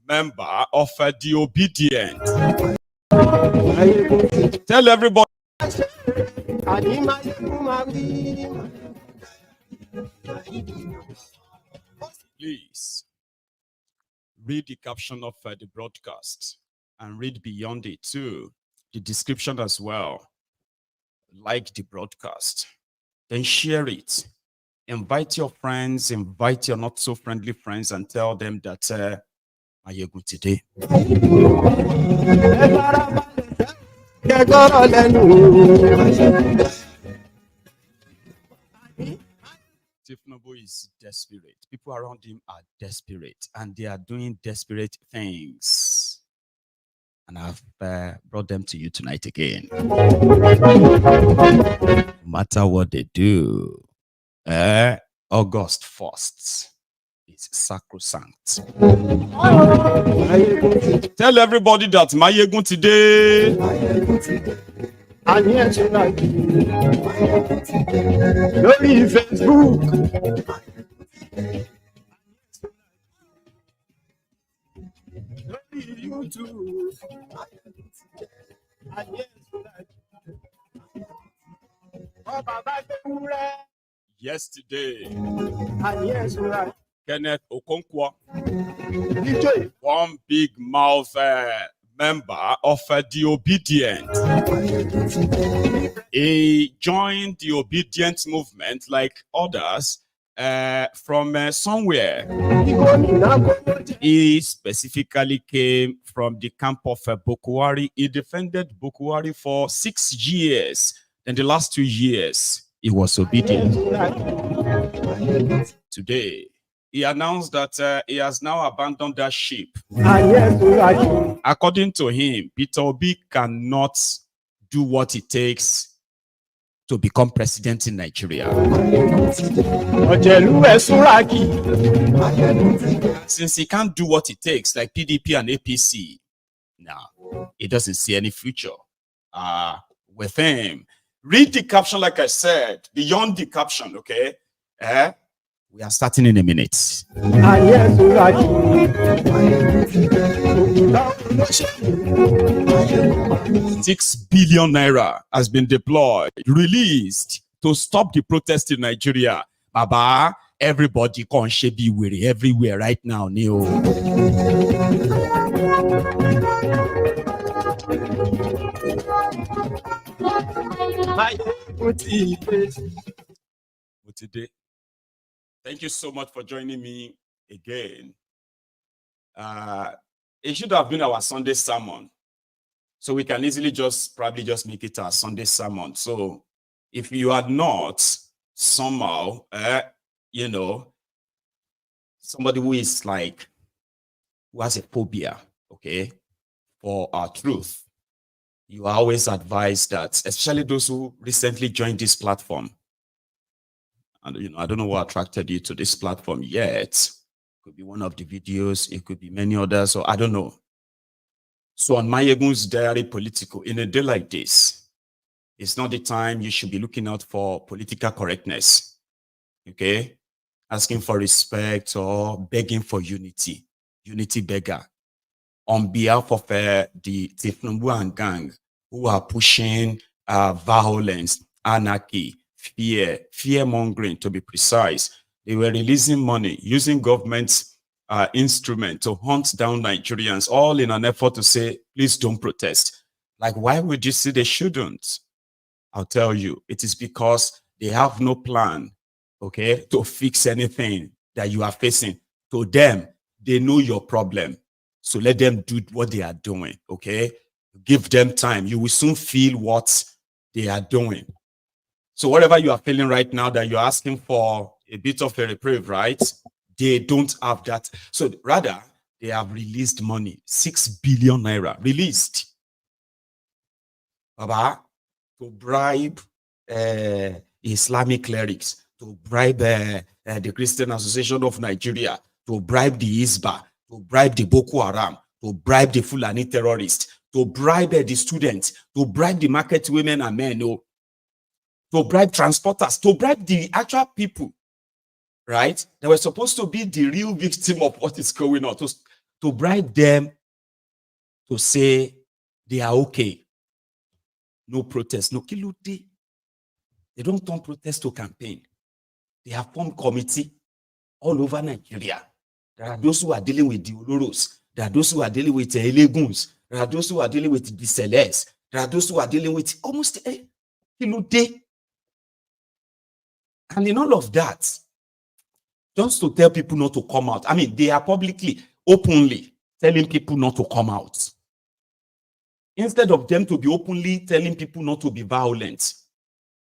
member of the obedient. Tell everybody. Please read the caption of the broadcast and read beyond it too, the description as well. Like the broadcast, then share it. Invite your friends, invite your not so friendly friends, and tell them that Maiyegun today. Thiefnubu is desperate. People around him are desperate, and they are doing desperate things. And I've brought them to you tonight again. No matter what they do, August 1st is sacrosanct. Tell everybody that Maiyegun today. And yes, tonight. Facebook. YouTube. Yesterday, Kenneth Okonkwo, one big mouth member of the obedient, he joined the obedient movement like others from somewhere. He specifically came from the camp of Bokwari. He defended Bokwari for 6 years. In the last 2 years, he was obedient. Today, he announced that he has now abandoned that ship. According to him, Peter Obi cannot do what it takes to become president in Nigeria. Since he can't do what it takes, like PDP and APC, now he doesn't see any future with him. Read the caption, like I said, beyond the caption, okay? We are starting in a minute. 6 billion naira has been deployed, released to stop the protest in Nigeria. Baba, everybody can be weary everywhere right now, Neo. Today, thank you so much for joining me again. It should have been our Sunday sermon, so we can easily probably just make it our Sunday sermon. So if you are not somehow, you know, somebody who is like, who has a phobia, okay, for our truth, you are always advised that, especially those who recently joined this platform. And you know, I don't know what attracted you to this platform yet. It could be one of the videos, it could be many others, so I don't know. So on MaiyegunsDiary Political, in a day like this, it's not the time you should be looking out for political correctness. Okay? Asking for respect or begging for unity. Unity beggar. On behalf of the Thiefnubu and gang who are pushing violence, anarchy, fear-mongering, to be precise. They were releasing money, using government's instrument to hunt down Nigerians, all in an effort to say, please don't protest. Like, why would you say they shouldn't? I'll tell you, it is because they have no plan, okay, to fix anything that you are facing. To them, they know your problem. So let them do what they are doing, okay? Give them time. You will soon feel what they are doing. So whatever you are feeling right now that you're asking for a bit of a reprieve, right? They don't have that. So rather, they have released money, 6 billion naira, released. Baba, to bribe Islamic clerics, to bribe the Christian Association of Nigeria, to bribe the Isba, to bribe the Boko Haram, to bribe the Fulani terrorists, to bribe the students, to bribe the market women and men, to bribe transporters, to bribe the actual people, right? They were supposed to be the real victim of what is going on, to to bribe them to say they are okay. No protest, no kilode. They don't turn protest to campaign. They have formed committee all over Nigeria. There are those who are dealing with the Oloros. There are those who are dealing with the Eleguns. There are those who are dealing with the Celeste. There are those who are dealing with almost kilode. And in all of that, just to tell people not to come out. I mean, they are publicly, openly telling people not to come out. Instead of them to be openly telling people not to be violent.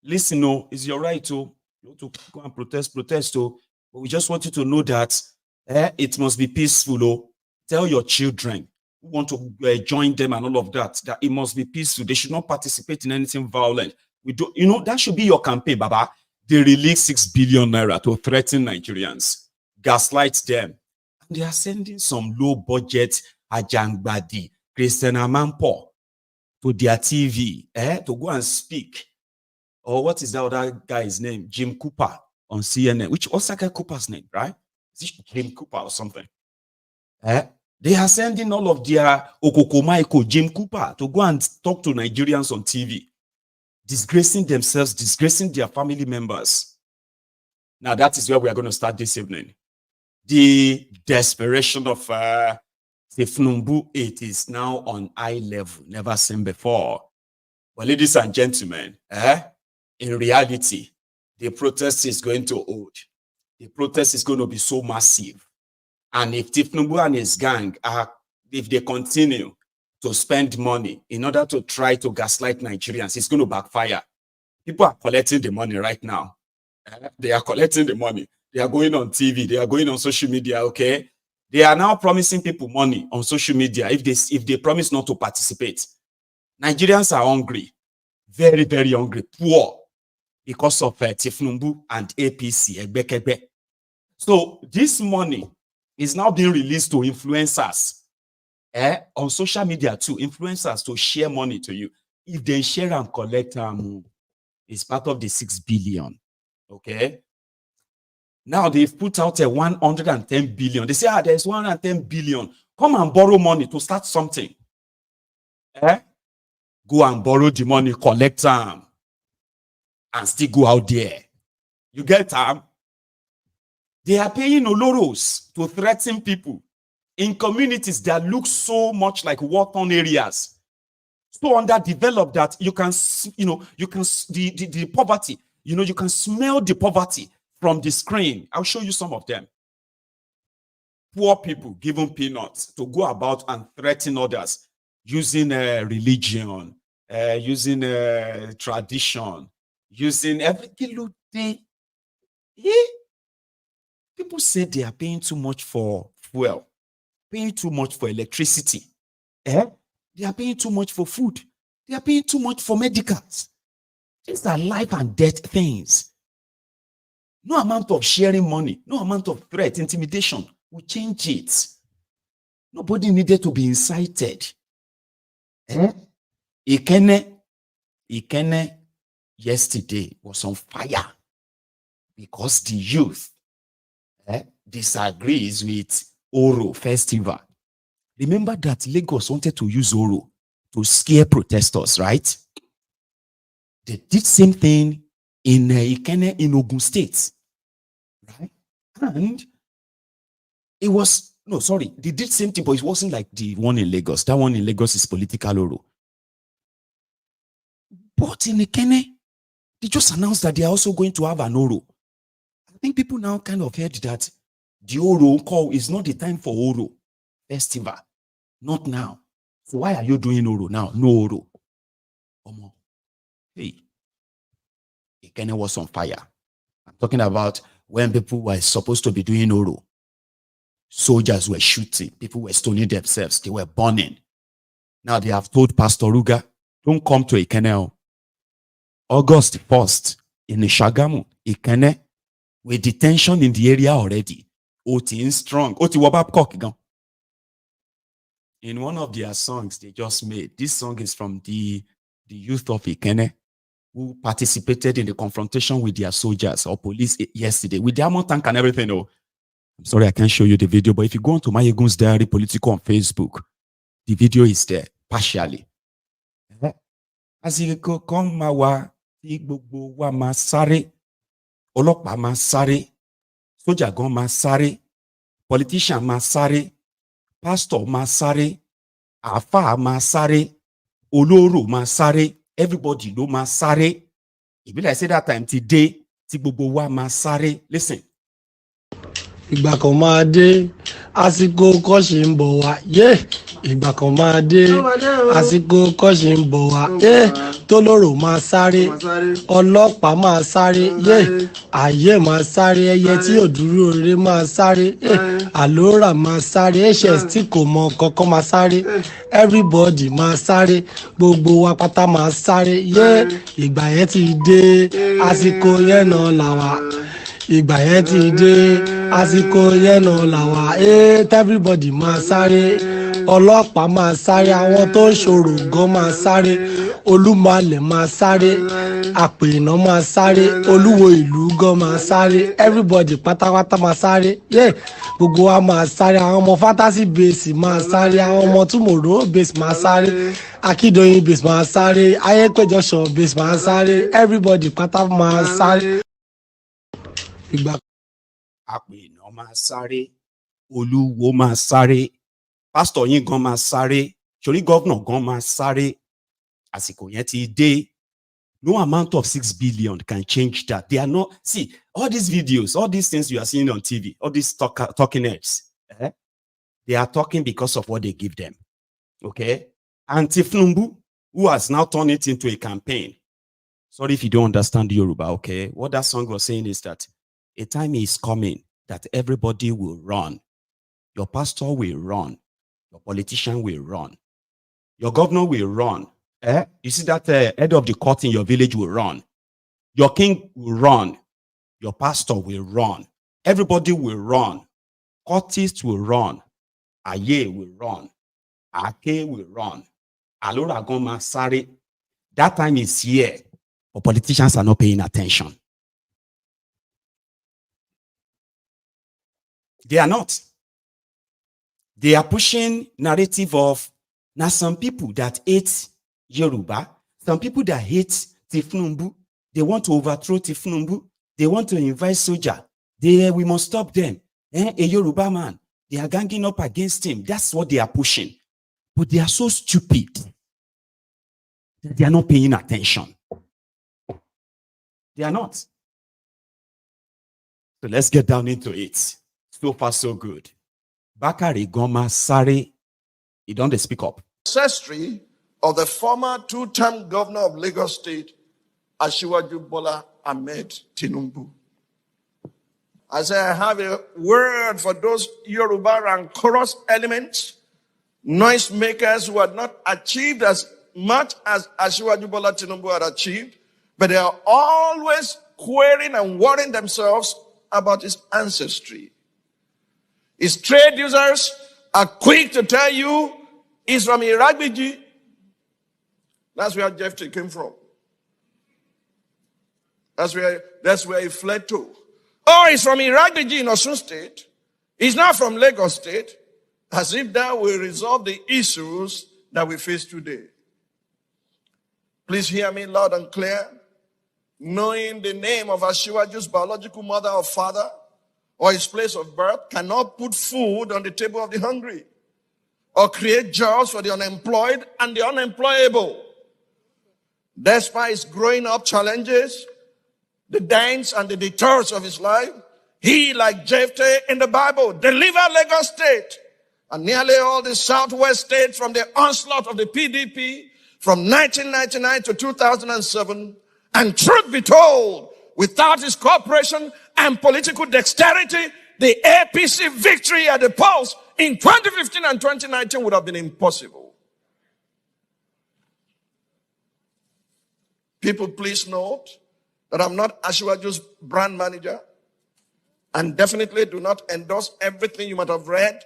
Listen, no, it's your right to go and protest, but we just want you to know that it must be peaceful. Oh. Tell your children who want to join them and all of that it must be peaceful. They should not participate in anything violent. We do, that should be your campaign, Baba. They release 6 billion naira to threaten Nigerians, gaslight them. And they are sending some low-budget Ajangbadi, Christian Amanpo to their TV to go and speak. Or what is that other guy's name? Jim Cooper on CNN. What's that guy Cooper's name, right? Is it Jim Cooper or something? They are sending all of their Okonkwo, Jim Cooper, to go and talk to Nigerians on TV. Disgracing themselves, disgracing their family members. Now that is where we are going to start this evening. The desperation of Thiefnubu, it is now on high level, never seen before. But ladies and gentlemen, in reality, the protest is going to hold. The protest is going to be so massive. And if Thiefnubu and his gang if they continue to spend money in order to try to gaslight Nigerians, it's going to backfire. People are collecting the money right now. They are collecting the money. They are going on TV. They are going on social media, okay? They are now promising people money on social media if they promise not to participate. Nigerians are hungry. Very, very hungry. Poor. Because of Thiefnubu and APC. So this money is now being released to influencers. On social media too, influencers to share money to you. If they share and collect, it's part of the 6 billion. Okay. Now they've put out a 110 billion. They say, there's 110 billion. Come and borrow money to start something. Go and borrow the money, collect them, and still go out there. You get them? They are paying Oloros to threaten people in communities that look so much like war-torn areas, so underdeveloped that you can, the poverty, you can smell the poverty from the screen. I'll show you some of them. Poor people given peanuts to go about and threaten others using religion, using tradition, using everything. People say they are paying too much for fuel, paying too much for electricity. They are paying too much for food. They are paying too much for medicals. These are life and death things. No amount of sharing money, no amount of threat, intimidation will change it. Nobody needed to be incited. Ikene yesterday was on fire because the youth disagrees with Oro Festival. Remember that Lagos wanted to use Oro to scare protesters, right? They did same thing in Ikene in Ogun State, right? And it was, no, sorry, they did same thing, but it wasn't like the one in Lagos. That one in Lagos is political Oro. But in Ikene, they just announced that they are also going to have an Oro. I think people now kind of heard that the Oro call is not the time for Oro Festival. Not now. So why are you doing Oro now? No Oro. Hey, Ikene was on fire. I'm talking about when people were supposed to be doing Oro. Soldiers were shooting. People were stoning themselves. They were burning. Now they have told Pastor Ruga, don't come to Ikene. August 1st in Shagamu, Ikene, with detention in the area already. Oti strong. Oti wabab. In one of their songs they just made, this song is from the youth of Ikene who participated in the confrontation with their soldiers or police yesterday with their armor tank and everything. I'm sorry I can't show you the video, but if you go on to MaiyegundsDiary Political on Facebook, the video is there, partially. Àsìkò kan máa wà tí gbogbo wa máa sáré, ọlọ́pàá máa sáré, sójà gan máa sáré, politician máa sáré, pastor máa sáré, àáfàá máa sáré, olóró máa sáré, everybody ló máa sáré. It be like say that time ti dé tí gbogbo wa máa sáré. Listen. Ìgbà kan máa dé, àsìkò kọ́ṣe ń bọ̀ wá, ìgbà kan máa dé, àsìkò kọ́ṣe ń bọ̀ wá, tólóró máa sáré, ọlọ́pàá máa sáré, ayé máa sáré, ẹyẹ tí ò dúró rere máa sáré, àlórà máa sáré, hs tí kò mọ kankan máa sáré, everybody máa sáré, gbogbo wa pátá máa sáré, ìgbà yẹn ti dé, àsìkò yẹn náà là wá. Ìgbà yẹn ti dé, àsìkò yẹn náà là wá, everybody máa sáré, ọlọ́pàá máa sáré, àwọn tó ń ṣòro gan máa sáré, olúmọlẹ̀ máa sáré, àpènà máa sáré, olúwo ìlú gan máa sáré, everybody pátápátá máa sáré, gbogbo wa máa sáré, àwọn ọmọ fantasy base máa sáré, àwọn ọmọ tomorrow base máa sáré, akíndóyin base máa sáré, ayépéjọsọ base máa sáré, everybody pátá máa sáré. Ìgbà àpènà máa sáré, olúwo máa sáré, pásítọ̀ yín gan máa sáré, sórí gọ́vnà gan máa sáré. Àsìkò yẹn ti dé. No amount of 6 billion can change that. They are not, see, all these videos, all these things you are seeing on TV, all these talking heads, they are talking because of what they give them. Okay? And Thiefnubu, who has now turned it into a campaign. Sorry if you don't understand Yoruba, okay? What that song was saying is that a time is coming that everybody will run. Your pastor will run. Your politician will run. Your governor will run. You see that head of the court in your village will run. Your king will run. Your pastor will run. Everybody will run. Courtists will run. Aye will run. Ake will run. Alora goma sare. That time is here. But politicians are not paying attention. They are not. They are pushing narrative of now some people that hate Yoruba, some people that hate Thiefnubu, they want to overthrow Thiefnubu, they want to invite soldier. We must stop them. A Yoruba man, they are ganging up against him. That's what they are pushing. But they are so stupid that they are not paying attention. They are not. So let's get down into it. So far, so good. Bakari Goma Sari, he don't speak up. Ancestry of the former two-term governor of Lagos State, Asiwaju Bola Ahmed Tinubu. I say I have a word for those Yoruba and chorus elements, noise makers who had not achieved as much as Asiwaju Bola Tinubu had achieved, but they are always querying and worrying themselves about his ancestry. His trade users are quick to tell you he's from Iragbiji. That's where Jeff came from. That's where he fled to. Oh, he's from Iragbiji in Osun State. He's not from Lagos State. As if that will resolve the issues that we face today. Please hear me loud and clear. Knowing the name of Asiwaju's biological mother or father or his place of birth cannot put food on the table of the hungry or create jobs for the unemployed and the unemployable. Despite his growing up challenges, the dents and the detours of his life, he, like Jephthah in the Bible, delivered Lagos State and nearly all the southwest states from the onslaught of the PDP from 1999 to 2007. And truth be told, without his cooperation and political dexterity, the APC victory at the polls in 2015 and 2019 would have been impossible. People, please note that I'm not Asiwaju's brand manager and definitely do not endorse everything you might have read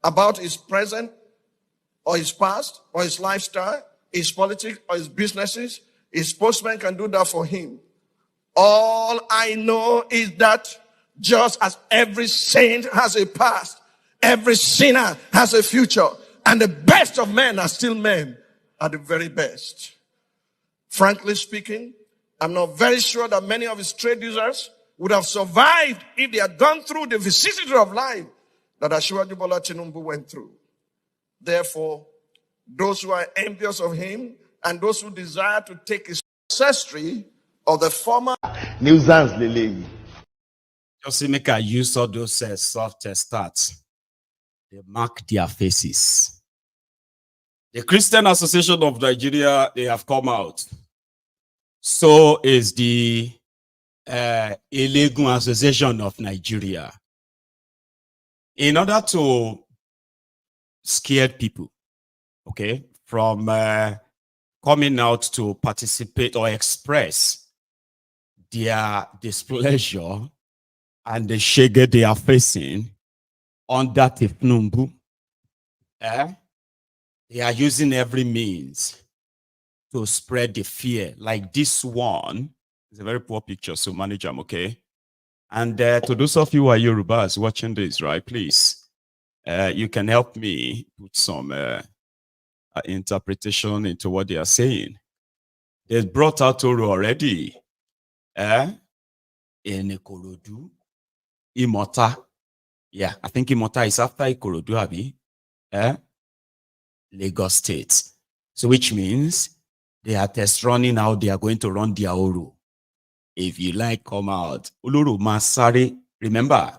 about his present or his past or his lifestyle, his politics or his businesses. His spokesman can do that for him. All I know is that Just as every saint has a past, every sinner has a future, and the best of men are still men at the very best. Frankly speaking, I'm not very sure that many of his trade users would have survived if they had gone through the vicissitude of life that Asiwaju Bola Tinubu went through. Therefore, those who are envious of him and those who desire to take his ancestry of the former nuisance lele. Just make a use of those soft starts. They mark their faces. The Christian Association of Nigeria, they have come out. So is the Maiyegun Association of Nigeria. In order to scare people, okay, from coming out to participate or express their displeasure and the shege they are facing under Thiefnubu, they are using every means to spread the fear. Like this one, it's a very poor picture, so manage them, okay? And to those of you who are Yorubas watching this, right, please, you can help me put some interpretation into what they are saying. They brought out Oro already. In Ikorodu, Imota. Yeah, I think Imota is after Ikorodu, Abi. Lagos State. So which means they are test running out, they are going to run their Oro. If you like, come out. Uluru Masari, remember.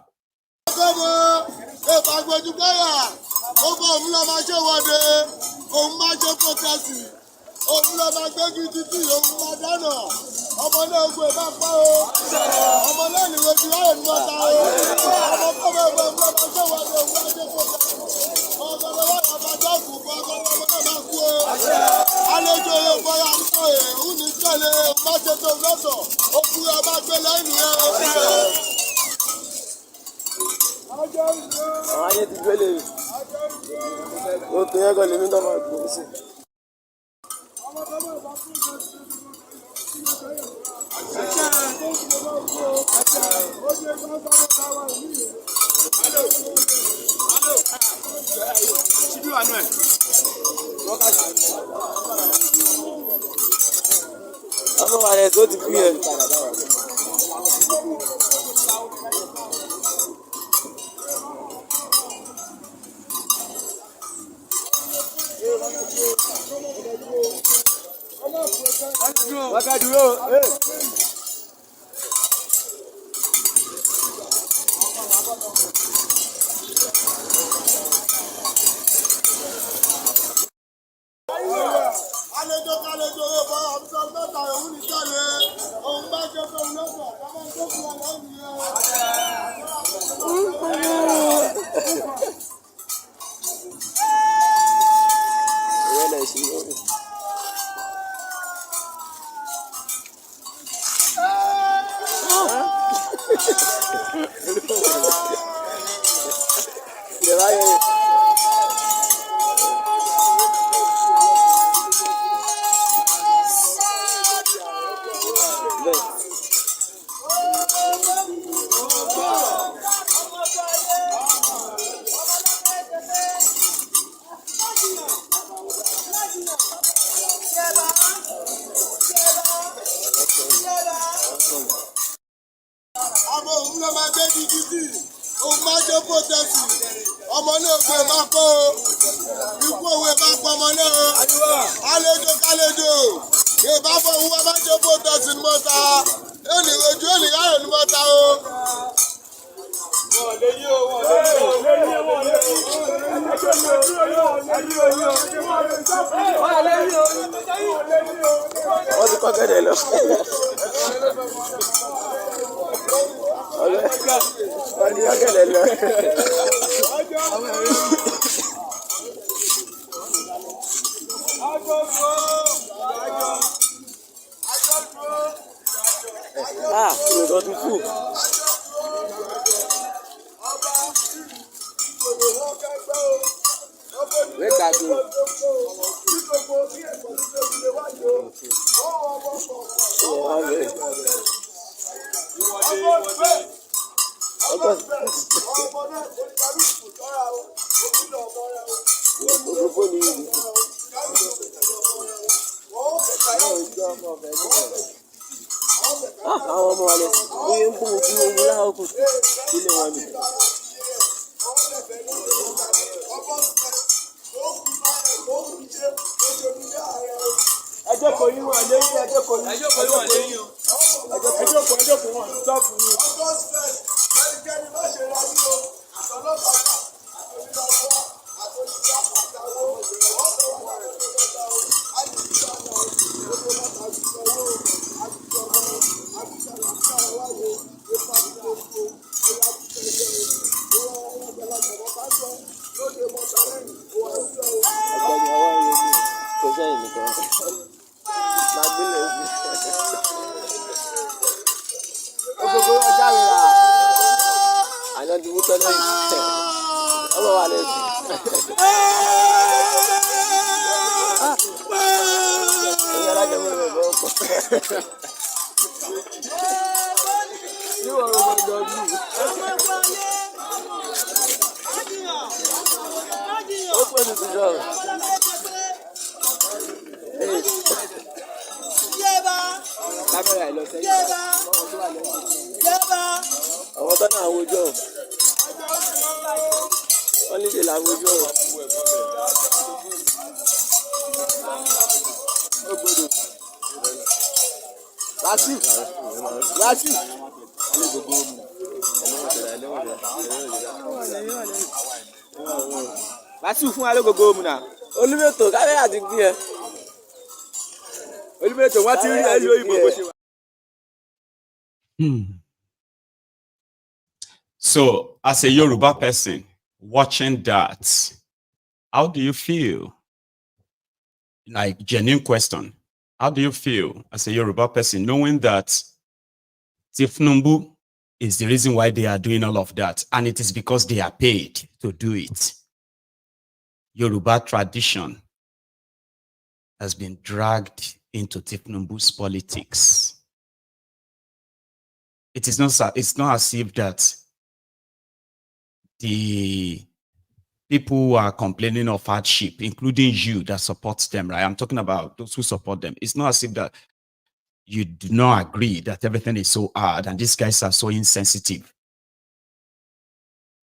So, as a Yoruba person watching that, how do you feel? Like, genuine question. How do you feel as a Yoruba person knowing that Thiefnubu is the reason why they are doing all of that, and it is because they are paid to do it? Yoruba tradition has been dragged into Thiefnubu's politics. It's not as if that the people who are complaining of hardship, including you that supports them, right? I'm talking about those who support them. It's not as if that you do not agree that everything is so hard and these guys are so insensitive,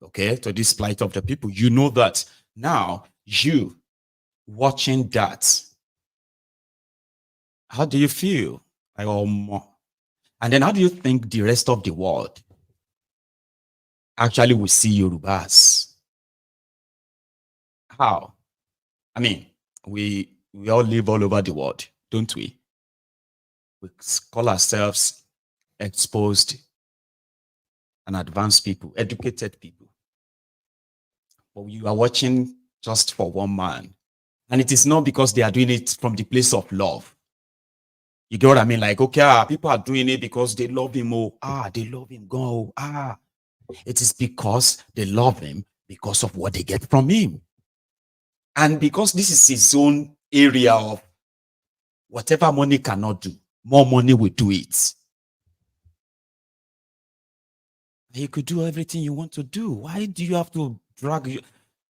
okay, to this plight of the people. You know that. Now, you watching that, how do you feel? And then how do you think the rest of the world actually will see Yorubas? How? I mean, we all live all over the world, don't we? We call ourselves exposed and advanced people, educated people. But you are watching just for one man. And it is not because they are doing it from the place of love. You get what I mean? Like, okay, people are doing it because they love him. Oh, they love him. Go. It is because they love him because of what they get from him. And because this is his own area of whatever money cannot do, more money will do it. You could do everything you want to do. Why do you have to drag you?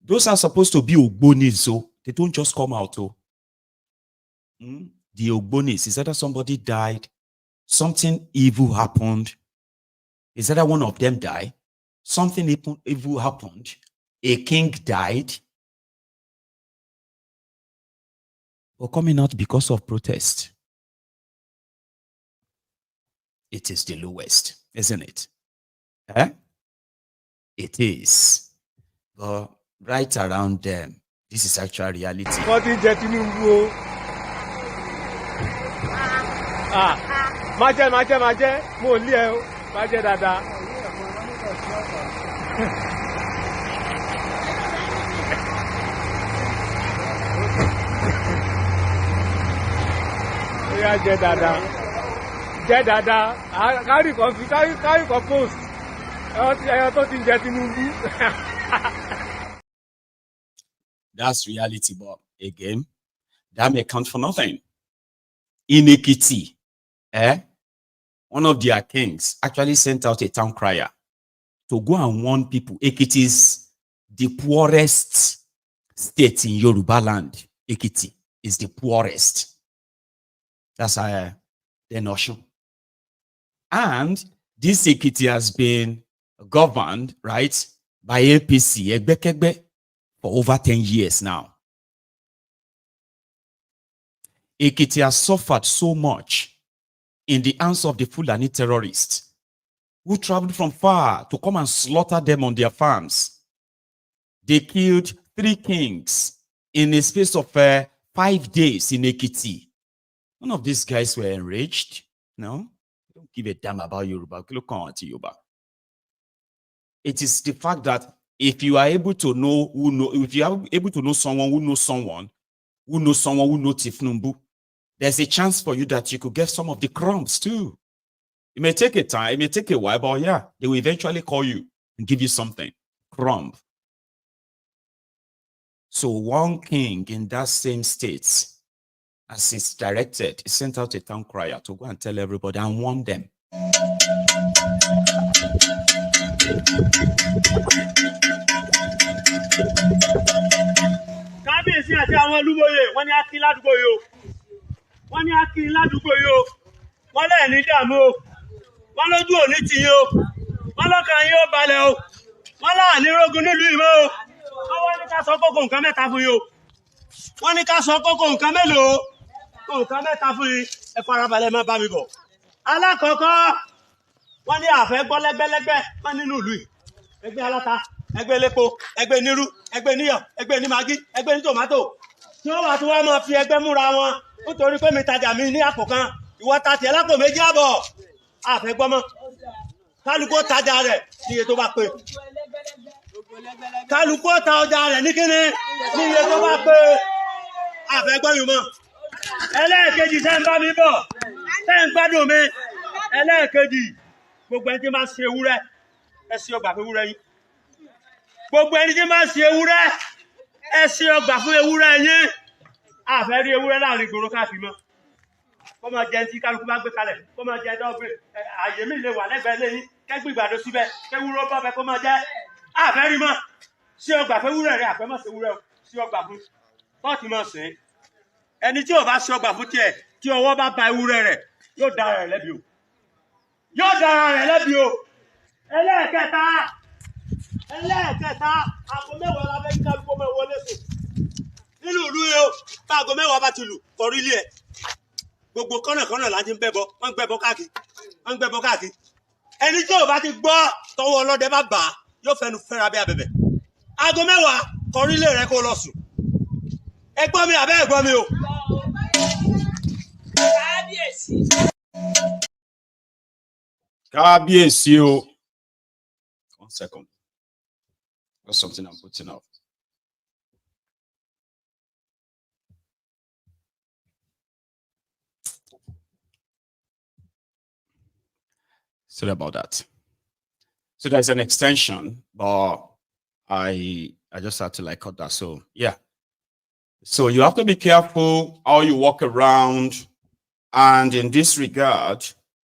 Those are supposed to be ogbonis, so they don't just come out. The ogbonis is either somebody died, something evil happened. Is either one of them died, something evil happened, a king died, or coming out because of protest. It is the lowest, isn't it? It is. But right around them, this is actual reality. That's reality, but again, that may count for nothing. In Ekiti, one of their kings actually sent out a town crier to go and warn people. Ekiti is the poorest state in Yoruba land. Ekiti is the poorest. That's the notion. And this Ekiti has been governed, right, by APC, Egbekegbe, for over 10 years now. Ekiti has suffered so much in the hands of the Fulani terrorists who traveled from far to come and slaughter them on their farms. They killed 3 kings in a space of 5 days in Ekiti. None of these guys were enraged. No, they don't give a damn about Yoruba. Look on Yoruba. It is the fact that if you are able to know if you are able to know someone who knows someone who knows someone who knows Thiefnubu, there's a chance for you that you could get some of the crumbs too. It may take a time, it may take a while, but yeah, they will eventually call you and give you something. Crumb. So one king in that same state, as it's directed, he sent out a town crier to go and tell everybody and warn them. Wọ́n lójú òní ti yín o, wọ́n lọ́kàn yín ó balẹ̀ o, wọ́n láàní rógun nílùú ìmọ̀ o, wọ́n ní ká sọ kókó nǹkan mẹ́ta fún yín o, wọ́n ní ká sọ kókó nǹkan mélòó, nǹkan mẹ́ta fún yín, ẹ farabalẹ̀ má bá mi bọ̀. Alákọ̀ọ́kọ́, wọ́n ní àfẹ́ gbọ́ lẹ́gbẹ́lẹ́gbẹ́ wọ́n nínú ìlú yìí, ẹgbẹ́ aláta, ẹgbẹ́ elépo, ẹgbẹ́ nírú, ẹgbẹ́ níyọ̀, ẹgbẹ́ ní magí, ẹgbẹ́ ní tòmátò, tí wọ́n wà tí wọ́n máa fi ẹgbẹ́ múra wọn nítorí pé mi tajà mi ní àpò kan, ìwọ ta tiẹ̀ lápò méjì àbọ̀. Àfẹ́ gbọ́mọ́ kálukú tajà rẹ̀ ní iye tó bá pé, kálukú ta ọjà rẹ̀ ní kíni ní iye tó bá pé. Àfẹ́ gbọ́yùn mọ́. Ẹlẹ́ẹ̀kejì tẹ́ ń bá mi bọ̀, tẹ́ ń gbádùn mi. Ẹlẹ́ẹ̀kejì, gbogbo ẹni tí máa ṣe ewúrẹ́ ẹ ṣe ọgbà fún ewúrẹ́ yín. Gbogbo ẹni tí máa ṣe ewúrẹ́ ẹ ṣe ọgbà fún ewúrẹ́ yín. Àfẹ́ rí ewúrẹ́ láàrin ìgboro káàkiri mọ́. Kó máa jẹ tí kálukú bá gbé kalẹ̀, kó máa jẹ dọ́gbé, àyè mi lè wà lẹ́gbẹ̀ẹ́ lẹ́yìn, kẹ́gbẹ́ ìgbàdo síbẹ̀, kéwúrọ́ bọ́ bẹ kó máa jẹ. Àfẹ́ rí mọ́, ṣé ọgbà fún ewúrẹ́ rẹ̀, àfẹ́ má ṣe ewúrẹ́ o, ṣé ọgbà fún tọ́ọ̀tì máa sìn. Ẹni tí ò bá ṣe ọgbà fún tiẹ̀, tí ọwọ́ bá ba ewúrẹ́ rẹ̀, yóò dára rẹ̀ lẹ́bi o. Yóò dára rẹ̀ lẹ́bi o. Ẹlẹ́ẹ̀kẹta, aago mẹ́wàá la fẹ́ kí kálukú máa wọlé sùn. Nínú ìlú yìí o, bá aago mẹ́wàá bá ti lù, kọrí ilé ẹ̀. Gbogbo kọ́nà láti ń bẹ́bọ, wọ́n ń gbẹ́bọ káàkiri. Ẹni tí ò bá ti gbọ́ tọwọ́ ọlọ́dẹ bá bà á, yóò fẹnu fẹ́ra bí abẹ̀bẹ̀. Aago mẹ́wàá kọrí ilé rẹ̀ kó lọ sùn. Ẹ gbọ́ mi àbẹ́ ẹ gbọ́ mi o. Kábíyèsí o. 1 second. That's something I'm putting out. Sorry about that. So there's an extension, but I just had to like cut that. So yeah. So you have to be careful how you walk around. And in this regard,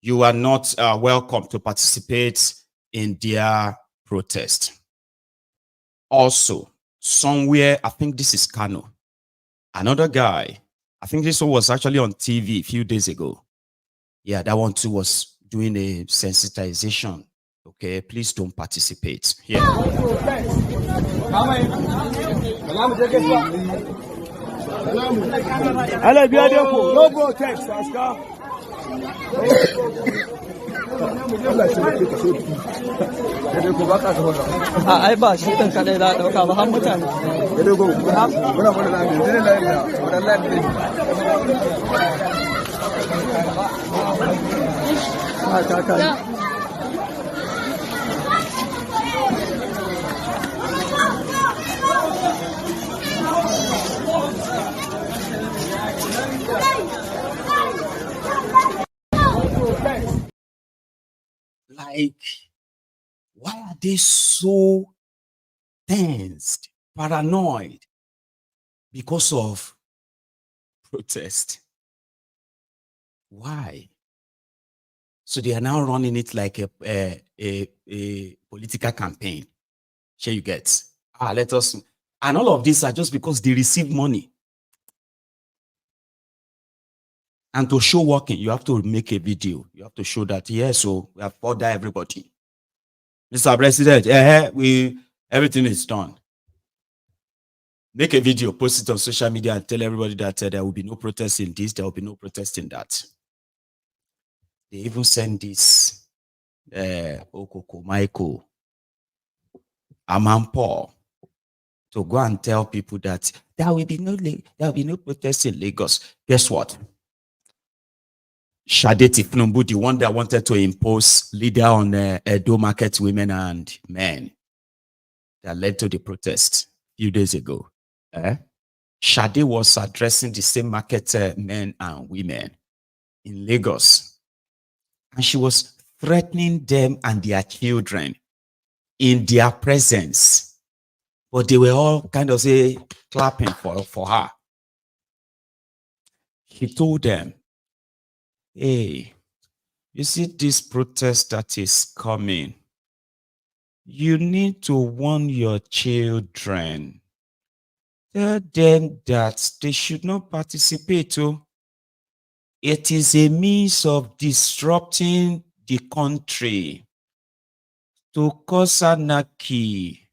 you are not welcome to participate in their protest. Also, somewhere, I think this is Kano, another guy, I think this one was actually on TV a few days ago. Yeah, that one too was doing a sensitization. Okay, please don't participate. Yeah. ai ba shi ɗin kaɗai za a ɗauka ba har mutane. Like, why are they so tensed, paranoid because of protest? Why? So they are now running it like a political campaign. Sure you get. Let us. And all of these are just because they receive money. And to show working, you have to make a video. You have to show that, yes, so we have ordered everybody. Mr. President, everything is done. Make a video, post it on social media and tell everybody that there will be no protest in this, there will be no protest in that. They even send this Okonkwo, Maiyegun, Paul to go and tell people that there will be no protest in Lagos. Guess what? Charade Thiefnubu, the one that wanted to impose leader on Edo market women and men that led to the protest a few days ago. Charade was addressing the same market men and women in Lagos. And she was threatening them and their children in their presence. But they were all kind of clapping for her. She told them, hey, you see this protest that is coming? You need to warn your children. Tell them that they should not participate. It is a means of disrupting the country to cause anarchy.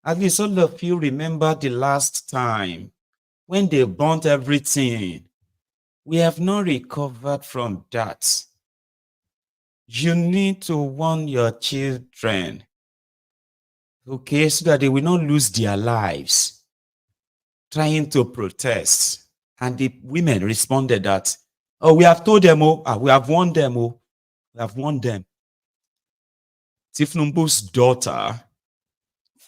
At least all of you remember the last time when they burnt everything. We have not recovered from that. You need to warn your children, okay, so that they will not lose their lives trying to protest. And the women responded that, oh, we have told them, we have warned them, we have warned them. Thiefnubu's daughter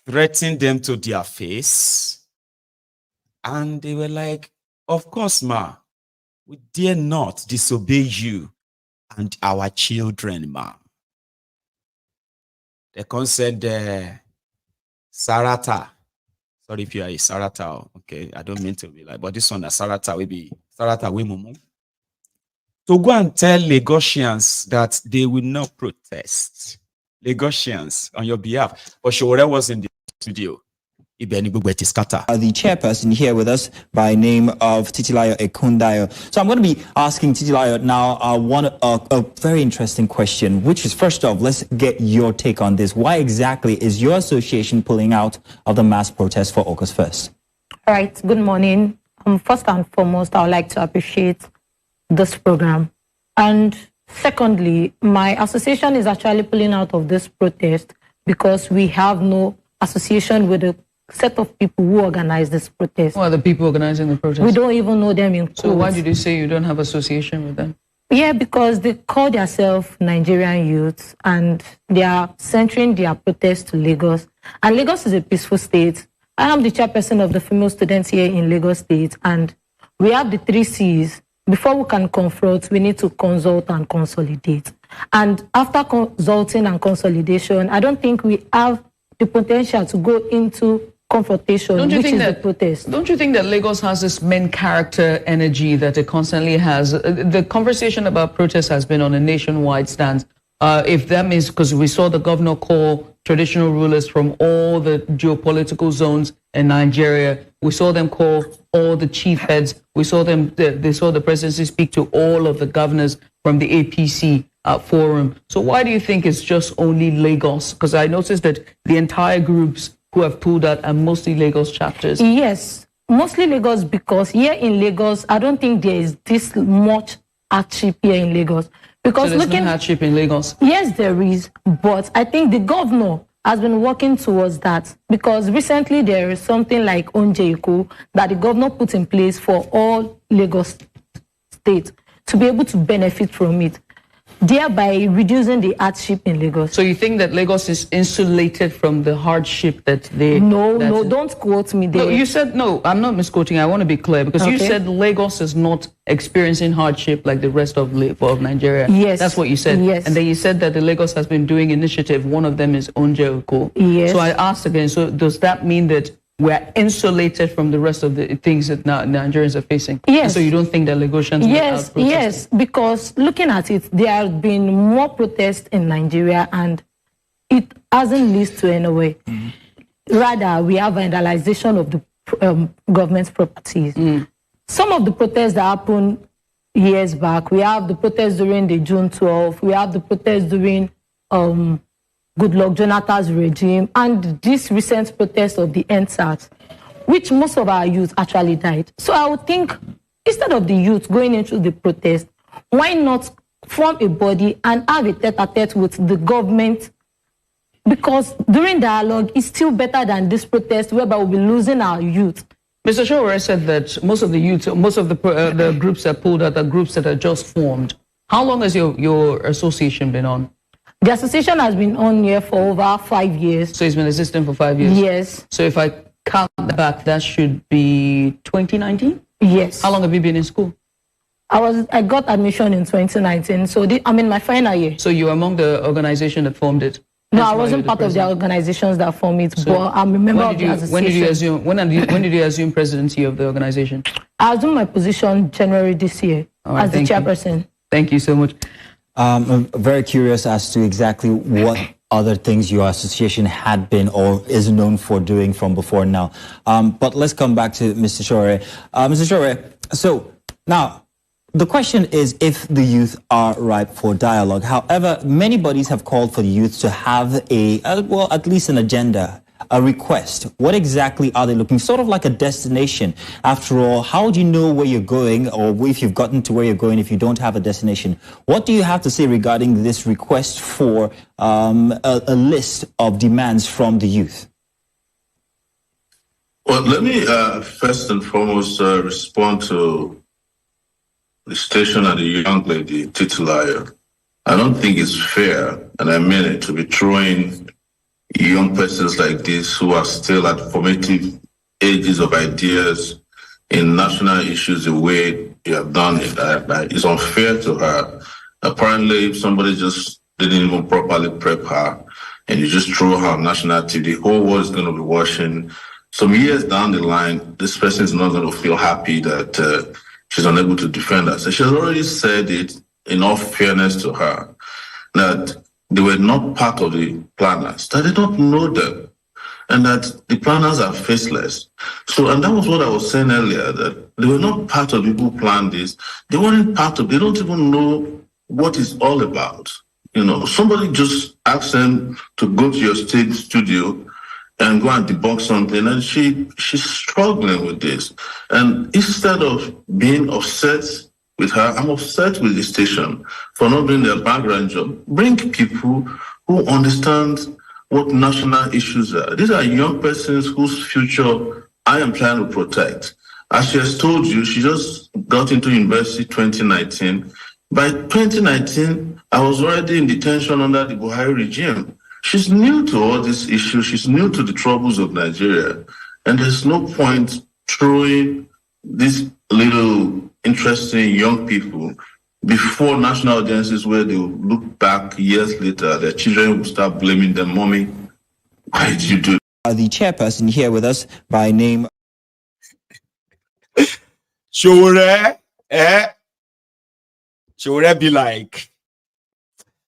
threatened them to their face. And they were like, of course, ma, we dare not disobey you and our children, ma. They said, Sarata. Sorry if you are a Sarata, okay? I don't mean to be like, but this one, Sarata will be Sarata Wimumu. To go and tell Lagosians that they will not protest. Lagosians on your behalf. But Shore was in the studio. The chairperson here with us by name of Titilayo Ekundayo. So I'm going to be asking Titilayo now a very interesting question, which is, first off, let's get your take on this. Why exactly is your association pulling out of the mass protest for August 1st? All right, good morning. First and foremost, I would like to appreciate this program. And secondly, my association is actually pulling out of this protest because we have no association with the set of people who organize this protest. Who are the people organizing the protest? We don't even know them in So why did you say you don't have association with them? Yeah, because they call themselves Nigerian youths and they are centering their protest to Lagos. And Lagos is a peaceful state. I am the chairperson of the female students here in Lagos State, and we have the 3 C's. Before we can confront, we need to consult and consolidate. And after consulting and consolidation, I don't think we have the potential to go into confrontation, which is the protest. Don't you think that Lagos has this main character energy that it constantly has? The conversation about protest has been on a nationwide stance. If that means, because we saw the governor call traditional rulers from all the geopolitical zones in Nigeria, we saw them call all the chief heads. We saw them, they saw the presidency speak to all of the governors from the APC forum. So why do you think it's just only Lagos? Because I noticed that the entire groups who have pulled out are mostly Lagos chapters. Yes, mostly Lagos, because here in Lagos, I don't think there is this much hardship here in Lagos. Because so there's no hardship in Lagos? Yes, there is, but I think the governor has been working towards that, because recently there is something like Onjeiko that the governor put in place for all Lagos states to be able to benefit from it, thereby reducing the hardship in Lagos. So you think that Lagos is insulated from the hardship that they... No, don't quote me there. No, you said, no, I'm not misquoting. I want to be clear, because you said Lagos is not experiencing hardship like the rest of Nigeria. Yes. That's what you said. Yes. And then you said that the Lagos has been doing initiative. One of them is Onjeiko. Yes. So I asked again, so does that mean that we're insulated from the rest of the things that Nigerians are facing. Yes. And so you don't think that Lagosians Yes, because looking at it, there have been more protests in Nigeria and it hasn't led to anywhere. Rather, we have vandalization of the government's properties. Some of the protests that happened years back, we have the protests during the June 12th, we have the protests during Goodluck Jonathan's regime, and this recent protest of the N6b, which most of our youth actually died. So I would think, instead of the youth going into the protest, why not form a body and have a tete-a-tete with the government? Because during dialogue, it's still better than this protest whereby we'll be losing our youth. Mr. Charade said that most of the youth, most of the groups that pulled out are groups that are just formed. How long has your association been on? The association has been on here for over 5 years. So it's been existing for 5 years? Yes. So if I count back, that should be 2019? Yes. How long have you been in school? I got admission in 2019, so I'm in my final year. So you're among the organization that formed it? No, I wasn't part of the organizations that formed it, so but I'm a member of the association. When did you assume presidency of the organization? I assumed my position January this year as the chairperson. Thank you so much. I'm very curious as to exactly what other things your association had been or is known for doing from before now. But let's come back to Mr. Charade. Mr. Charade, so now the question is if the youth are ripe for dialogue. However, many bodies have called for the youth to have well, at least an agenda, a request. What exactly are they looking? Sort of like a destination. After all, how do you know where you're going, or if you've gotten to where you're going if you don't have a destination? What do you have to say regarding this request for a list of demands from the youth? Well, let me first and foremost respond to the station and the young lady, Titilayo. I don't think it's fair, and I mean it, to be throwing young persons like this who are still at formative ages of ideas in national issues the way you have done it. It's unfair to her. Apparently, somebody just didn't even properly prep her, and you just throw her on national TV. The whole world is going to be watching. Some years down the line, this person is not going to feel happy that she's unable to defend us. So she has already said it, in all fairness to her, that they were not part of the planners, that they don't know them, and that the planners are faceless. So, and that was what I was saying earlier, that they were not part of the people who planned this. They weren't part of, they don't even know what it's all about. You know, somebody just asked them to go to your state studio and go and debunk something, and she's struggling with this. And instead of being upset with her, I'm upset with the station for not doing their background job. Bring people who understand what national issues are. These are young persons whose future I am trying to protect. As she has told you, she just got into university 2019. By 2019, I was already in detention under the Buhari regime. She's new to all these issues. She's new to the troubles of Nigeria. And there's no point throwing these little interesting young people before national audiences where they will look back years later. Their children will start blaming them. Mommy, why did you do that? The chairperson here with us by name... Charade be like,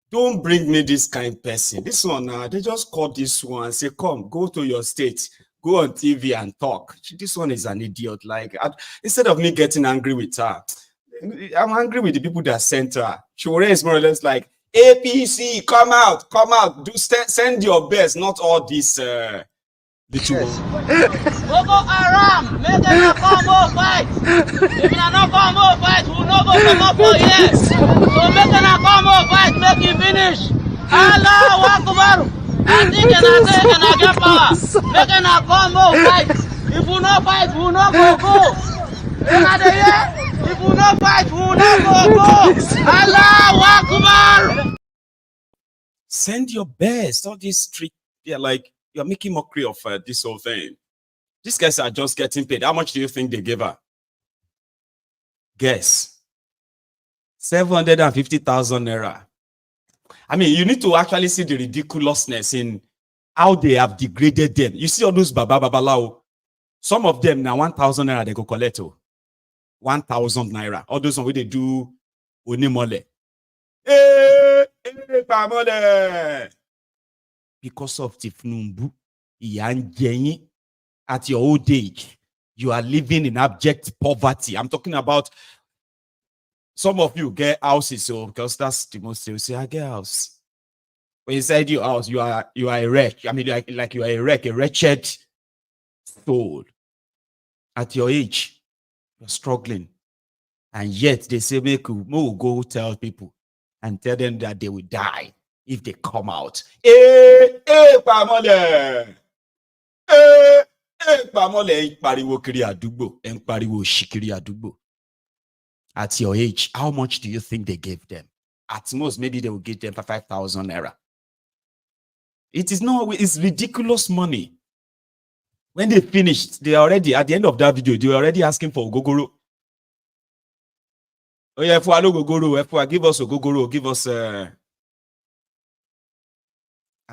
don't bring me this kind of person. This one, they just call this one and say, come, go to your state, go on TV and talk. This one is an idiot. Like, instead of me getting angry with her, I'm angry with the people that sent her. Charade is more or less like, APC, come out, send your best, not all this little Boko Haram, make them a combo fight. If you not combo fight, we'll not go come up for years. So make them a combo fight, make it finish. Allahu Akbar. I think and I get power. Make them a combo fight. If we not fight, we'll not go. If we not fight, we'll not go. Allahu Akbar. Send your best. All these street, like, you're making mockery of this whole thing. These guys are just getting paid. How much do you think they gave her? Guess. 750,000 naira. I mean, you need to actually see the ridiculousness in how they have degraded them. You see all those babalawo, Some of them now 1,000 naira they go collect. 1,000 naira. All those ones where they do onimole. Because of Thiefnubu, at your old age, you are living in abject poverty. I'm talking about some of you get houses, so because that's the most you say, I get a house. When inside your house, you are a wreck. I mean, like you are a wreck, a wretched soul. At your age, you're struggling. And yet they say, make you go tell people and tell them that they will die if they come out. At your age, how much do you think they gave them? At most, maybe they will give them 5,000 naira. It's ridiculous money. When they finished, they already, at the end of that video, they were already asking for Ogogoro. Oh yeah, if we Ogogoro, give us Ogogoro, give us and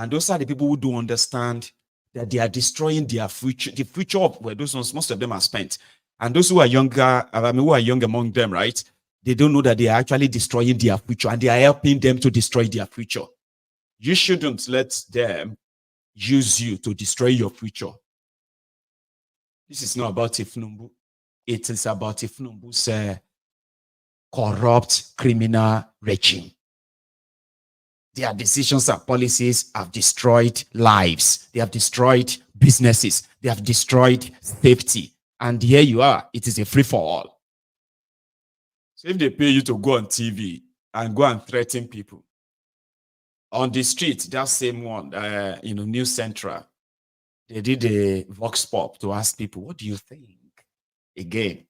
those are the people who don't understand that they are destroying their future, the future of where those ones, most of them are spent. And those who are younger, who are young among them, right? They don't know that they are actually destroying their future and they are helping them to destroy their future. You shouldn't let them use you to destroy your future. This is not about Thiefnubu. It is about Thiefnubu's corrupt criminal regime. Their decisions and policies have destroyed lives. They have destroyed businesses. They have destroyed safety. And here you are. It is a free-for-all. So if they pay you to go on TV and go and threaten people, on the street, that same one, News Central, they did a vox pop to ask people, what do you think? Again.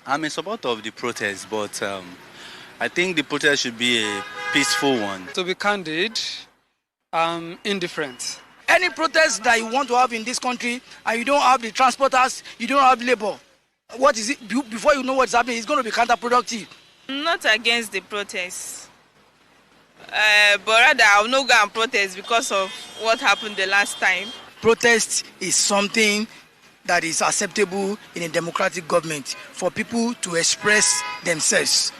I'm in support of the protest, but I think the protest should be a peaceful one. To be candid, I'm indifferent. Any protest that you want to have in this country and you don't have the transporters, you don't have labor, what is it? Before you know what's happening, it's going to be counterproductive. I'm not against the protest. But rather, I will not go and protest because of what happened the last time. Protest is something that is acceptable in a democratic government for people to express themselves.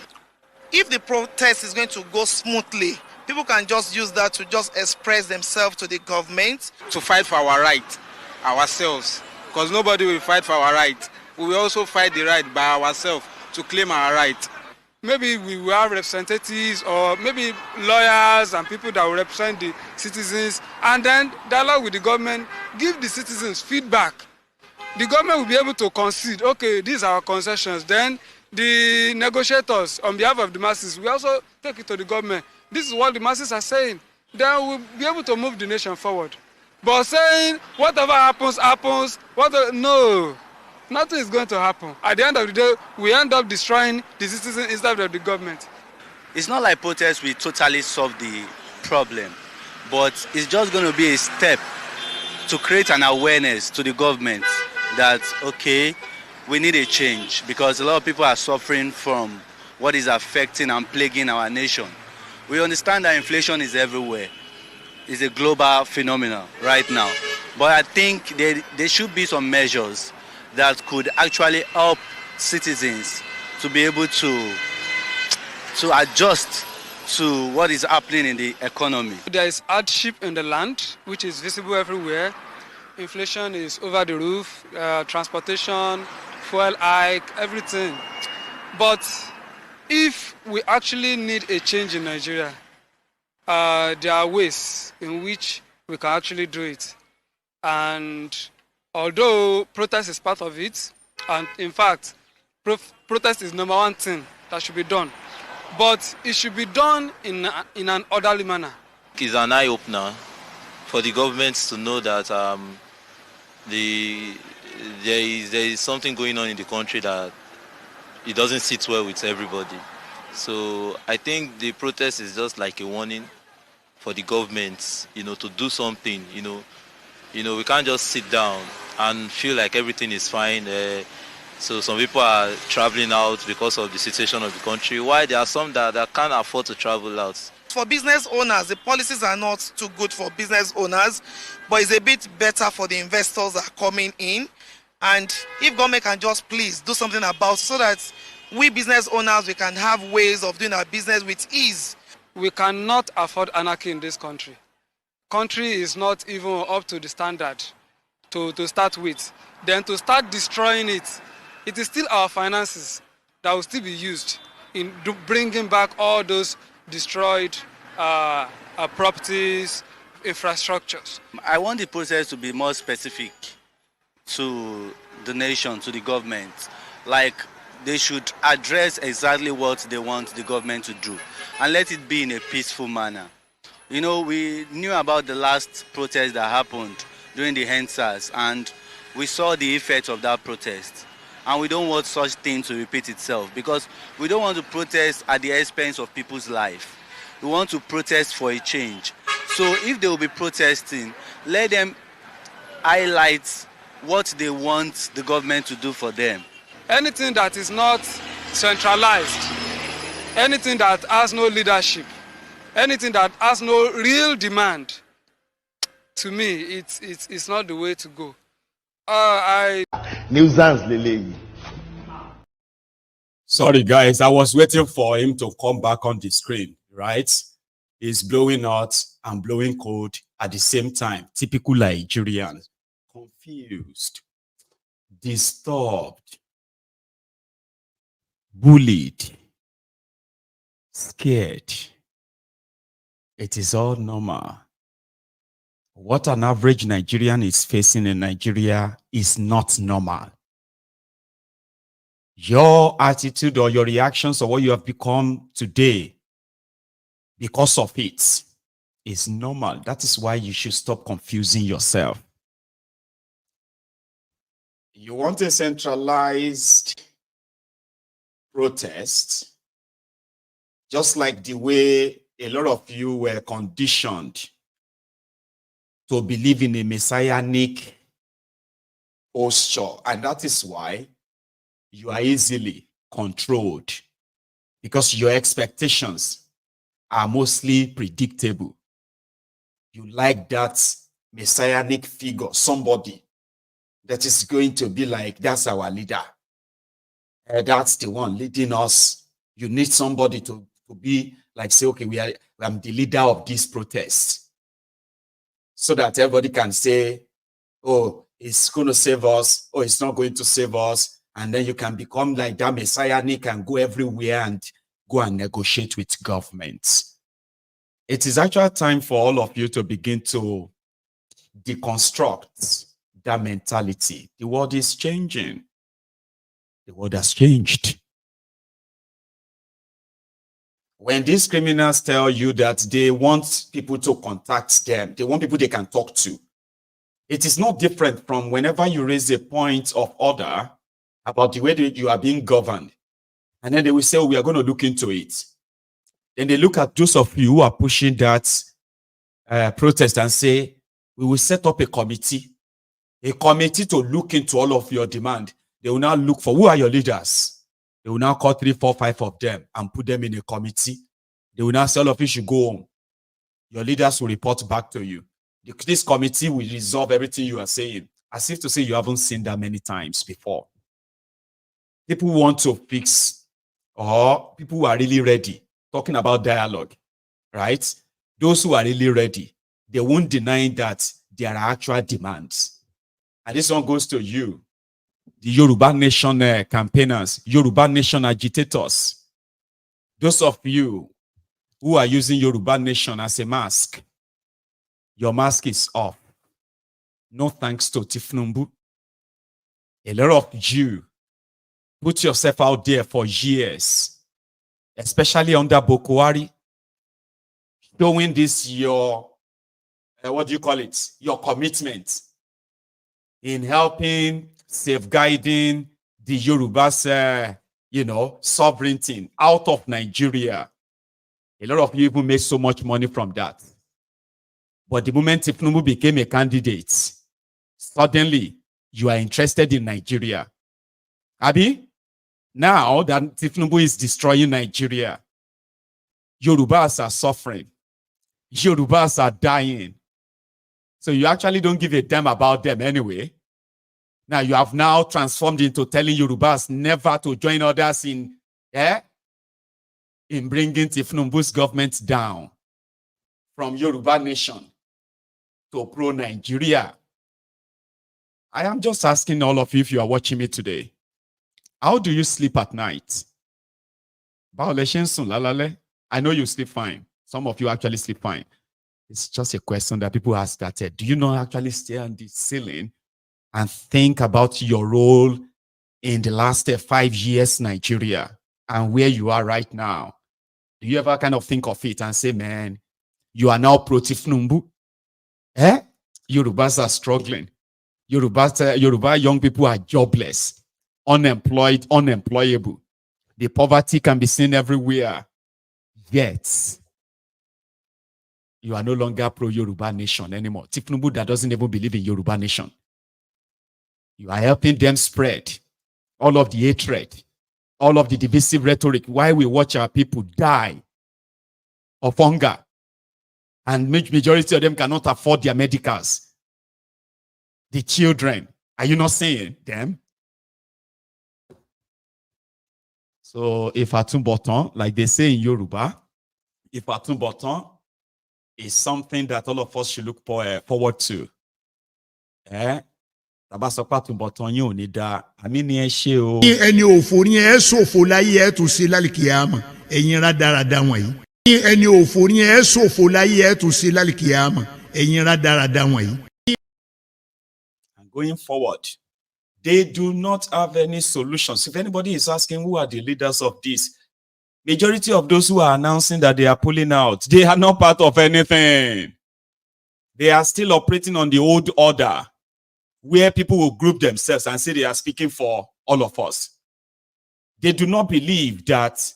If the protest is going to go smoothly, people can just use that to just express themselves to the government. To fight for our right, ourselves, because nobody will fight for our right. We will also fight the right by ourselves to claim our right. Maybe we will have representatives or maybe lawyers and people that will represent the citizens, and then dialogue with the government, give the citizens feedback. The government will be able to concede, okay, these are our concessions. Then the negotiators, on behalf of the masses, we also take it to the government. This is what the masses are saying. Then we'll be able to move the nation forward. But saying whatever happens, no, nothing is going to happen. At the end of the day, we end up destroying the citizens instead of the government. It's not like protests will totally solve the problem, but it's just going to be a step to create an awareness to the government that, okay, we need a change because a lot of people are suffering from what is affecting and plaguing our nation. We understand that inflation is everywhere. It's a global phenomenon right now. But I think there should be some measures that could actually help citizens to be able to adjust to what is happening in the economy. There is hardship in the land, which is visible everywhere. Inflation is over the roof, transportation, fuel hike, everything. But if we actually need a change in Nigeria, there are ways in which we can actually do it. And although protest is part of it, and in fact, protest is number one thing that should be done, but it should be done in an orderly manner. It's an eye-opener for the governments to know that there is something going on in the country that it doesn't sit well with everybody. So I think the protest is just like a warning for the governments, to do something. We can't just sit down and feel like everything is fine. So some people are traveling out because of the situation of the country. Why there are some that can't afford to travel out. For business owners, the policies are not too good for business owners, but it's a bit better for the investors that are coming in. And if government can just please do something about it so that we business owners, we can have ways of doing our business with ease. We cannot afford anarchy in this country. Country is not even up to the standard to start with. Then to start destroying it, it is still our finances that will still be used in bringing back all those destroyed properties, infrastructures. I want the process to be more specific to the nation, to the government. Like, they should address exactly what they want the government to do and let it be in a peaceful manner. You know, we knew about the last protest that happened during the N6b, and we saw the effect of that protest. And we don't want such thing to repeat itself, because we don't want to protest at the expense of people's life. We want to protest for a change. So if they will be protesting, let them highlight what they want the government to do for them. Anything that is not centralized, anything that has no leadership, anything that has no real demand, to me, it's not the way to go. Nuisance lele. Sorry, guys. I was waiting for him to come back on the screen, right? He's blowing hot and blowing cold at the same time. Typical Nigerian. Confused, disturbed, bullied, scared. It is all normal. What an average Nigerian is facing in Nigeria is not normal. Your attitude or your reactions or what you have become today because of it is normal. That is why you should stop confusing yourself. You want a centralized protest, just like the way a lot of you were conditioned to believe in a messianic posture. And that is why you are easily controlled, because your expectations are mostly predictable. You like that messianic figure, somebody that is going to be like, that's our leader. That's the one leading us. You need somebody to be like, say, okay, I'm the leader of this protest. So that everybody can say, oh, it's going to save us, or it's not going to save us. And then you can become like that messianic and go everywhere and go and negotiate with governments. It is actually time for all of you to begin to deconstruct that mentality. The world is changing. The world has changed. When these criminals tell you that they want people to contact them, they want people they can talk to, it is not different from whenever you raise a point of order about the way that you are being governed. And then they will say, oh, we are going to look into it. Then they look at those of you who are pushing that protest and say, we will set up a committee to look into all of your demand. They will now look for who are your leaders. They will now call 3, 4, 5 of them and put them in a committee. They will now say all of you should go home. Your leaders will report back to you. This committee will resolve everything you are saying, as if to say you haven't seen that many times before. People want to fix, or people who are really ready, talking about dialogue, right? Those who are really ready, they won't deny that there are actual demands. And this one goes to you, the Yoruba Nation campaigners, Yoruba Nation agitators. Those of you who are using Yoruba Nation as a mask, your mask is off. No thanks to Thiefnubu. A lot of you put yourself out there for years, especially under Boko Haram, showing this your, what do you call it? Your commitment in helping, safeguarding the Yorubas, sovereignty out of Nigeria. A lot of you even made so much money from that. But the moment Thiefnubu became a candidate, suddenly you are interested in Nigeria. Abi, now that Thiefnubu is destroying Nigeria, Yorubas are suffering. Yorubas are dying. So you actually don't give a damn about them anyway. Now you have now transformed into telling Yorubas never to join others in bringing Thiefnubu's government down from Yoruba nation to pro-Nigeria. I am just asking all of you, if you are watching me today, how do you sleep at night? I know you sleep fine. Some of you actually sleep fine. It's just a question that people ask that, do you not actually stare on the ceiling and think about your role in the last 5 years Nigeria and where you are right now? Do you ever kind of think of it and say, man, you are now pro-Thiefnubu? Yorubas are struggling. Yoruba young people are jobless, unemployed, unemployable. The poverty can be seen everywhere. Yet, you are no longer pro-Yoruba nation anymore. Thiefnubu that doesn't even believe in Yoruba nation. You are helping them spread all of the hatred, all of the divisive rhetoric, while we watch our people die of hunger. And majority of them cannot afford their medicals. The children, are you not seeing them? So if Atumbotan, like they say in Yoruba, if Atumbotan is something that all of us should look forward to. Ẹni òfò ni ẹ ṣòfò láyé ẹ tún ṣe lálìkìyàmọ̀ ẹ̀yin rádaràda wọ̀nyí. Ẹni òfò ni ẹ ṣòfò láyé ẹ tún ṣe lálìkìyàmọ̀ ẹ̀yin rádaràda wọ̀nyí. And going forward, they do not have any solutions. If anybody is asking who are the leaders of this, majority of those who are announcing that they are pulling out, they are not part of anything. They are still operating on the old order, where people will group themselves and say they are speaking for all of us. They do not believe that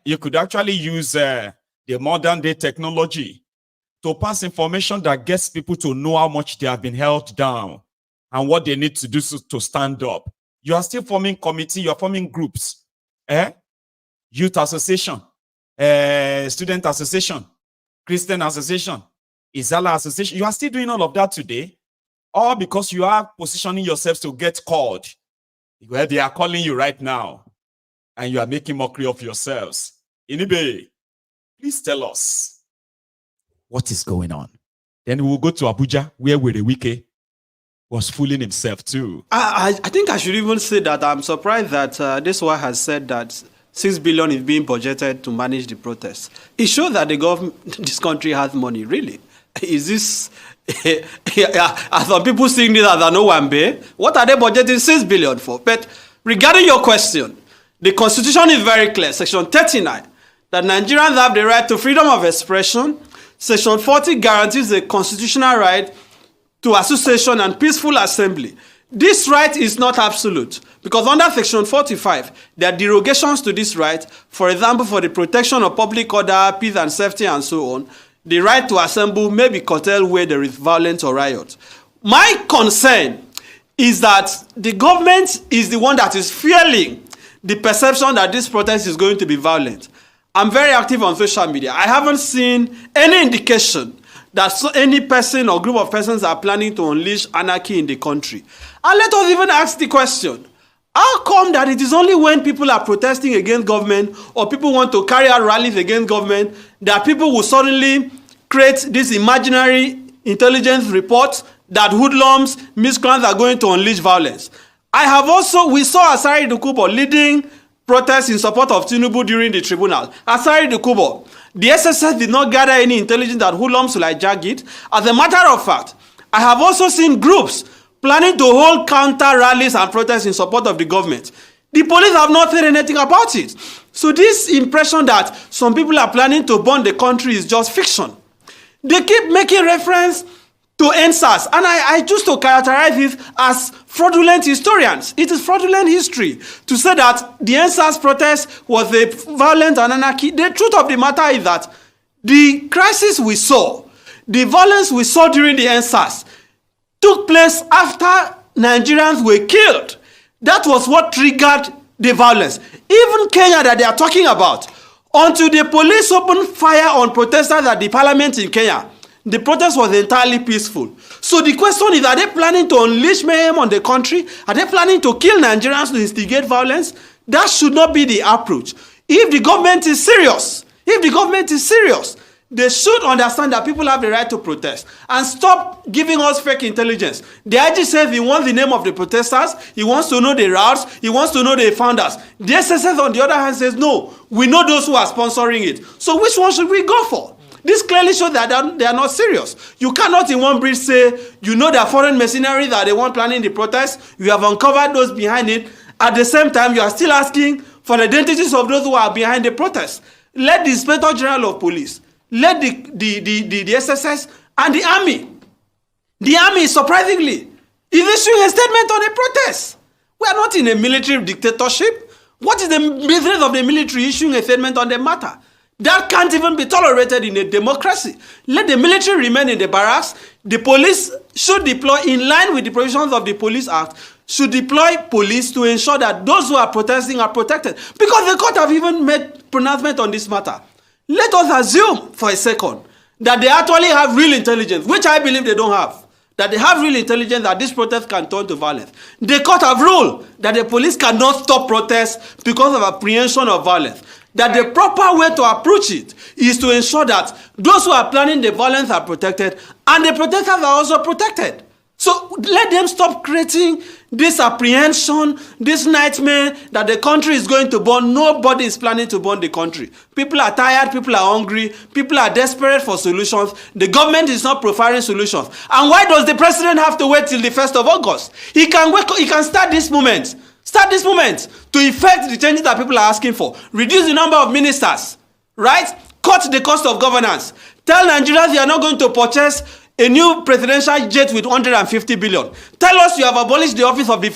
you could actually use the modern day technology to pass information that gets people to know how much they have been held down and what they need to do to stand up. You are still forming committee, you are forming groups. Youth association, student association, Christian association, Izala association. You are still doing all of that today. All because you are positioning yourselves to get called. Where they are calling you right now. And you are making mockery of yourselves. Inibe, please tell us what is going on. Then we will go to Abuja, where Werewike was fooling himself too. I think I should even say that I'm surprised that this one has said that 6 billion is being budgeted to manage the protests. It shows that the government, this country has money, really. Is this... Are some people seeing this as an Owambe? What are they budgeting 6 billion for? But regarding your question, the constitution is very clear. Section 39, that Nigerians have the right to freedom of expression. Section 40 guarantees the constitutional right to association and peaceful assembly. This right is not absolute, because under Section 45, there are derogations to this right. For example, for the protection of public order, peace and safety, and so on. The right to assemble may be curtailed where there is violence or riot. My concern is that the government is the one that is fueling the perception that this protest is going to be violent. I'm very active on social media. I haven't seen any indication that any person or group of persons are planning to unleash anarchy in the country. And let us even ask the question, how come that it is only when people are protesting against government or people want to carry out rallies against government that people will suddenly create this imaginary intelligence report that hoodlums, miscreants are going to unleash violence? We saw Asari Dokubo leading protests in support of Thiefnubu during the tribunal. Asari Dokubo, the SSS did not gather any intelligence that hoodlums will hijack it. As a matter of fact, I have also seen groups planning to hold counter rallies and protests in support of the government. The police have not said anything about it. So this impression that some people are planning to burn the country is just fiction. They keep making reference to N6b, and I choose to characterize it as fraudulent historians. It is fraudulent history to say that the N6b protest was a violent and anarchy. The truth of the matter is that the crisis we saw, the violence we saw during the N6b took place after Nigerians were killed. That was what triggered the violence. Even Kenya that they are talking about, until the police opened fire on protesters at the parliament in Kenya, The protest was entirely peaceful. So the question is, are they planning to unleash mayhem on the country? Are they planning to kill Nigerians to instigate violence? That should not be the approach. If the government is serious, they should understand that people have the right to protest and stop giving us fake intelligence. The IG says he wants the name of the protesters, he wants to know the routes, he wants to know the founders. The SSS on the other hand says no, we know those who are sponsoring it. So which one should we go for? This clearly shows that they are not serious. You cannot in one breath say, you know that foreign mercenaries are the one planning the protest, you have uncovered those behind it. At the same time, you are still asking for the identities of those who are behind the protest. Let the Inspector General of Police, let the SSS and the army, surprisingly, is issuing a statement on a protest. We are not in a military dictatorship. What is the business of the military issuing a statement on the matter? That can't even be tolerated in a democracy. Let the military remain in the barracks. The police should deploy, in line with the provisions of the Police Act, should deploy police to ensure that those who are protesting are protected. Because the court have even made pronouncement on this matter. Let us assume for a second that they actually have real intelligence, which I believe they don't have. That they have real intelligence that this protest can turn to violence. The court have ruled that the police cannot stop protests because of apprehension of violence. That the proper way to approach it is to ensure that those who are planning the violence are protected and the protesters are also protected. So let them stop creating this apprehension, this nightmare that the country is going to burn. Nobody is planning to burn the country. People are tired, people are hungry, people are desperate for solutions. The government is not providing solutions. And why does the president have to wait till the 1st of August? He can start this moment. Start this moment to effect the changes that people are asking for. Reduce the number of ministers, right? Cut the cost of governance. Tell Nigerians you are not going to purchase a new presidential jet with 150 billion. Tell us you have abolished the office of the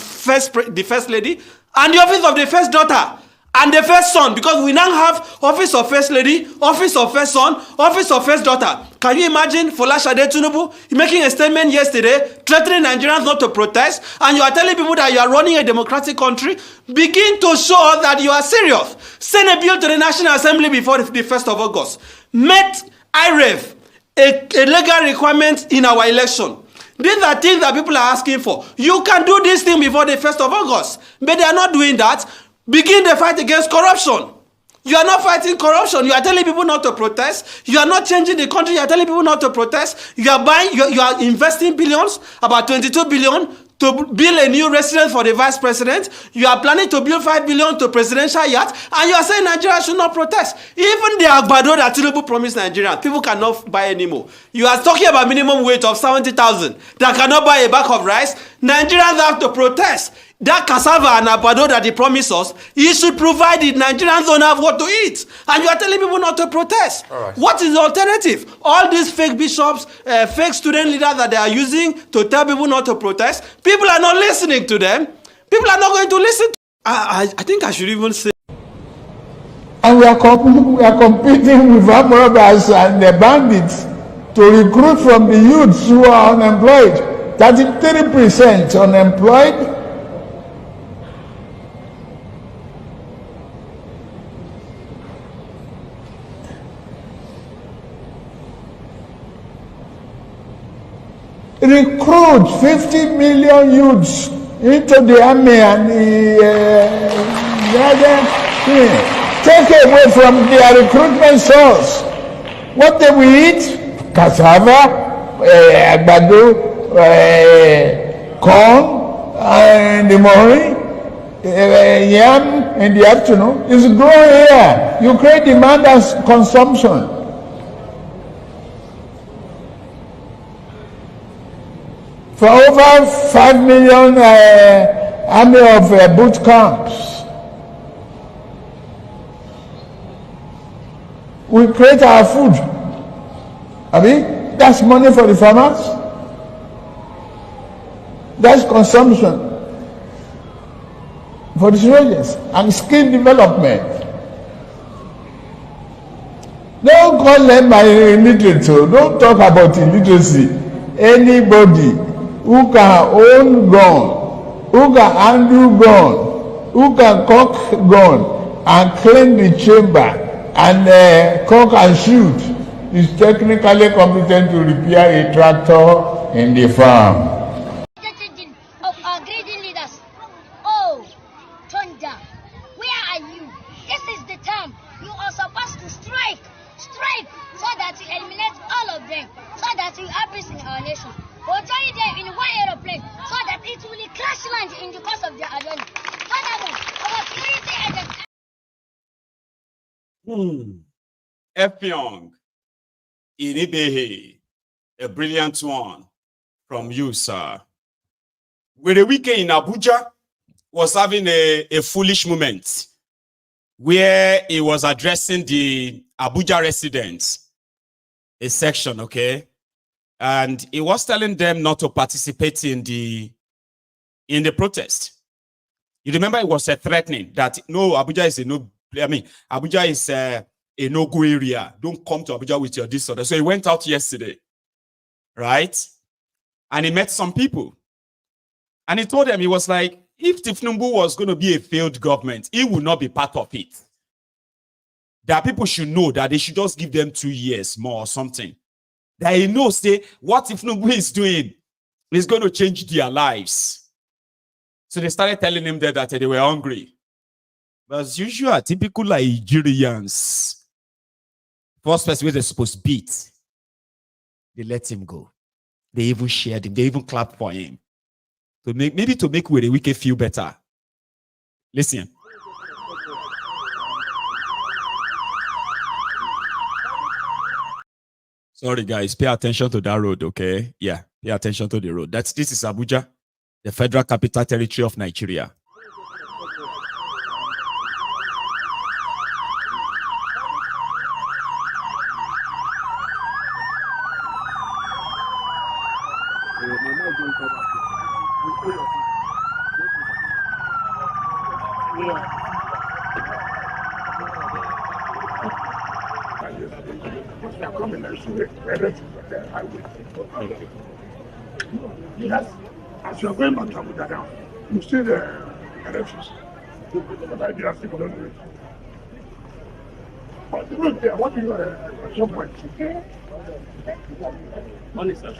first lady and the office of the first daughter and the first son, because we now have office of first lady, office of first son, office of first daughter. Can you imagine Charade Thiefnubu making a statement yesterday threatening Nigerians not to protest, and you are telling people that you are running a democratic country? Begin to show us that you are serious. Send a bill to the National Assembly before the 1st of August. Make IREF a legal requirement in our election. These are things that people are asking for. You can do this thing before the 1st of August, but they are not doing that. Begin the fight against corruption. You are not fighting corruption. You are telling people not to protest. You are not changing the country. You are telling people not to protest. You are buying. You are investing billions, about 22 billion, to build a new residence for the vice president. You are planning to build 5 billion to presidential yacht, and you are saying Nigeria should not protest. Even the agbado that Thiefnubu promised Nigerians, people cannot buy anymore. You are talking about minimum wage of 70,000 that cannot buy a bag of rice. Nigerians have to protest. That cassava and agbado that he promised us, he should provide it. Nigerians don't have what to eat. And you are telling people not to protest. Right. What is the alternative? All these fake bishops, fake student leaders that they are using to tell people not to protest, people are not listening to them. People are not going to listen. I think I should even say. And we are competing with armed robbers and the bandits to recruit from the youths who are unemployed. 33% unemployed. Recruit 50 million youths into the army and the other thing. Take away from their recruitment source. What they will eat? Cassava, agbado, corn, and the morning, yam in the afternoon. It's growing here. You create demand and consumption. For over 5 million army of boot camps. We create our food. That's money for the farmers. That's consumption for the soldiers and skill development. Don't call them illiterate. Don't talk about illiteracy. Anybody who can own gun, who can handle gun, who can cock gun and clean the chamber and cock and shoot is technically competent to repair a tractor in the farm. Of our greedy leaders. Oh, Thunder, where are you? This is the time you are supposed to strike, so that you eliminate all of them, so that we have peace in our nation. Or join them in one aeroplane, so that it will crash land in the course of their journey. Furthermore, our security agents. Effiong Inibehe, a brilliant one from you, sir. With a weekend in Abuja was having a foolish moment where he was addressing the Abuja residents, a section, okay? And he was telling them not to participate in the protest. You remember it was threatening that no, Abuja is Abuja is a no-go area. Don't come to Abuja with your disorder. So he went out yesterday, right? And he met some people. And he told them, he was like, if Thiefnubu was going to be a failed government, he would not be part of it. That people should know that they should just give them 2 years more or something. That he knows, say, what Thiefnubu is doing is going to change their lives. So they started telling him that they were hungry. But as usual, typical Nigerians, first person where they're supposed to beat, they let him go. They even shared him. They even clapped for him. To make Werewike feel better. Listen. Sorry, guys. Pay attention to that road, okay? Yeah, pay attention to the road. This is Abuja, the Federal Capital Territory of Nigeria. Yes, as you are going back to Abuja now, you see the elections. But I did people don't do it. But the road there, what do you at some point? Money, sir.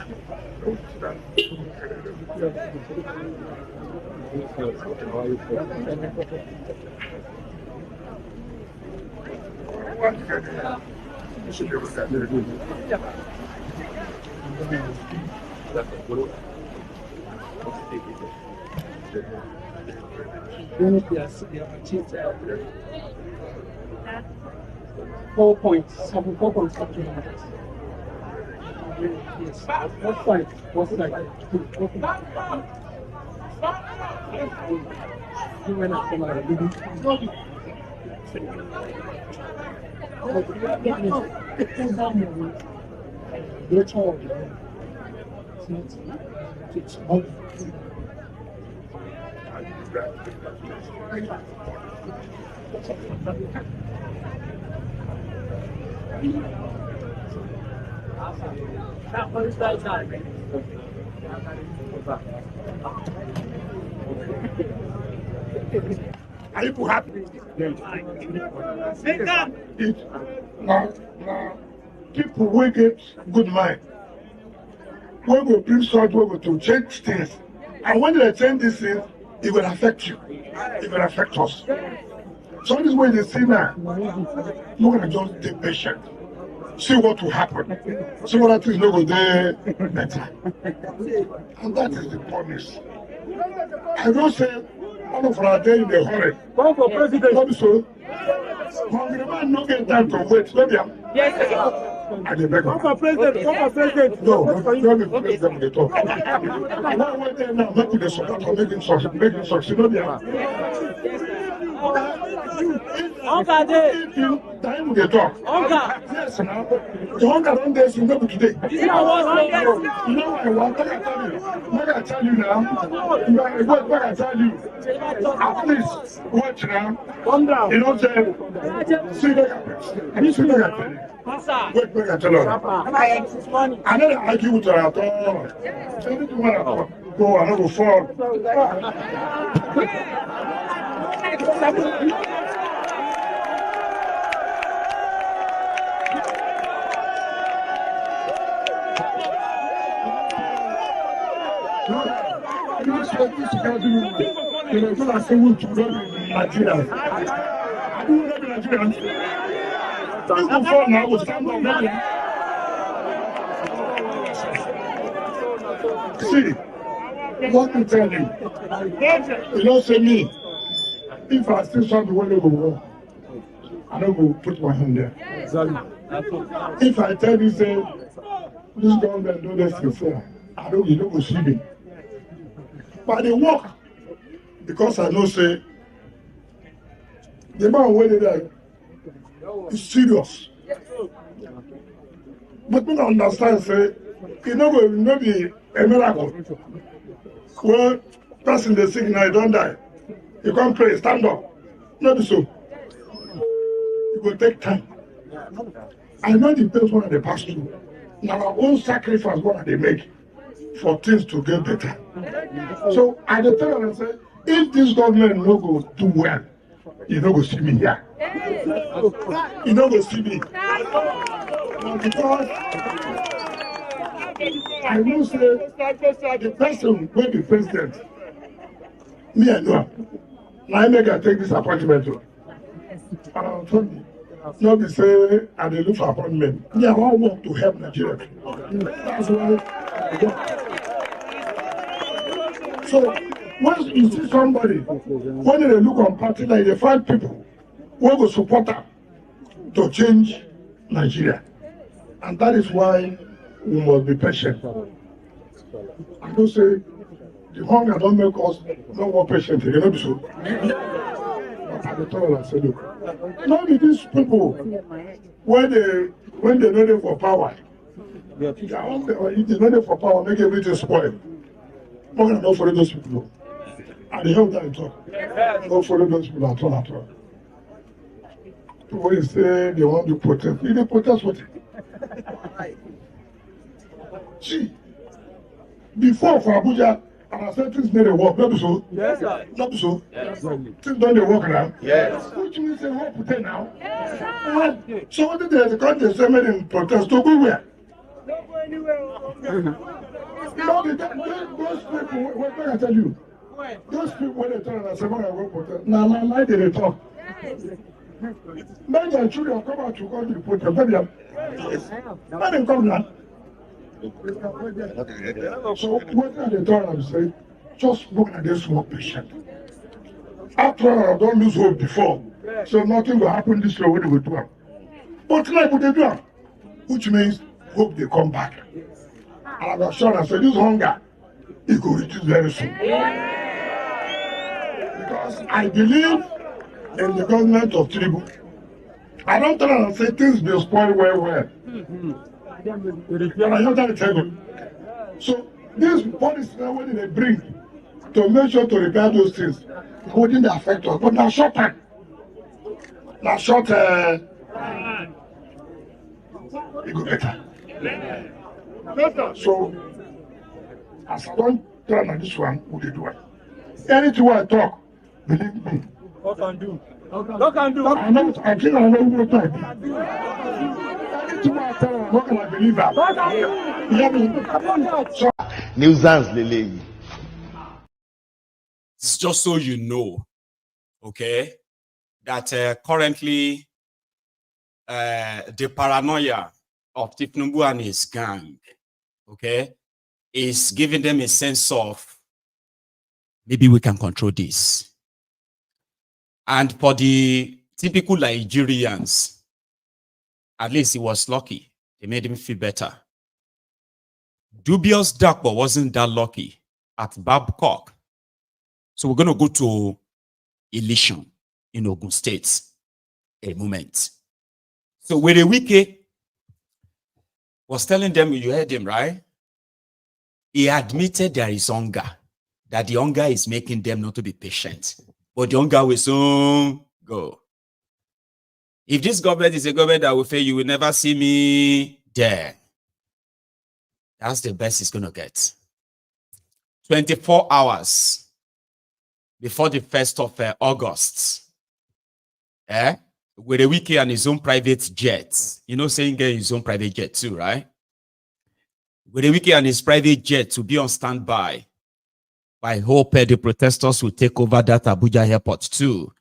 You should be able to Yes. What side? What side? Are you happy? People will get good mind. We will bring sort to change things. And when they change these things, it will affect you. It will affect us. So this way they see now, you're going to just be patient. See what will happen. See what that is not going to be better. And that is the promise. I don't say all of our day in the hurry. Go for president. Not so. Hungry man no get time to wait. Maybe yes, sir. Come for president. Come for president. No, let me put them in the talk. Now wait there now. Make the support for making success. No, time they talk. Yes, now. The hunger don't dance in them today. You know what I want to tell you? What I tell you now? What I tell you? At least watch now. Calm down. You know, say, see what happens. See what happens. Wait, I tell you. I never argue with her at all. Anything when I go, I never fall. See, what to tell you? You know, say me, if I still try to want to go, I don't go put my hand there. If I tell you, say, this government do this before, I don't, you don't go see me. But they work because I know, say, the man waiting there is serious. But we don't understand, say, you know, will not be a miracle. Well, person the sick now, don't die. You can't pray, stand up. Not so. It will take time. I know the place what they pass through. Now our own sacrifice what they make for things to get better. So I tell them and say, if this government no go do well, you don't go see me here. You don't go see me. Because I will say the person will be president. Me I know. Now I make I take this appointment. Not be say I dey look for appointment. Me I want work to help Nigeria. That's why. So once you see somebody, when they look on party like they find people who will support them to change Nigeria. And that is why we must be patient. I don't say the hunger don't make us no more patient. You know so. But at the time I say, look, not these people when they know them for power. If they know them for power, make everything spoil. We're gonna not follow those people. And they help that in talk. Don't follow those people at all. People say they want to protest. They protest what? See, before for Abuja, and I said things need to work, not so. Yes, sir. Not so. Yes, things don't they work now? Yes. Which means they work with now. Yes. So what did the country say made in protest to go where? Don't go anywhere. No, those people, what can I tell you? Those people when they tell us about our protest, now lie they talk. Men and children come out to go to the protest. Let them come now. So what are they telling them? Say, just look at this one patient. After all, I don't lose hope before. So nothing will happen this way when they will do it. But tonight what they do, which means hope they come back. And I'm sure I say this hunger, it will reduce very soon. Because I believe in the government of Tinubu. I don't tell them and say things will spoil well. And I know that tell you. So this policy now what they bring to make sure to repair those things, it wouldn't affect us. But now short time. Now short it go better. So as I don't tell on this one, what they do it. Anything I talk, believe me. What can do? What can do? I know I think I know what I do. Anything I tell them, what can I believe that? Nuisance lele. It's just so you know, okay, that currently the paranoia of Thiefnubu and his gang, okay, is giving them a sense of maybe we can control this. And for the typical Nigerians, at least he was lucky. They made him feel better. Dubious Darkbo wasn't that lucky at Babcock. So we're going to go to Ileshan in Ogun State a moment. So Werewike was telling them, you heard him, right? He admitted there is hunger, that the hunger is making them not to be patient. But the hunger will soon go. If this government is a government that will fail, you will never see me there. That's the best it's going to get. 24 hours before the 1st of August, with a wiki and his own private jet. You know, saying get his own private jet too, right? With a wiki and his private jet to be on standby I hope the protesters will take over that Abuja airport too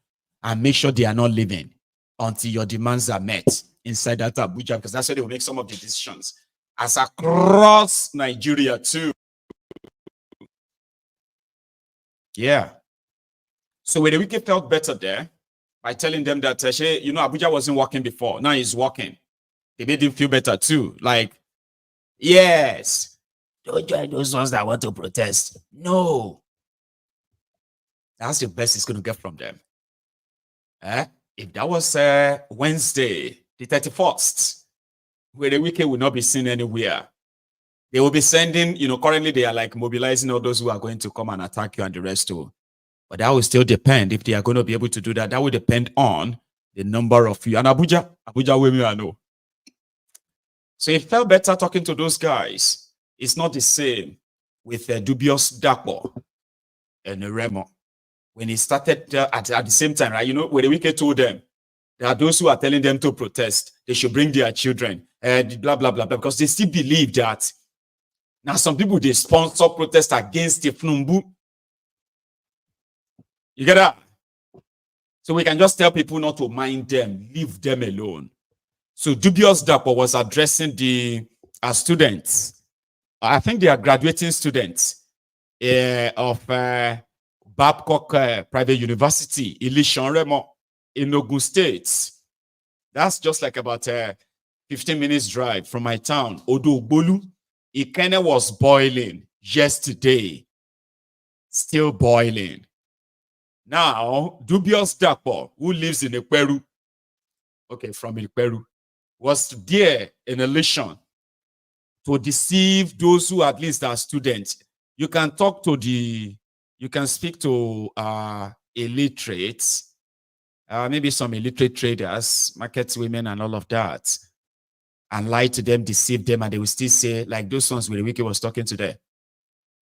and make sure they are not leaving until your demands are met inside that Abuja, because that's where they will make some of the decisions. As across Nigeria too. Yeah. So when the wicked felt better there by telling them that, Abuja wasn't working before. Now it's working. They made him feel better too. Like, yes. Don't join those ones that want to protest. No. That's the best he's going to get from them. If that was Wednesday, the 31st, where the wicked will not be seen anywhere, they will be sending, currently they are like mobilizing all those who are going to come and attack you and the rest too. But that will still depend if they are going to be able to do that. That will depend on the number of you. And Abuja, women I know. So it felt better talking to those guys. It's not the same with dubious Dapo and Remo. When he started at the same time, right? When the wicked told them, there are those who are telling them to protest. They should bring their children, blah, blah, blah, blah, because they still believe that. Now, some people, they sponsor protests against Thiefnubu. You get that? So we can just tell people not to mind them, leave them alone. So dubious Dapo was addressing the students. I think they are graduating students of Babcock Private University, Ilishan Remo, in Ogun State. That's just like about 15 minutes drive from my town, Odogbolu. Ikene was boiling yesterday, still boiling. Now, dubious Dapo, who lives in Ekperu, from Ekperu, was there in Ilishan to deceive those who at least are students. You can speak to illiterates, maybe some illiterate traders, market women and all of that, and lie to them, deceive them, and they will still say, like those ones where the wicked was talking to them.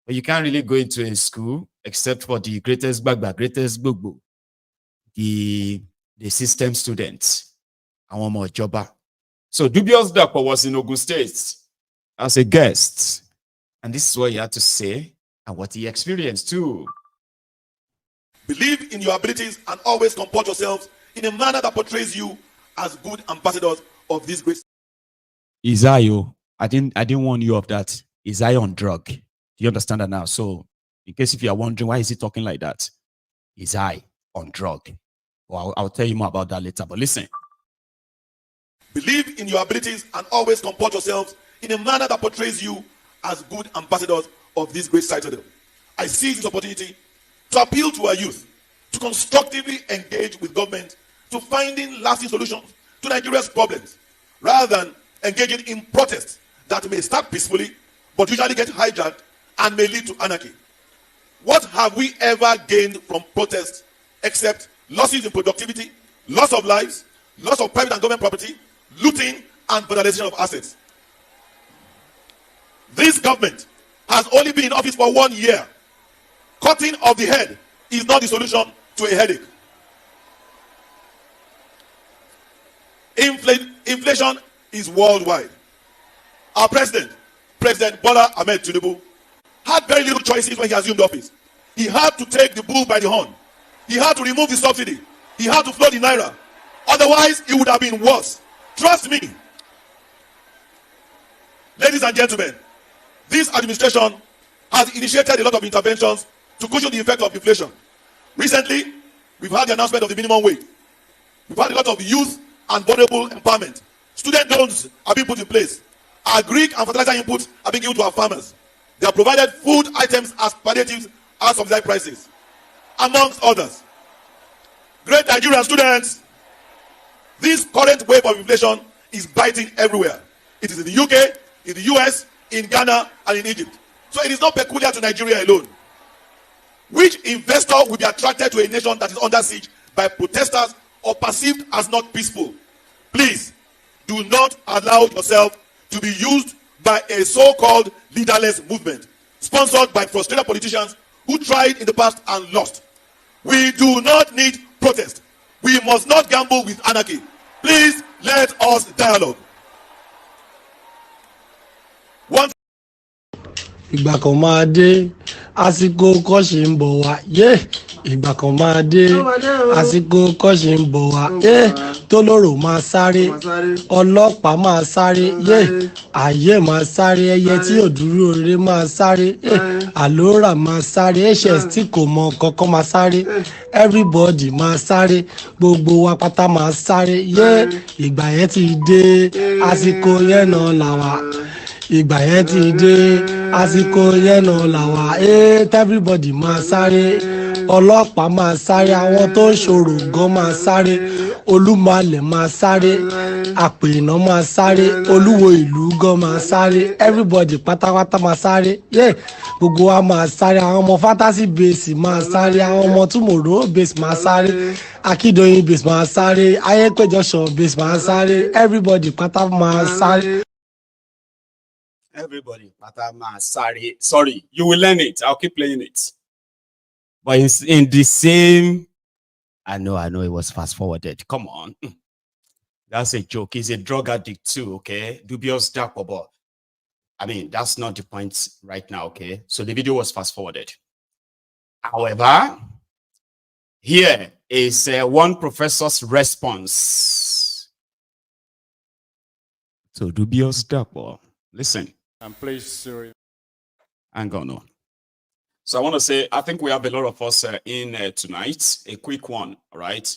But you can't really go into a school except for the greatest bugbo, the system students, and one more jobber. So dubious Dapo was in Ogun State as a guest, and this is what he had to say and what he experienced too. Believe in your abilities and always comport yourselves in a manner that portrays you as good ambassadors of this great. Isaiah, I didn't warn you of that. Isaiah on drug. Do you understand that now? So, in case if you are wondering why is he talking like that, Isaiah on drug. Well, I'll tell you more about that later. But listen. Believe in your abilities and always comport yourselves in a manner that portrays you as good ambassadors of this great citadel. I seize this opportunity to appeal to our youth to constructively engage with government to finding lasting solutions to Nigeria's problems, rather than engaging in protests that may start peacefully but usually get hijacked and may lead to anarchy. What have we ever gained from protests except losses in productivity, loss of lives, loss of private and government property, looting and vandalization of assets? This government has only been in office for 1 year. Cutting of the head is not the solution to a headache. Inflation is worldwide. Our President Bola Ahmed Tinubu, had very little choices when he assumed office. He had to take the bull by the horn. He had to remove the subsidy. He had to flood the naira. Otherwise, it would have been worse. Trust me. Ladies and gentlemen, this administration has initiated a lot of interventions to cushion the effect of inflation. Recently, we've had the announcement of the minimum wage. We've had a lot of youth and vulnerable empowerment. Student loans are being put in place. Agric and fertilizer inputs are being given to our farmers. They have provided food items as palliatives as subsidized prices, amongst others. Great Nigerian students, this current wave of inflation is biting everywhere. It is in the UK, in the US, in Ghana, and in Egypt. So it is not peculiar to Nigeria alone. Which investor will be attracted to a nation that is under siege by protesters or perceived as not peaceful? Please, do not allow yourself to be used by a so-called leaderless movement sponsored by frustrated politicians who tried in the past and lost. We do not need protest. We must not gamble with anarchy. Please let us dialogue. Ìgbà kan máa dé àsìkò kọ́ṣe ń bọ̀ wá yé ìgbà kan máa dé àsìkò kọ́ṣe ń bọ̀ wá yé tólóró máa sáré ọlọ́pàá máa sáré yé ayé máa sáré ẹyẹ tí ò dúró rere máa sáré yé àlórà máa sáré hs tí kò mọ kankan máa sáré everybody máa sáré gbogbo wa pátá máa sáré yé ìgbà yẹn ti dé àsìkò yẹn náà làwà ìgbà yẹn ti dé àsìkò yẹn náà làwà everybody máa sáré ọlọ́pàá máa sáré àwọn tó ń ṣòro gan máa sáré olúmọlẹ̀ máa sáré àpènà máa sáré olúwo ìlú gan máa sáré everybody pátápátá máa sáré gbogbo wa máa sáré àwọn ọmọ fantasy base máa sáré àwọn ọmọ tomorrow base máa sáré akíndóyin base máa sáré ayépéjọsọ base máa sáré everybody pátá máa sáré. Everybody, sorry, you will learn it. I'll keep playing it. But in the same, I know it was fast forwarded. Come on. That's a joke. He's a drug addict too, okay? Dubious dark, but I mean, that's not the point right now, okay? So the video was fast forwarded. However, here is one professor's response to dubious dark. Listen. And please, hang on. No. So I want to say, I think we have a lot of us in tonight. A quick one, all right?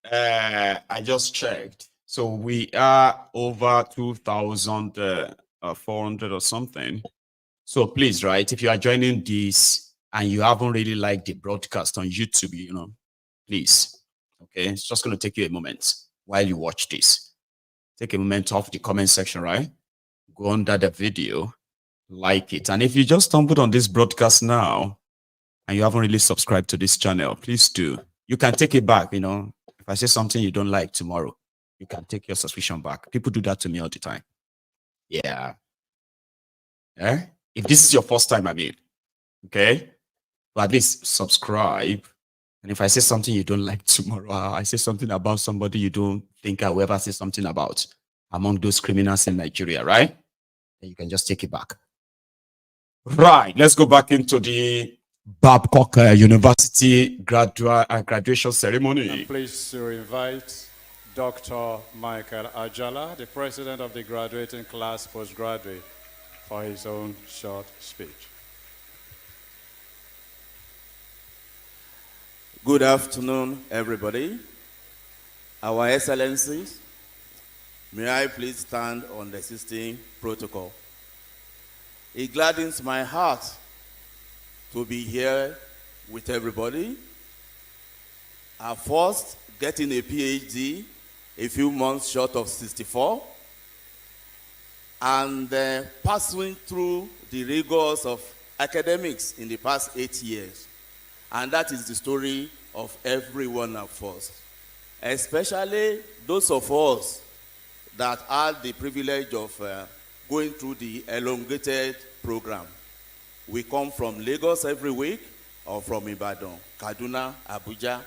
I just checked. So we are over 2,400 or something. So please, right, if you are joining this and you haven't really liked the broadcast on YouTube, you know, please, okay? It's just going to take you a moment while you watch this. Take a moment off the comment section, right? Go under the video, like it. And if you just stumbled on this broadcast now and you haven't really subscribed to this channel, please do. You can take it back, you know. If I say something you don't like tomorrow, you can take your subscription back. People do that to me all the time. Yeah. If this is your first time, I mean, okay? But at least subscribe. And if I say something you don't like tomorrow, I say something about somebody you don't think I will ever say something about among those criminals in Nigeria, right? Then you can just take it back. Right, let's go back into the Babcock University graduation ceremony. I'm pleased to invite Dr. Michael Ajala, the president of the graduating class postgraduate, for his own short speech. Good afternoon, everybody. Our Excellencies, may I please stand on the existing protocol. It gladdens my heart to be here with everybody. Our first, getting a PhD a few months short of 64, and passing through the rigors of academics in the past 8 years. And that is the story of every one of us, especially those of us that had the privilege of going through the elongated program. We come from Lagos every week, or from Ibadan, Kaduna, Abuja.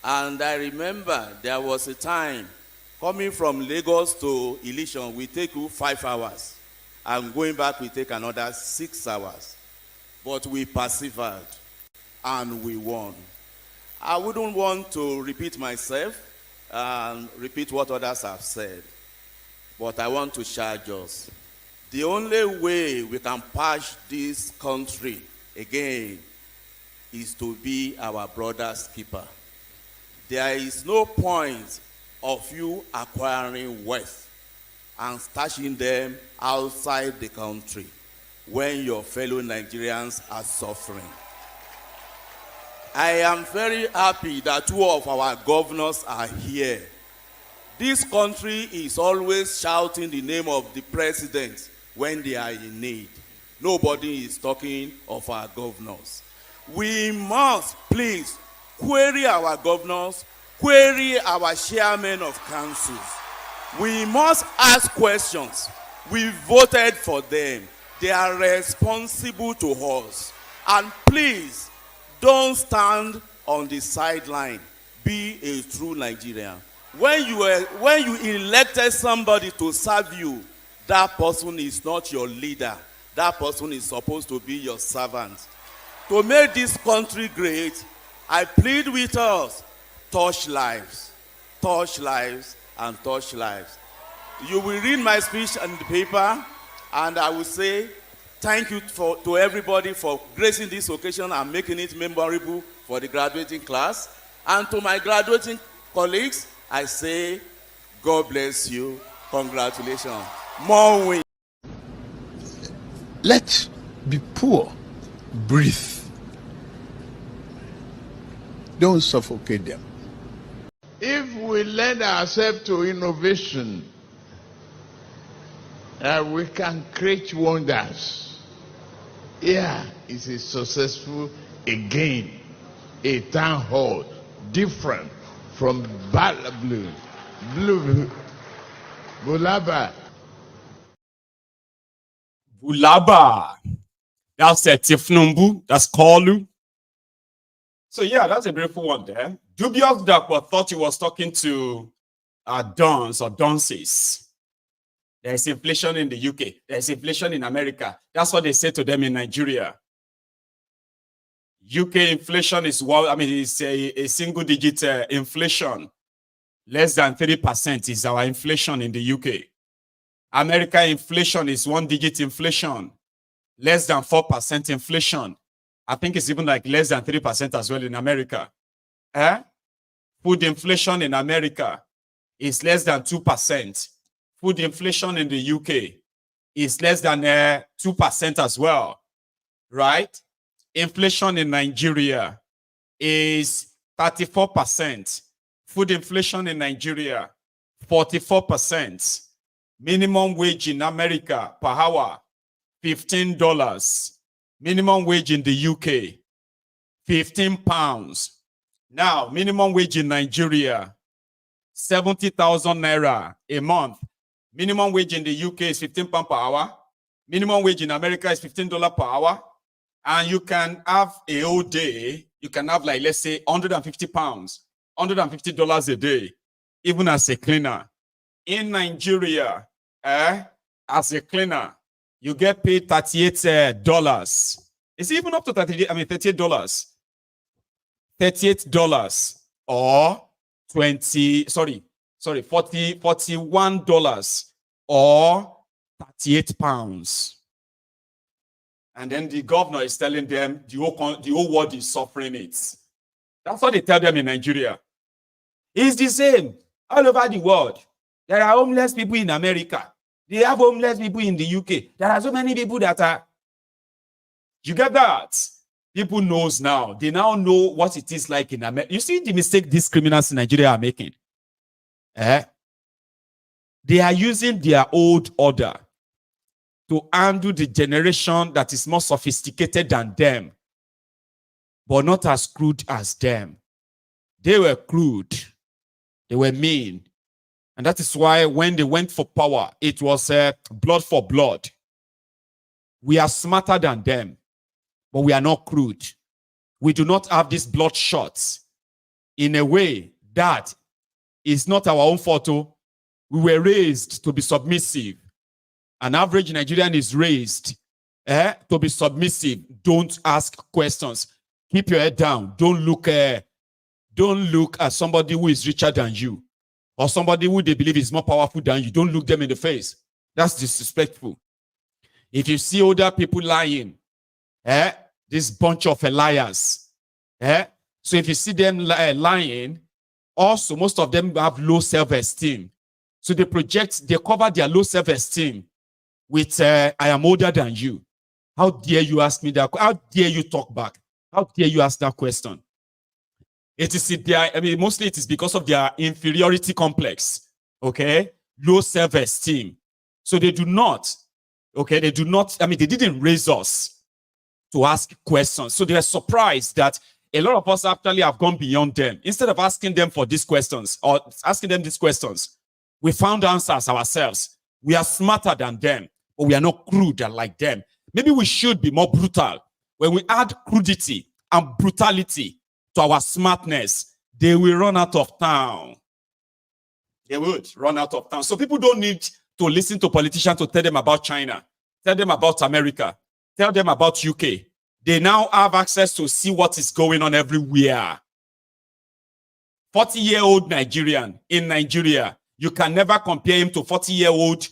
And I remember there was a time coming from Lagos to Ilishan, we take you 5 hours. And going back, we take another 6 hours. But we persevered and we won. I wouldn't want to repeat myself and repeat what others have said. But I want to charge us. The only way we can patch this country again is to be our brother's keeper. There is no point of you acquiring wealth and stashing them outside the country when your fellow Nigerians are suffering. I am very happy that 2 of our governors are here. This country is always shouting the name of the president when they are in need. Nobody is talking of our governors. We must please query our governors, query our chairmen of councils. We must ask questions. We voted for them. They are responsible to us. And please, don't stand on the sideline. Be a true Nigerian. When you elected somebody to serve you, that person is not your leader. that person is supposed to be your servant. To make this country great, I plead with us, touch lives, and touch lives. You will read my speech on the paper, and I will say thank you to everybody for gracing this occasion and making it memorable for the graduating class. And to my graduating colleagues, I say, God bless you. Congratulations. More wins. Let's be poor. Breathe. Don't suffocate them. If we lend ourselves to innovation, we can create wonders. Here is a successful, again, a town hall, different from Bulaba. That's a Thiefnubu. That's Kalu. So yeah, that's a beautiful one there. Dubious Dakwa thought he was talking to dons or dunces. There's inflation in the UK. There's inflation in America. That's what they say to them in Nigeria. UK inflation is it's a single-digit inflation. Less than 3% is our inflation in the UK. America inflation is one-digit inflation. Less than 4% inflation. I think it's even like less than 3% as well in America. Food inflation in America is less than 2%. Food inflation in the UK is less than 2% as well, right? Inflation in Nigeria is 34%. Food inflation in Nigeria, 44%. Minimum wage in America per hour, $15. Minimum wage in the UK, 15 pounds. Now, minimum wage in Nigeria, 70,000 naira a month. Minimum wage in the UK is 15 pounds per hour. Minimum wage in America is $15 per hour. And you can have a whole day, you can have like, let's say 150 pounds, $150 a day, even as a cleaner. In Nigeria, as a cleaner, you get paid $38. It's even up to $38. $38 or $41 or 38 pounds. And then the governor is telling them the whole world is suffering it. That's what they tell them in Nigeria. It's the same all over the world. There are homeless people in America. They have homeless people in the UK. There are so many people that are... You get that? People knows now. They now know what it is like in America. You see the mistake these criminals in Nigeria are making? They are using their old order to undo the generation that is more sophisticated than them, but not as crude as them. They were crude. They were mean. And that is why when they went for power, it was blood for blood. We are smarter than them, but we are not crude. We do not have these blood shots in a way that is not our own photo. We were raised to be submissive. An average Nigerian is raised to be submissive. Don't ask questions. Keep your head down. Don't look at somebody who is richer than you or somebody who they believe is more powerful than you. Don't look them in the face. That's disrespectful. If you see older people lying, this bunch of liars. So if you see them lying, also most of them have low self-esteem. So they cover their low self-esteem with I am older than you. How dare you ask me that? How dare you talk back? How dare you ask that question? Mostly it is because of their inferiority complex. Okay? Low self-esteem. So they do not, they didn't raise us to ask questions. So they are surprised that a lot of us actually have gone beyond them. Instead of asking them for these questions or asking them these questions, we found answers ourselves. We are smarter than them, but we are not crude like them. Maybe we should be more brutal. When we add crudity and brutality to our smartness, they will run out of town. They would run out of town. So people don't need to listen to politicians to tell them about China. Tell them about America. Tell them about UK. They now have access to see what is going on everywhere. 40-year-old Nigerian in Nigeria, you can never compare him to 40-year-old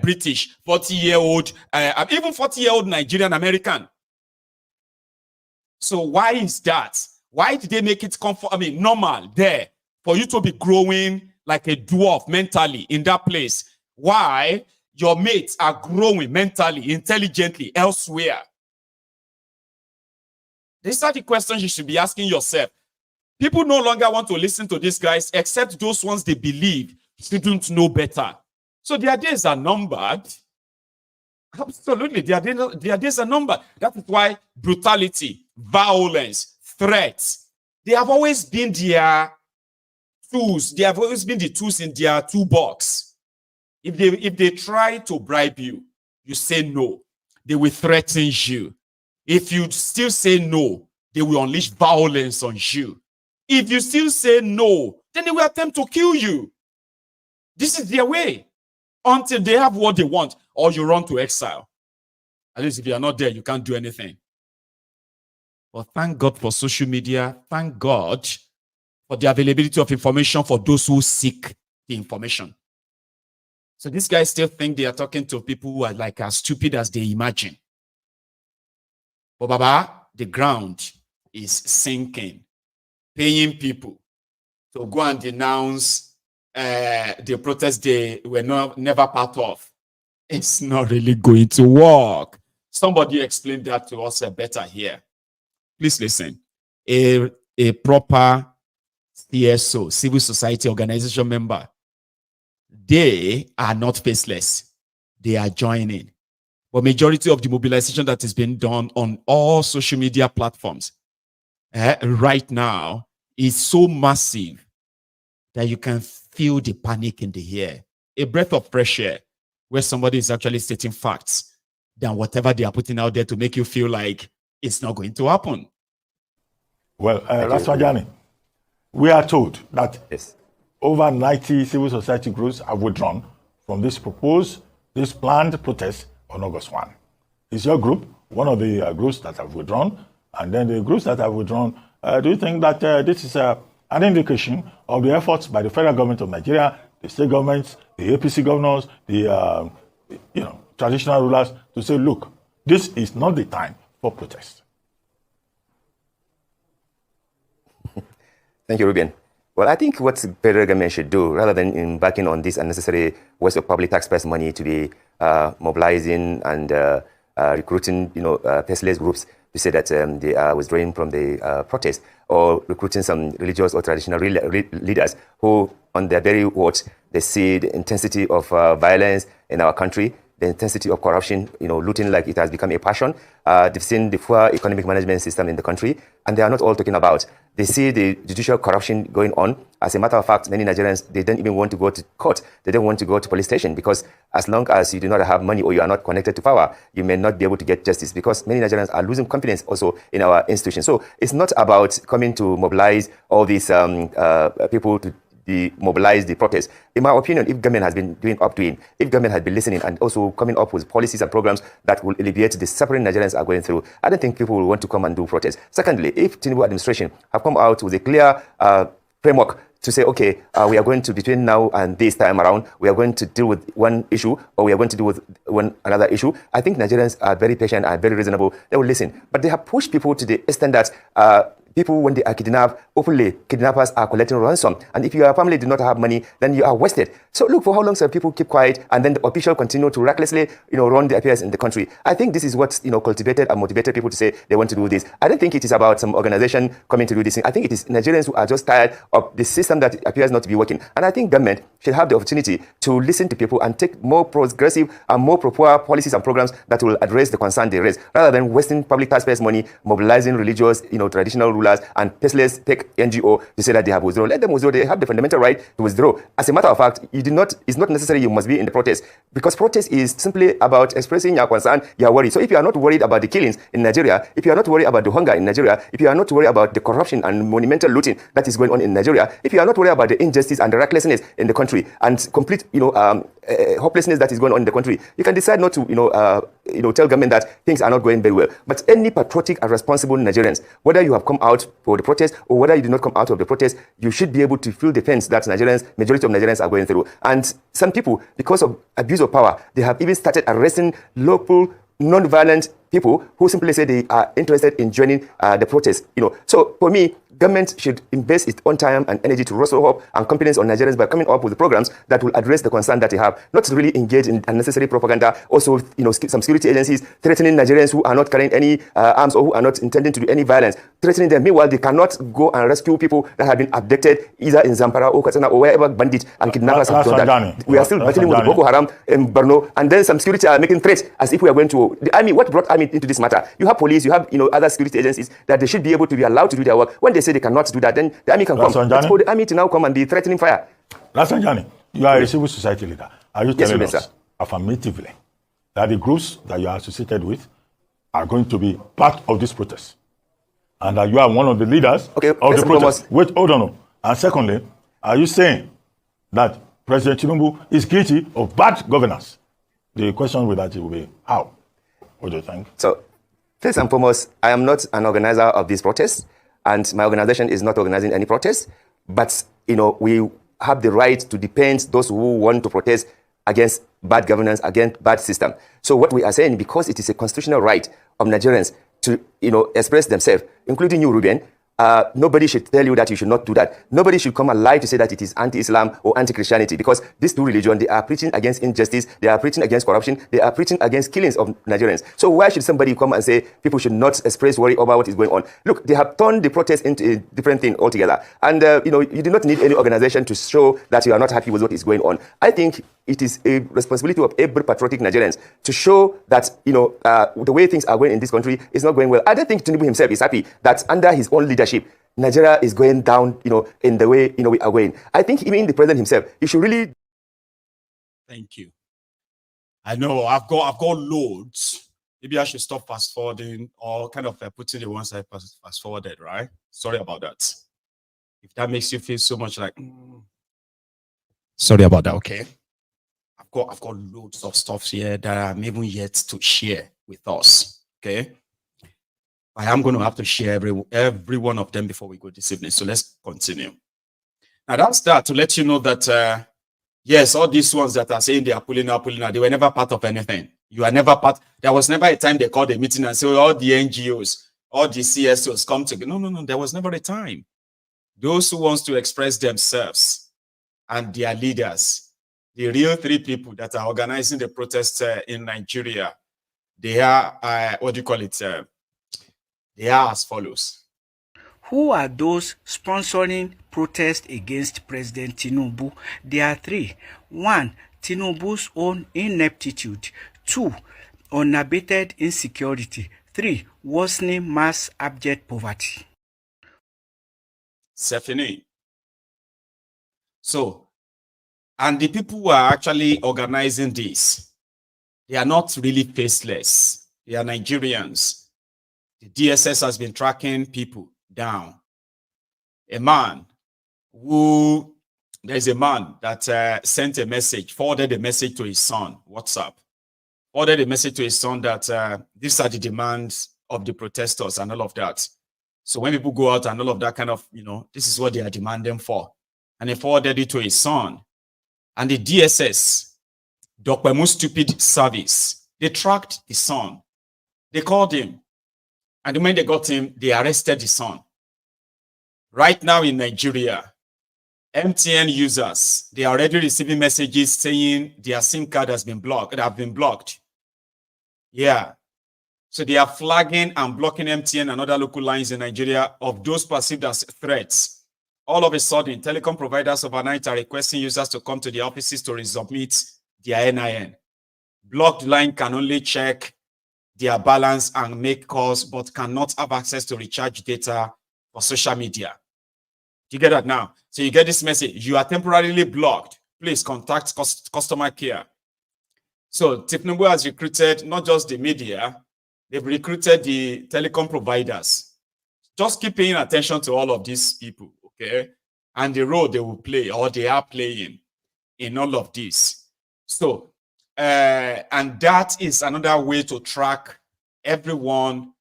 British, 40-year-old, even 40-year-old Nigerian American. So why is that? Why did they make it normal there for you to be growing like a dwarf mentally in that place? Why your mates are growing mentally, intelligently elsewhere? These are the questions you should be asking yourself. People no longer want to listen to these guys except those ones they believe shouldn't know better. So their days are numbered. Absolutely, their days are numbered. That is why brutality, violence, threats, they have always been their tools. They have always been the tools in their toolbox. If they try to bribe you, you say no. They will threaten you. If you still say no, they will unleash violence on you. If you still say no, then they will attempt to kill you. This is their way. Until they have what they want, or you run to exile. At least if you are not there, you can't do anything. But thank God for social media. Thank God for the availability of information for those who seek the information. So these guys still think they are talking to people who are like as stupid as they imagine. But Baba, the ground is sinking, paying people to go and denounce the protest they were never part of. It's not really going to work. Somebody explained that to us better here. Please listen. A proper CSO, civil society organization member, they are not faceless. They are joining. But majority of the mobilization that is being done on all social media platforms right now is so massive that you can feel the panic in the air. A breath of fresh air where somebody is actually stating facts than whatever they are putting out there to make you feel like it's not going to happen. Well, Rasmajani, we are told that over 90 civil society groups have withdrawn from this planned protest on August 1. Is your group one of the groups that have withdrawn? And then the groups that have withdrawn, do you think that this is an indication of the efforts by the federal government of Nigeria, the state governments, the APC governors, the traditional rulers to say, look, this is not the time for protest? Thank you, Ruben. Well, I think what the federal government should do, rather than embarking on this unnecessary waste of public taxpayers' money to be mobilizing and recruiting, faceless groups to say that they are withdrawing from the protest, or recruiting some religious or traditional leaders who, on their very watch, they see the intensity of violence in our country, the intensity of corruption, looting like it has become a passion. They've seen the poor economic management system in the country, and they are not all talking about. They see the judicial corruption going on. As a matter of fact, many Nigerians, they don't even want to go to court. They don't want to go to police station because as long as you do not have money or you are not connected to power, you may not be able to get justice, because many Nigerians are losing confidence also in our institutions. So it's not about coming to mobilize all these people to mobilize the protest. In my opinion, if government has been if government has been listening and also coming up with policies and programs that will alleviate the suffering Nigerians are going through, I don't think people will want to come and do protests. Secondly, if Thiefnubu administration have come out with a clear framework to say, okay, we are going to, between now and this time around, we are going to deal with one issue, or we are going to deal with another issue, I think Nigerians are very patient and very reasonable. They will listen. But they have pushed people to the extent that people, when they are kidnapped, openly, kidnappers are collecting ransom. And if your family do not have money, then you are wasted. So look, for how long shall people keep quiet and then the official continue to recklessly, run the affairs in the country? I think this is what, cultivated and motivated people to say they want to do this. I don't think it is about some organization coming to do this thing. I think it is Nigerians who are just tired of the system that appears not to be working. And I think government should have the opportunity to listen to people and take more progressive and more proper policies and programs that will address the concern they raise, rather than wasting public taxpayers' money, mobilizing religious, traditional rulers and faceless tech NGO to say that they have withdrawn. Let them withdraw. They have the fundamental right to withdraw. As a matter of fact, you it's not necessary you must be in the protest, because protest is simply about expressing your concern, your worry. So if you are not worried about the killings in Nigeria, if you are not worried about the hunger in Nigeria, if you are not worried about the corruption and monumental looting that is going on in Nigeria, if you are not worried about the injustice and the recklessness in the country and complete, hopelessness that is going on in the country, you can decide not to, tell government that things are not going very well. But any patriotic and responsible Nigerians, whether you have come out for the protest or whether you did not come out of the protest, you should be able to feel the pains that majority of Nigerians are going through. And some people, because of abuse of power, they have even started arresting local non-violent people who simply say they are interested in joining the protest. So for me, government should invest its own time and energy to rustle up and confidence on Nigerians by coming up with programs that will address the concern that they have, not to really engage in unnecessary propaganda. Also, some security agencies threatening Nigerians who are not carrying any arms or who are not intending to do any violence, threatening them. Meanwhile, they cannot go and rescue people that have been abducted either in Zamfara or Katsina or wherever bandits and kidnappers have done that. We are still battling with Boko Haram in Borno, and then some security are making threats as if we are going to the army. What brought army into this matter? You have police, you have other security agencies that they should be able to be allowed to do their work. When they say they cannot do that, then the army can come. Let's call the army to now come and be threatening fire. Rasanjani, you are a civil society leader. Are you telling us affirmatively that the groups that you are associated with are going to be part of this protest? And that you are one of the leaders of the protest? Wait, hold on. And secondly, are you saying that President Thiefnubu is guilty of bad governance? The question with that will be, how? What do you think? So, first and foremost, I am not an organizer of this protest, and my organization is not organizing any protest. But, we have the right to defend those who want to protest against bad governance, against bad system. So what we are saying, because it is a constitutional right of Nigerians to, express themselves, including you, Ruben, nobody should tell you that you should not do that. Nobody should come and lie to say that it is anti-Islam or anti-Christianity, because these two religions, they are preaching against injustice, they are preaching against corruption, they are preaching against killings of Nigerians. So why should somebody come and say people should not express worry about what is going on? Look, they have turned the protest into a different thing altogether. And, you do not need any organization to show that you are not happy with what is going on. I think it is a responsibility of every patriotic Nigerians to show that, the way things are going in this country is not going well. I don't think Tinubu himself is happy that under his own leadership, Nigeria is going down, in the way, we are going. I think even the president himself, he should really. Thank you. I know I've got loads. Maybe I should stop fast forwarding or kind of putting the ones I fast forwarded, right? Sorry about that. If that makes you feel so much like, sorry about that. Okay. I've got loads of stuff here that I'm even yet to share with us. Okay. I am going to have to share every one of them before we go this evening. So let's continue. Now that's that to let you know that, yes, all these ones that are saying they are pulling out, they were never part of anything. You are never part. There was never a time they called a meeting and say, all the NGOs, all the CSOs come together. No. There was never a time. Those who wants to express themselves and their leaders, the real three people that are organizing the protest in Nigeria, they are, what do you call it? They are as follows. Who are those sponsoring protests against President Thiefnubu? There are three. 1. Tinubu's own ineptitude. 2. Unabated insecurity. 3. Worsening mass abject poverty. Stephanie. So, and the people who are actually organizing this, they are not really faceless. They are Nigerians. The DSS has been tracking people down. There's a man that sent a message, forwarded a message to his son, WhatsApp. Forwarded a message to his son that these are the demands of the protesters and all of that. So when people go out and all of that kind of, this is what they are demanding for. And he forwarded it to his son. And the DSS, Dr. Stupid Service, they tracked the son. They called him. And the moment they got him, they arrested the son. Right now in Nigeria, MTN users, they are already receiving messages saying their SIM card has been blocked. Yeah. So they are flagging and blocking MTN and other local lines in Nigeria of those perceived as threats. All of a sudden, telecom providers overnight are requesting users to come to the offices to resubmit their NIN. Blocked line can only check their balance and make calls, but cannot have access to recharge data for social media. You get that now? So you get this message. You are temporarily blocked. please contact customer care. So Thiefnubu has recruited not just the media, they've recruited the telecom providers. Just keep paying attention to all of these people, okay? And the role they will play or they are playing in all of this. So, and that is another way to track everyone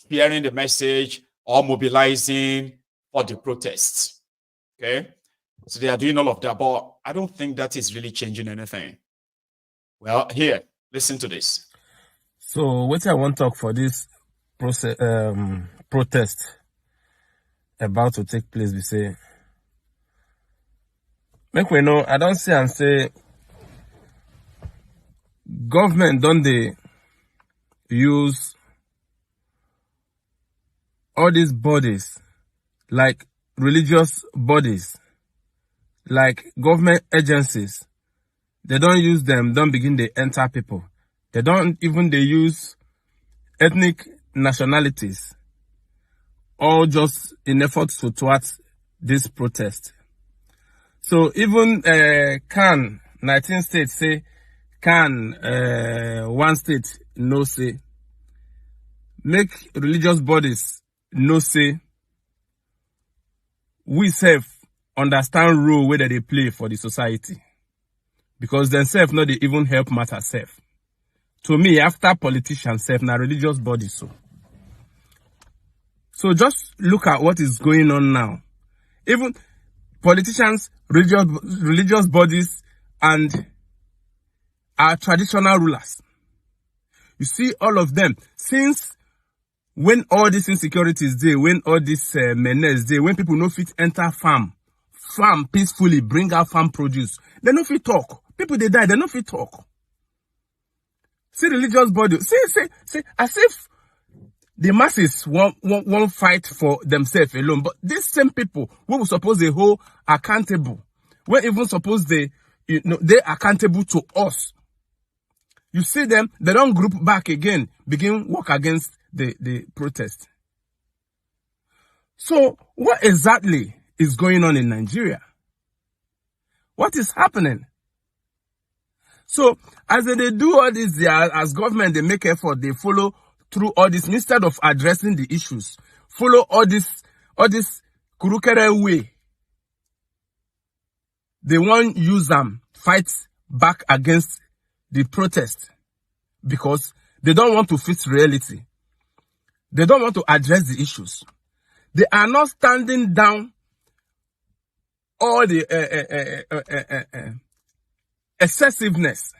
hearing the message or mobilizing for the protests, okay? So they are doing all of that, but I don't think that is really changing anything. Well, here, listen to this. So what I want to talk for this protest about to take place, we say, make we know, I don't say and say, government don't they use all these bodies, like religious bodies, like government agencies, they don't use them, don't begin to enter people. They don't even they use ethnic nationalities, all just in efforts towards this protest. So even can 19 states say, can one state no say, make religious bodies no say, we self understand role where they play for the society. Because themselves not they even help matter self. To me, after politicians self, now religious bodies so just look at what is going on now. Even politicians, religious bodies, and our traditional rulers. You see all of them. Since when all these insecurities there, when all this menace there, when people no fit enter farm peacefully, bring out farm produce, they no fit talk. People they die, they no fit talk. See religious body. See, as if the masses won't fight for themselves alone. But these same people, we will suppose they hold accountable. We even suppose they accountable to us. You see them, they don't group back again, begin work against the protest. So what exactly is going on in Nigeria? What is happening? So as they do all this, as government, they make effort, they follow through all this instead of addressing the issues. Follow all this kurukere way. They won't use them, fight back against the protest because they don't want to face reality. They don't want to address the issues. They are not standing down all the excessiveness,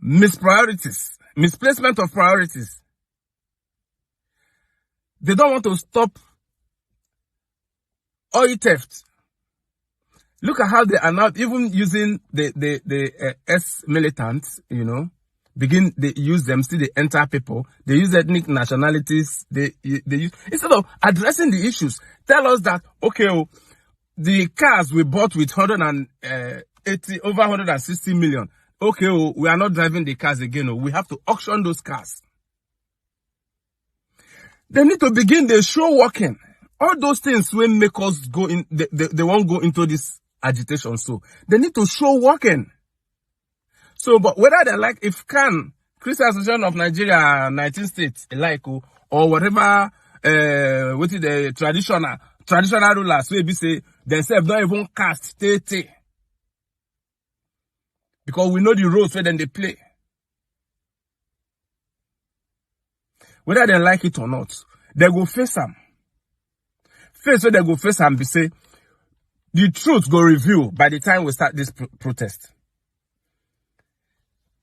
misplacement of priorities. They don't want to stop oil theft. Look at how they are now even using the ex-militants, they use them, still they enter people, they use ethnic nationalities, they use, instead of addressing the issues, tell us that, okay, the cars we bought with over 160 million, okay, we are not driving the cars again, we have to auction those cars. They need to begin the show working. All those things will make us go in, they won't go into this agitation, so they need to show working. So, but whether they like, if can, Christian Association of Nigeria, 19 states, like, or whatever, what is the traditional rulers, maybe say, themselves don't even cast, because we know the roles where then they play. Whether they like it or not, they go face them. Face where they go face them, be say, the truth go reveal by the time we start this protest.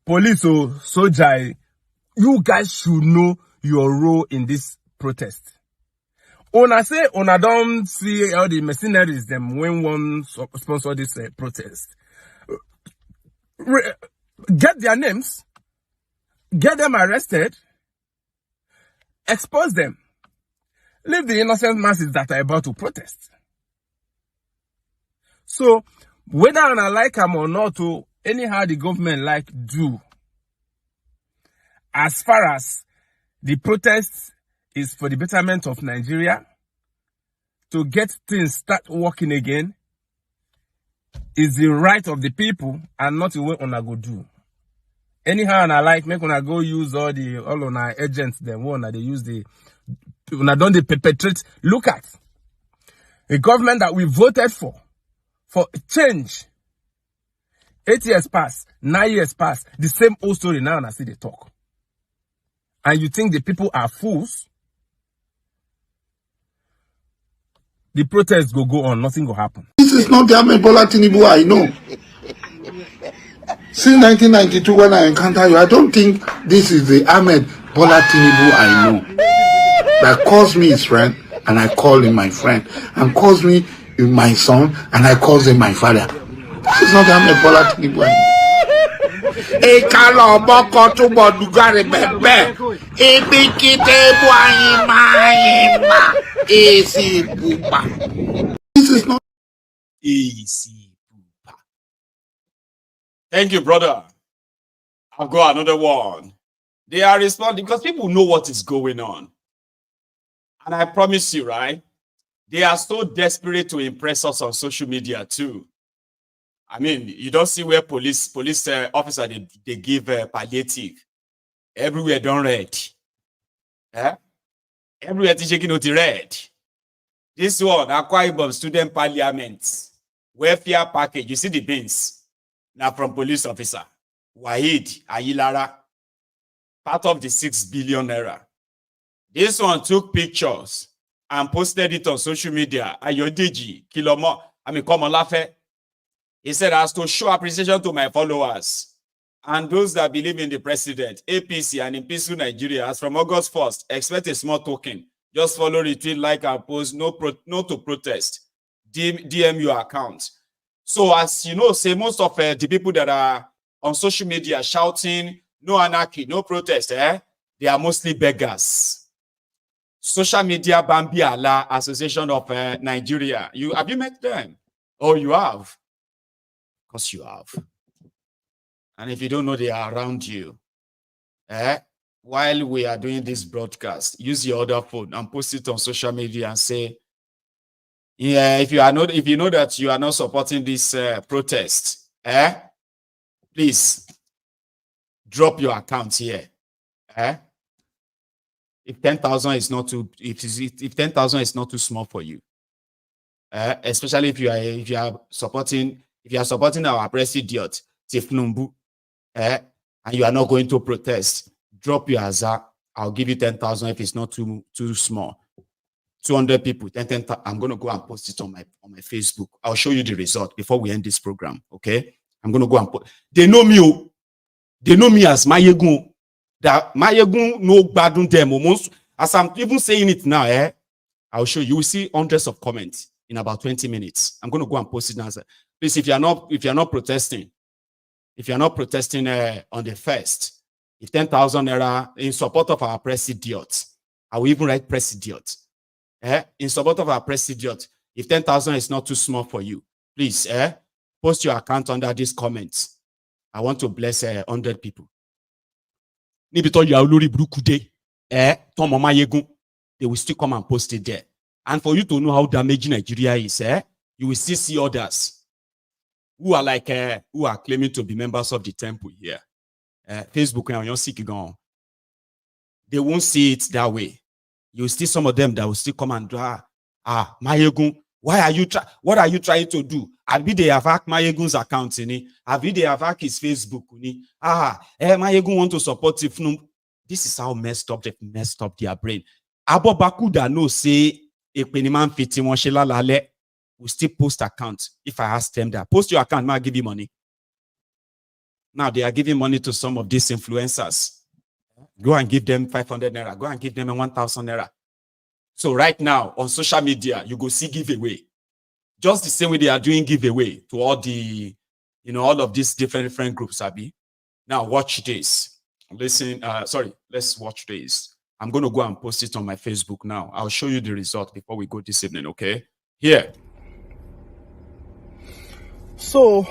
Police or soldier, you guys should know your role in this protest. Una say, una don't see all the mercenaries them when one sponsor this protest. Get their names, get them arrested, expose them, leave the innocent masses that are about to protest. So, whether I like them or not, anyhow the government like do, as far as the protest is for the betterment of Nigeria, to get things start working again, is the right of the people and not the way una go do. Anyhow, and I like make una go use all our agents. Then one they use una don't they perpetrate. Look at a government that we voted for change. 8 years pass, 9 years pass, the same old story now, and I see they talk. And you think the people are fools? The protests go on, nothing will happen. This is not the Ahmed Bola Tinubu I know. Since 1992, when I encounter you, I don't think this is the Ahmed Bola Tinubu I know. That calls me his friend, and I call him my friend, and calls me my son, and I call him my father. This is not the Ahmed Bola Tinubu I know. This is not easy. Thank you, brother. I've got another one. They are responding because people know what is going on. And I promise you, right? They are so desperate to impress us on social media too. I mean, you don't see where police officer they give palliative. Everywhere don't read. Everywhere teaching out the red. This one, Akwa Ibom student parliament, welfare package. You see the bins now from police officer Wahid Ayilara, part of the 6 billion naira. This one took pictures and posted it on social media. Ayodeji Kilomo, Komolafe. He said, as to show appreciation to my followers and those that believe in the president, APC, and in peaceful Nigeria, as from August 1st, expect a small token. Just follow, retweet, like, and post, no to protest. DM your account. So, as you know, say most of the people that are on social media shouting, no anarchy, no protest, they are mostly beggars. Social Media Bambi Allah Association of Nigeria. Have you met them? Oh, you have? Of course you have. And if you don't know, they are around you. While we are doing this broadcast, use your other phone and post it on social media and say, yeah, if you know that you are not supporting this protest, please drop your account here. If 10,000 is not too, if 10,000 is not too small for you, especially if you are supporting our president Thiefnubu, and you are not going to protest, drop your hazard. I'll give you 10,000 if it's not too small. 200 people, 10, I'm going to go and post it on my Facebook. I'll show you the result before we end this program. Okay, I'm going to go and post. They know me. They know me as Maiyegun. That Maiyegun no badun them almost. As I'm even saying it now, I'll show you. You will see hundreds of comments in about 20 minutes. I'm going to go and post it now. Please, if you're not protesting on the 1st, if 10,000 naira in support of our president, I will even write president. In support of our president, if 10,000 is not too small for you, please post your account under these comments. I want to bless 100 people. They will still come and post it there. And for you to know how damaging Nigeria is, you will still see others who are claiming to be members of the temple here. Facebook and your sick gone. They won't see it that way. You see some of them that will still come and do, Maiyegun, what are you trying to do? Have they have hacked Maiyegun's account in it? Have they have hacked his Facebook? Maiyegun want to support Thiefnubu. This is how messed up they've messed up their brain. Abo Bakuda no say Ekpeniman fiti Monshela Lale will still post account. If I ask them that, post your account, I'll give you money. Now they are giving money to some of these influencers. Go and give them 500 naira. Go and give them 1,000 naira. So right now on social media, you go see giveaway. Just the same way they are doing giveaway to all the, all of these different groups, Abi. Now watch this. Listen, let's watch this. I'm going to go and post it on my Facebook now. I'll show you the result before we go this evening, okay? Here. So,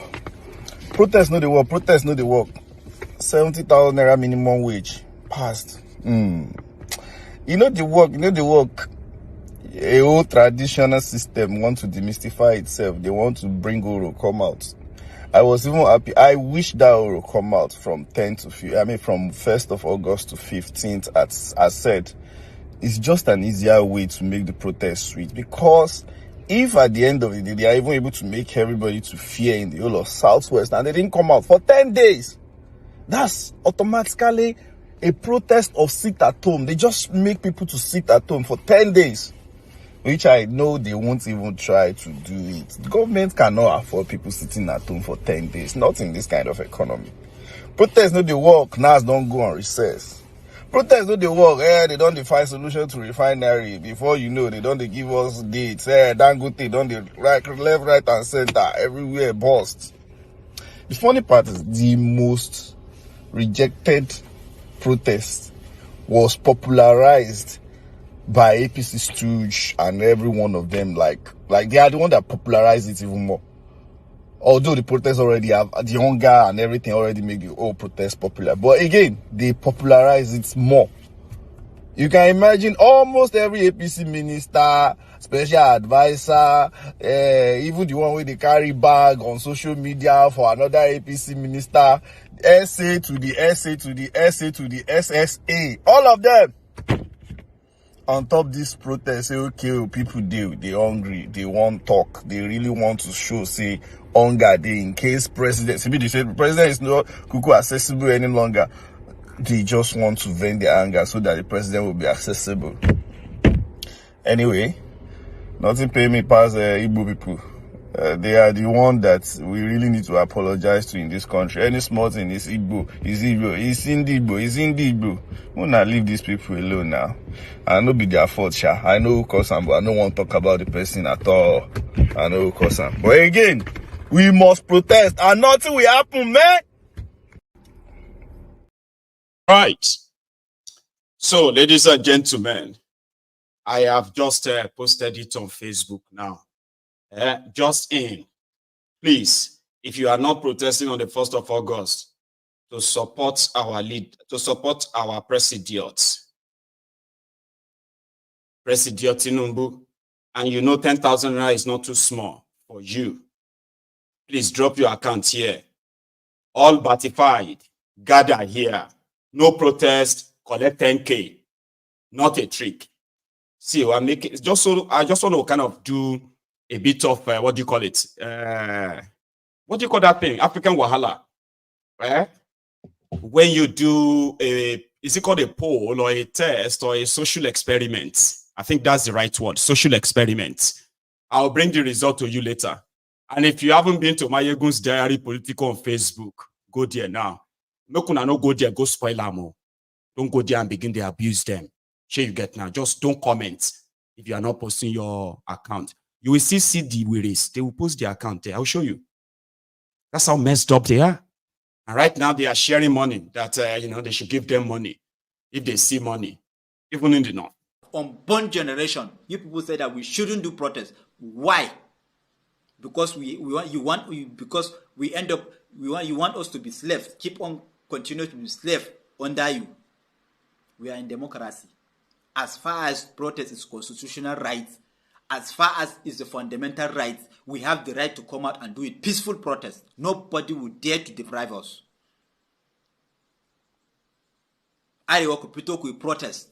protest no the work. 70,000 naira minimum wage passed. You know the work. a old traditional system want to demystify itself. They want to bring Oro come out. I was even happy. I wish that Oro come out from 10 to 15, I mean from 1st of August to 15th, as I said. It's just an easier way to make the protest sweet, because if at the end of the day they are even able to make everybody to fear in the whole of Southwest and they didn't come out for 10 days, that's automatically a protest of sit at home. They just make people to sit at home for 10 days, which I know they won't even try to do it. The government cannot afford people sitting at home for 10 days, not in this kind of economy. Protests no dey work, NAS don't go on recess. Protests no dey work, they don't find solution to refinery. Before you know, they don't give us dates. Dangote don't dey right, left, right, and center, everywhere bust. The funny part is the most rejected protest was popularized by APC stooge and every one of them. Like they are the one that popularized it even more. Although the protests already have the hunger and everything already make the whole protest popular, but again they popularize it more. You can imagine almost every APC minister, special advisor, even the one with the carry bag on social media for another APC minister, SA to the SA to the SA to the SSA, all of them on top this protest say, okay, people they hungry, they want talk, they really want to show, say, hunger, they in case president, see, they say the president is not cuckoo accessible any longer. They just want to vent their anger so that the president will be accessible. Anyway, nothing pay me past Igbo people. They are the one that we really need to apologize to in this country. Any small thing is Igbo, is Igbo, is Igbo, is Igbo. We'll not leave these people alone now. I know be their fault, sha. I know who cause them, but I don't want to talk about the person at all. I know who cause them. But again, we must protest and nothing will happen, man. Right. So, ladies and gentlemen, I have just posted it on Facebook now. Just in, please, if you are not protesting on the 1st of August to support our president Thiefnubu, and you know 10,000 naira is not too small for you, please drop your account here. All batified, gather here. No protest, collect 10K. Not a trick. See, I'm making it's just so I just want to kind of do a bit of what do you call it? What do you call that thing? African Wahala. When you do is it called a poll or a test or a social experiment? I think that's the right word, social experiment. I'll bring the result to you later. And if you haven't been to MaiyegunsDiary Political on Facebook, go there now. No go there, go spoil them. Don't go there and begin to abuse them. Sure you get now. Just don't comment if you are not posting your account. You will still see the ways. They will post their account there. I'll show you. That's how messed up they are. And right now they are sharing money that they should give them money if they see money, even in the north. Unborn generation, you people say that we shouldn't do protests. Why? Because you want us to be slaves. Keep on continue to be slave under you. We are in democracy. As far as protest is constitutional rights, as far as is the fundamental rights, we have the right to come out and do it. Peaceful protest. Nobody will dare to deprive us. Arewa kupito ku protest.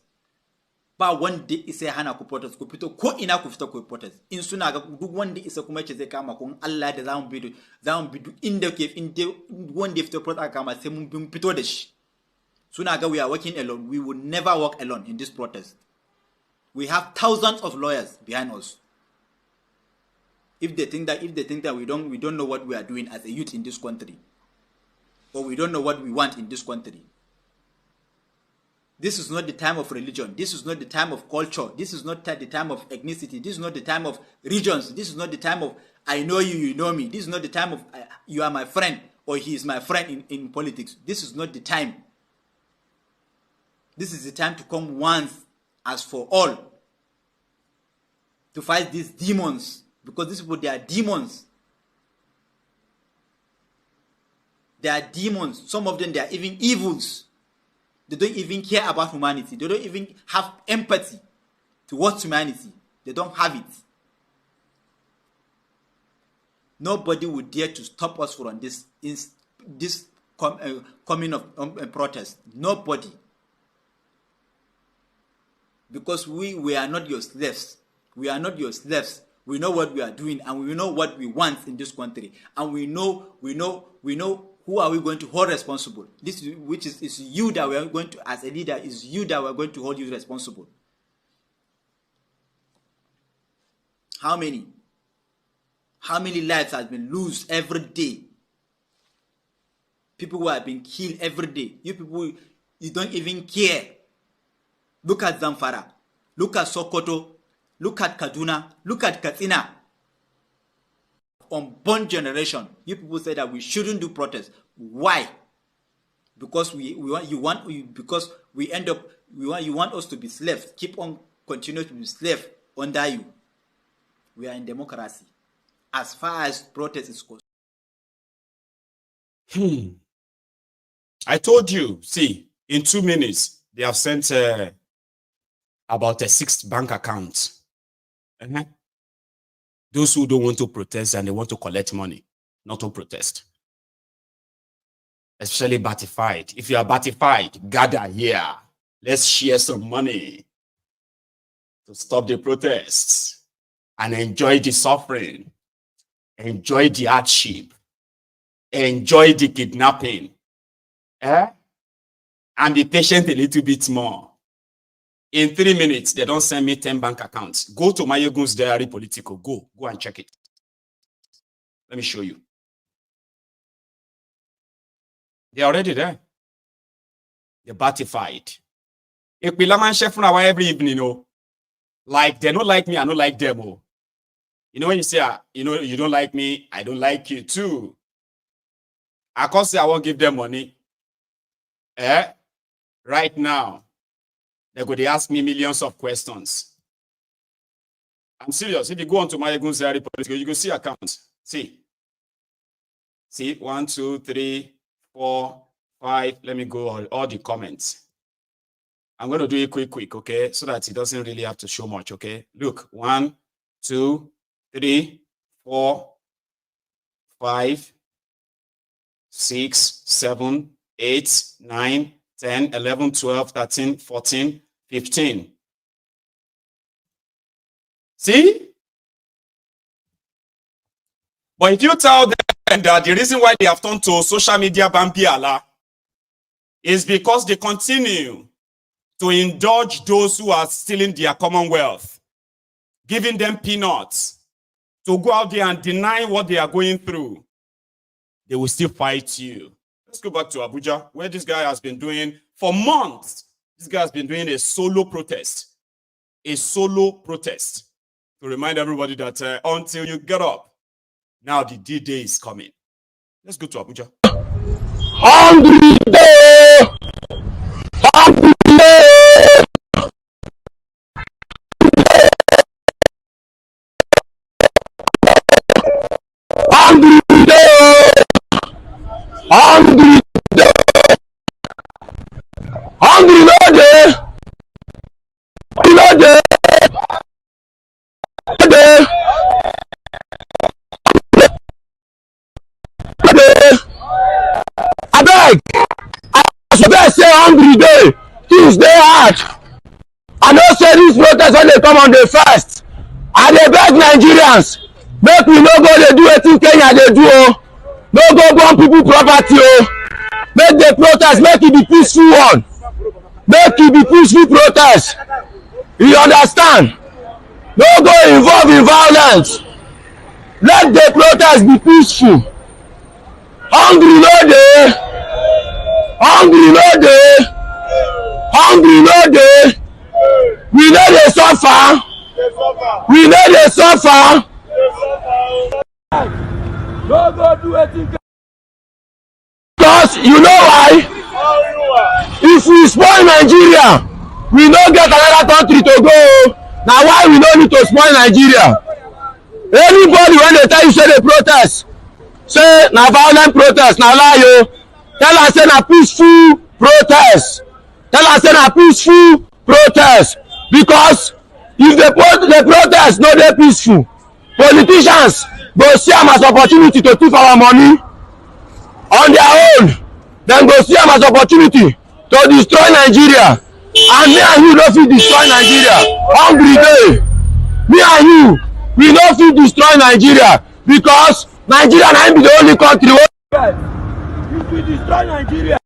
Ba wanda isa hana ku protest ku fito ko ina ku fito ku protest. In suna ga duk wanda isa kuma ce zai kama kun Allah da zamu bi inda ke inda wanda ya fito protest kama sai mun fito da shi. Suna ga we are working alone. We will never work alone in this protest. We have thousands of lawyers behind us. If they think that we don't know what we are doing as a youth in this country, or we don't know what we want in this country. This is not the time of religion. This is not the time of culture. This is not the time of ethnicity. This is not the time of regions. This is not the time of I know you, you know me. This is not the time of you are my friend or he is my friend in politics. This is not the time. This is the time to come once as for all to fight these demons, because these people, they are demons. They are demons. Some of them, they are even evils. They don't even care about humanity. They don't even have empathy towards humanity. They don't have it. Nobody would dare to stop us from this coming of protest. Nobody. Because we are not your slaves. We are not your slaves. We know what we are doing, and we know what we want in this country, and we know who are we going to hold responsible. This is you that we are going to, as a leader, is you that we are going to hold you responsible. How many lives have been lost every day? People who have been killed every day. You people, you don't even care. Look at Zamfara. Look at Sokoto. Look at Kaduna. Look at Katsina. Unborn generation. You people say that we shouldn't do protests. Why? Because you want us to be slaves. Keep on continuing to be slaves under you. We are in democracy. As far as protest is concerned. I told you, see, in 2 minutes, they have sent about a 6th bank account. Those who don't want to protest and they want to collect money, not to protest. Especially Batified. If you are Batified, gather here. Let's share some money to stop the protests and enjoy the suffering, enjoy the hardship, enjoy the kidnapping, and be patient a little bit more. In 3 minutes, they don't send me 10 bank accounts. Go to MaiyegunSDiary Political. Go and check it. Let me show you. They're already there. They're Batified. Every evening, you know, like they don't like me, I don't like them. Oh. You know when you say, you don't like me, I don't like you too. I can't say I won't give them money. Right now, they're going to ask me millions of questions. I'm serious. If you go on to MaiyegunSDiary Political, you can see accounts. See, 1, 2, 3, 4, 5. Let me go all the comments. I'm going to do it quick, okay? So that it doesn't really have to show much, okay? Look, 1, 2, 3, 4, 5, 6, 7, 8, 9, 10, 11, 12, 13, 14, 15. See? But if you tell them that the reason why they have turned to social media Bambiala is because they continue to indulge those who are stealing their commonwealth, giving them peanuts, to go out there and deny what they are going through, they will still fight you. Let's go back to Abuja, where this guy has been doing, for months, this guy has been doing a solo protest. A solo protest. To remind everybody that until you get up, now the D-Day is coming. Let's go to Abuja. Hungry day! Hungry day! Hungry day! Hungry day! Hungry no day! Hungry no day! Abeg, I suppose say hungry day, things dey hard. I know say this protest when they come on the 1st. I dey beg Nigerians, make we no go dey do wetin Kenya dey do o. No go burn people property o. Make the protest, make it be peaceful one. Make it be peaceful protest. You understand? No go involve in violence. Let the protest be peaceful. Hungry no dey. Hungry no dey. Hungry no dey. We no dey suffer. We no dey suffer. No go do wetin. Because you know why? If we spoil Nigeria, we no get another country to go. Na why we no need to spoil Nigeria. Anybody when they tell you say they protest, say na violent protest, na lie o. Tell us say na peaceful protest. Tell us say na peaceful protest. Because If the protest no dey peaceful, politicians go see am as opportunity to thief our money. On their own, dem go see am as opportunity to destroy Nigeria. And me and you no fit destroy Nigeria. Hungry dey. Me and you, we no fit destroy Nigeria because Nigeria na be the only country wey if we destroy Nigeria,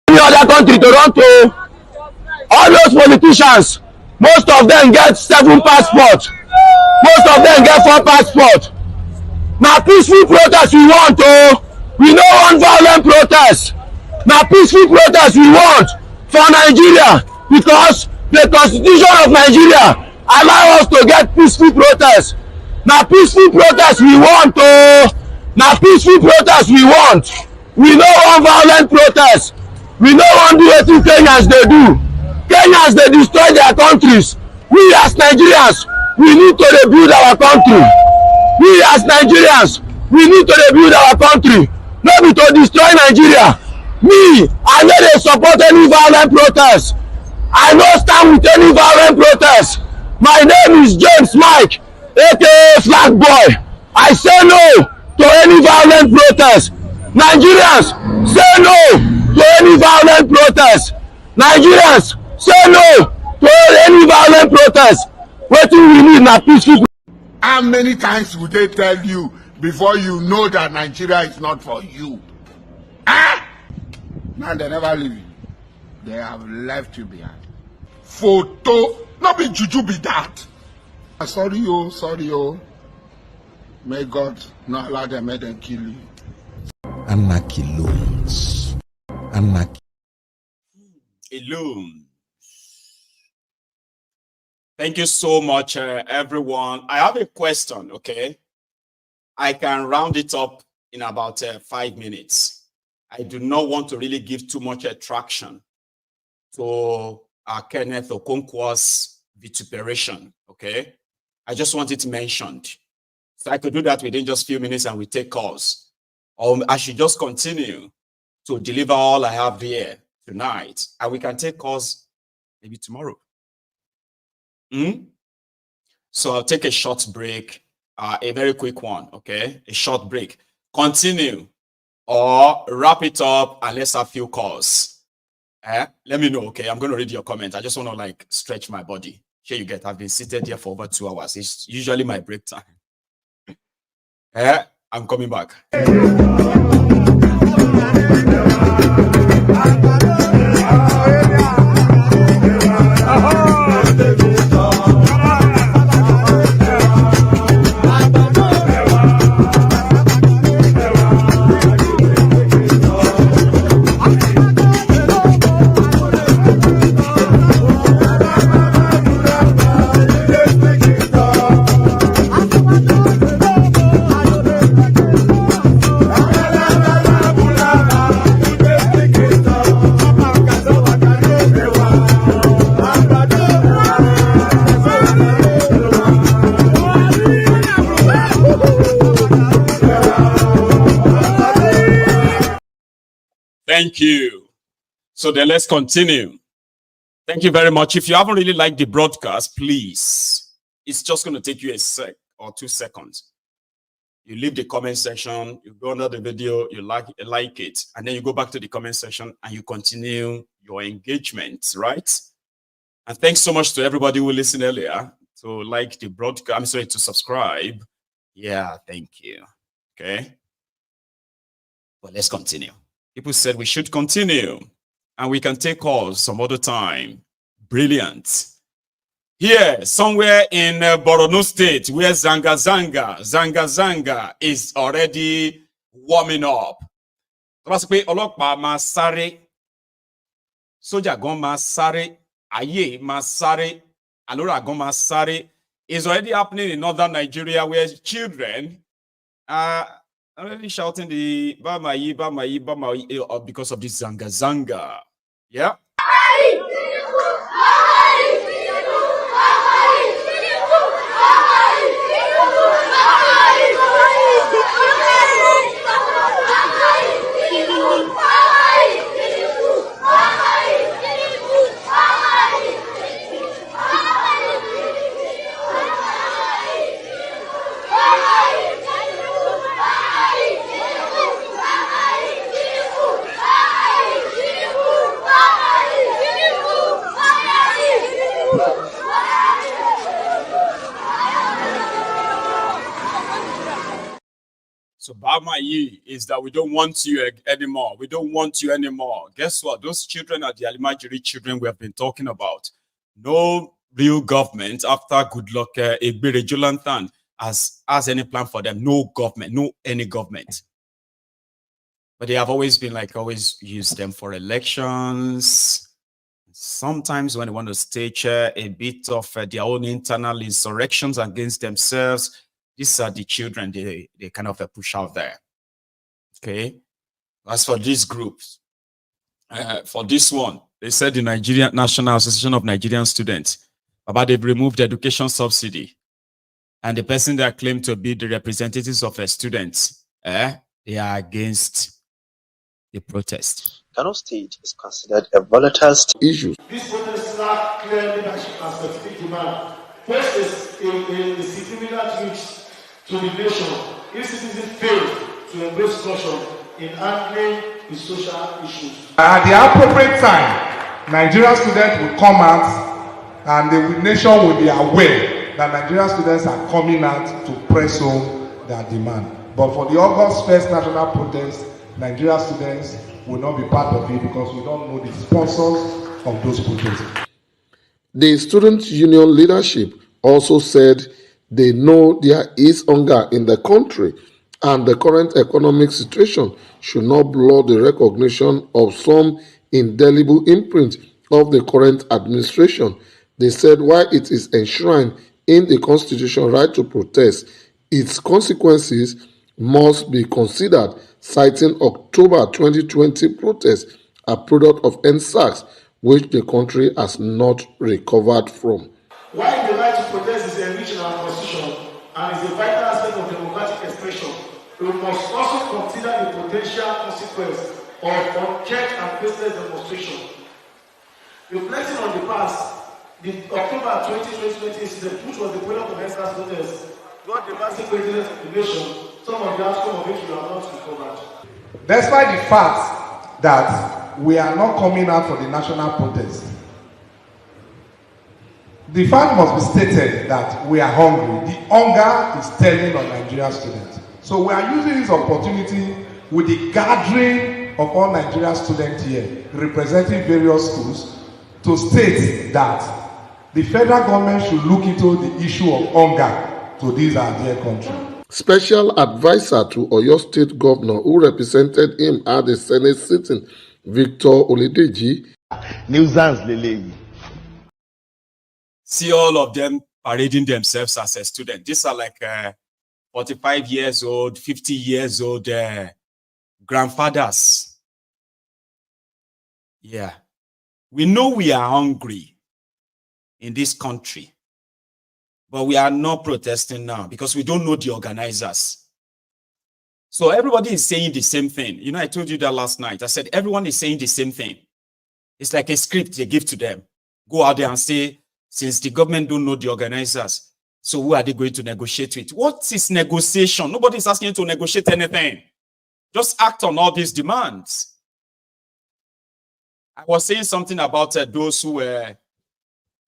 any other country to run to. All those politicians, most of them get 7 passports, most of them get 4 passports. Na peaceful protest we want o. We no want violent protest. Na peaceful protest we want for Nigeria because the constitution of Nigeria allow us to get peaceful protest. Na peaceful protest we want o. Na peaceful protest we want. We no want violent protest. We no want do wetin Kenyans dey do. Kenyans dey destroy their countries. We as Nigerians, we need to rebuild our country. We as Nigerians, we need to rebuild our country. No be to destroy Nigeria. Me, I no dey support any violent protest. I no stand with any violent protest. My name is James Mike, aka Flag Boy. I say no to any violent protest. Nigerians, say no to any violent protest. Nigerians, say no to any violent protest. Wetin we need na peaceful. How many times would they tell you before you know that Nigeria is not for you? Ah! Now they never leave you. They have left you behind. Photo, not be juju be that. Sorry oh. May God not allow them, make them kill you. Anarchy loans. Anarchy. Alone. Thank you so much, everyone. I have a question, okay? I can round it up in about 5 minutes. I do not want to really give too much attraction to Kenneth Okonkwo's vituperation, okay? I just want it mentioned. So I could do that within just a few minutes and we take calls. Or I should just continue to deliver all I have here tonight. And we can take calls maybe tomorrow. So I'll take a short break, a very quick one, okay? A short break. Continue or wrap it up and let's have few calls. Let me know, okay? I'm going to read your comment. I just want to like stretch my body. Here you get, I've been seated here for over 2 hours. It's usually my break time. I'm coming back. Thank you. So then let's continue. Thank you very much. If you haven't really liked the broadcast, please, it's just going to take you a sec or 2 seconds. You leave the comment section, you go under the video, you like it, and then you go back to the comment section and you continue your engagement, right? And thanks so much to everybody who listened earlier to like the broadcast. I'm sorry, to subscribe. Yeah, thank you. Okay. But let's continue. People said we should continue and we can take calls some other time. Brilliant. Here, somewhere in Borno State, where Zanga Zanga is already warming up. Soja gon ma sare, aye ma sare, alora gon ma sare is already happening in northern Nigeria where children are already shouting the Bamayi because of this Zanga. Yeah. So Bamayi is that we don't want you anymore. We don't want you anymore. Guess what? Those children are the Alimajiri children we have been talking about. No real government after Goodluck Egbere Jonathan has any plan for them. No government, no any government. But they have always been like, always use them for elections. Sometimes when they want to stage a bit of their own internal insurrections against themselves, these are the children they kind of push out there. Okay. As for these groups, for this one, they said the Nigerian National Association of Nigerian Students, about they've removed the education subsidy. And the person that claimed to be the representatives of students, they are against the protest. Kano State is considered a volatile issue. This protest lack clear leadership and specific demand. First is a significant reach to the nation if citizens fail to embrace caution in handling the social issues. At the appropriate time, Nigerian students will come out and the nation will be aware that Nigerian students are coming out to press home their demand. But for the August 1st national protest, Nigerian students will not be part of it because we don't know the sponsors of those protests. The student union leadership also said they know there is hunger in the country and the current economic situation should not blur the recognition of some indelible imprint of the current administration. They said while it is enshrined in the constitution right to protest, its consequences must be considered, citing October 2020 protests, a product of N6b, which the country has not recovered from. While the right to protest is enriched in our constitution and is a vital aspect of democratic expression, we must also consider the potential consequence of unchecked and faceless demonstration. Reflecting on the past, the October 2020 incident, which was the product of N6b protests, brought the massive prejudice of the nation, some of the outcome of which we have not recovered. Despite the fact that we are not coming out for the national protest, the fact must be stated that we are hungry. The hunger is telling on Nigerian students. So we are using this opportunity with the gathering of all Nigerian students here, representing various schools, to state that the federal government should look into the issue of hunger to this our dear country. Special advisor to Oyo State Governor who represented him at the Senate sitting, Victor Oledeji. Nuisance lele. See all of them parading themselves as a student. These are like 45 years old, 50 years old grandfathers. Yeah. We know we are hungry in this country. But we are not protesting now because we don't know the organizers. So everybody is saying the same thing. You know, I told you that last night. I said everyone is saying the same thing. It's like a script they give to them. Go out there and say, since the government don't know the organizers, so who are they going to negotiate with? What is negotiation? Nobody is asking you to negotiate anything. Just act on all these demands. I was saying something about those who were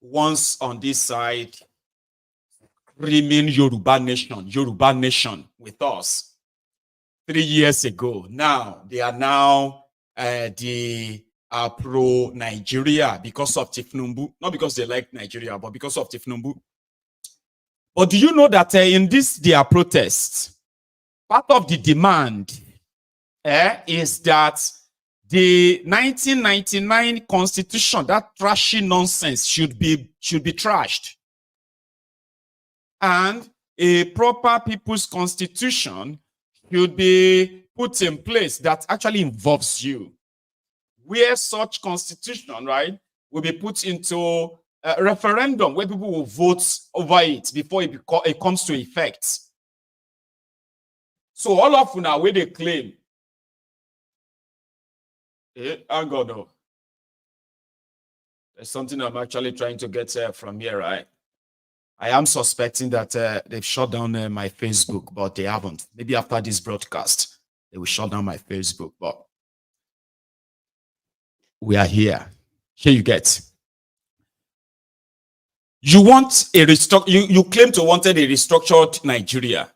once on this side, remain Yoruba nation with us 3 years ago. Now they are now pro Nigeria because of Thiefnubu, not because they like Nigeria, but because of Thiefnubu. But do you know that in this their protest, part of the demand is that the 1999 constitution, that trashy nonsense, should be trashed. And a proper people's constitution should be put in place that actually involves you. Where such constitution, right, will be put into a referendum where people will vote over it before it comes to effect. So all of now where they claim, hang on, no. There's something I'm actually trying to get from here, right? I am suspecting that they've shut down my Facebook, but they haven't. Maybe after this broadcast, they will shut down my Facebook, but we are here. Here you get. You want a you claim to wanted a restructured Nigeria,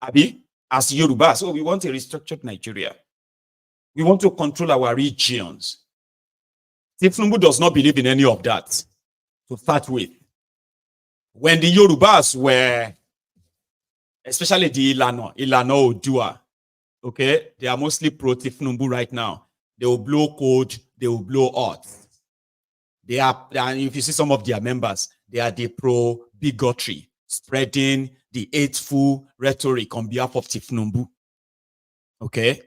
Abi? as Yoruba. So we want a restructured Nigeria. We want to control our regions. Thiefnubu does not believe in any of that, to start with. When the Yorubas were, especially the Ilano Odua, okay, they are mostly pro-Thiefnubu right now. They will blow code, they will blow earth. They are, and if you see some of their members, they are the pro-bigotry, spreading the hateful rhetoric on behalf of Thiefnubu. Okay?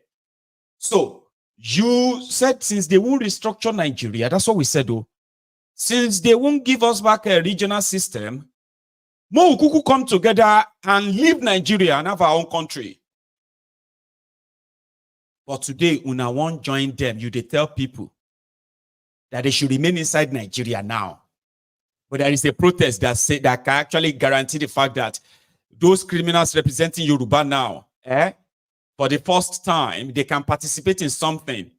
So, you said since they won't restructure Nigeria, that's what we said though. Since they won't give us back a regional system, Mo Ukuku come together and leave Nigeria and have our own country. But today, Una won't join them. You they tell people that they should remain inside Nigeria now. But there is a protest that say that can actually guarantee the fact that those criminals representing Yoruba now, for the first time, they can participate in something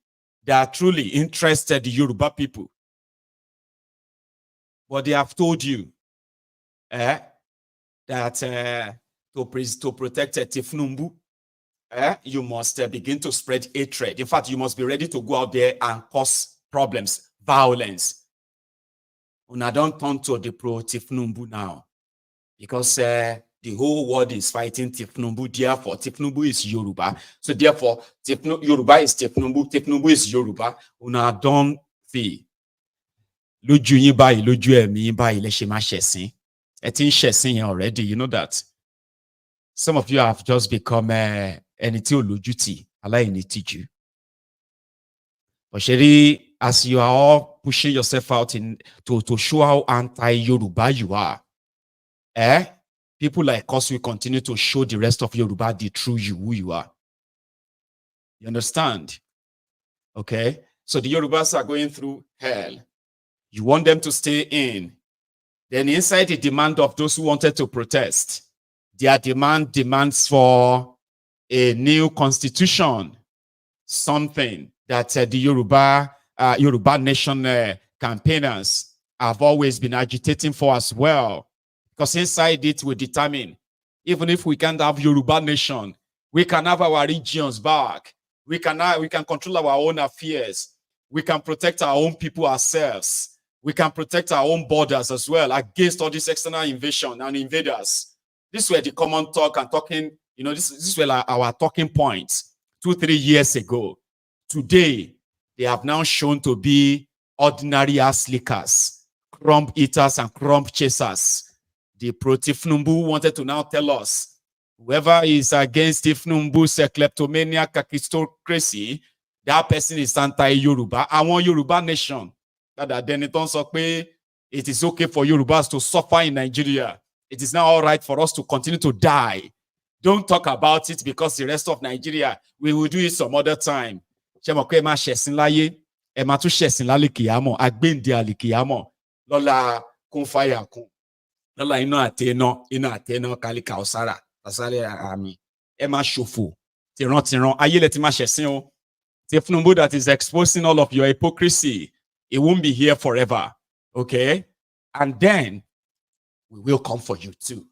that truly interested the Yoruba people. But they have told you that to protect Thiefnubu, you must begin to spread hatred. In fact, you must be ready to go out there and cause problems, violence. Una don't turn to the pro-Thiefnubu now, because the whole world is fighting Thiefnubu. Therefore, Thiefnubu is Yoruba. So therefore, Yoruba is Thiefnubu. Thiefnubu is Yoruba. Una don't see. Loju yin bayi, loju emi yin bayi, le se ma shesin. Etin shesin yen already. You know that. Some of you have just become anything olojuti, alayini tiju. But Sheri, as you are all pushing yourself out to show how anti-Yoruba you are, people like us will continue to show the rest of Yoruba the true you, who you are. You understand? Okay? So the Yorubas are going through hell. You want them to stay in. Then inside the demand of those who wanted to protest, their demands for a new constitution, something that the Yoruba nation campaigners have always been agitating for as well. Because inside it will determine, even if we can't have Yoruba nation, we can have our regions back. We can control our own affairs. We can protect our own people ourselves. We can protect our own borders as well against all this external invasion and invaders. This were the common talk and talking, you know, this were like our talking points 2-3 years ago. Today, they have now shown to be ordinary ass lickers, crumb eaters and crumb chasers. The pro-Thiefnubu wanted to now tell us, whoever is against Thiefnubu's kleptomania kakistocracy, that person is anti-Yoruba. I want Yoruba nation. That then it also say it is okay for Yorubas to suffer in Nigeria. It is now all right for us to continue to die. Don't talk about it because the rest of Nigeria, we will do it some other time. Lola kun fire kun. Lola ino ateno kalika osara. Asale ami. Ema shofu. Tiran. Aye le ti ma shesin o. Thiefnubu that is exposing all of your hypocrisy. It won't be here forever. Okay? And then we will come for you too.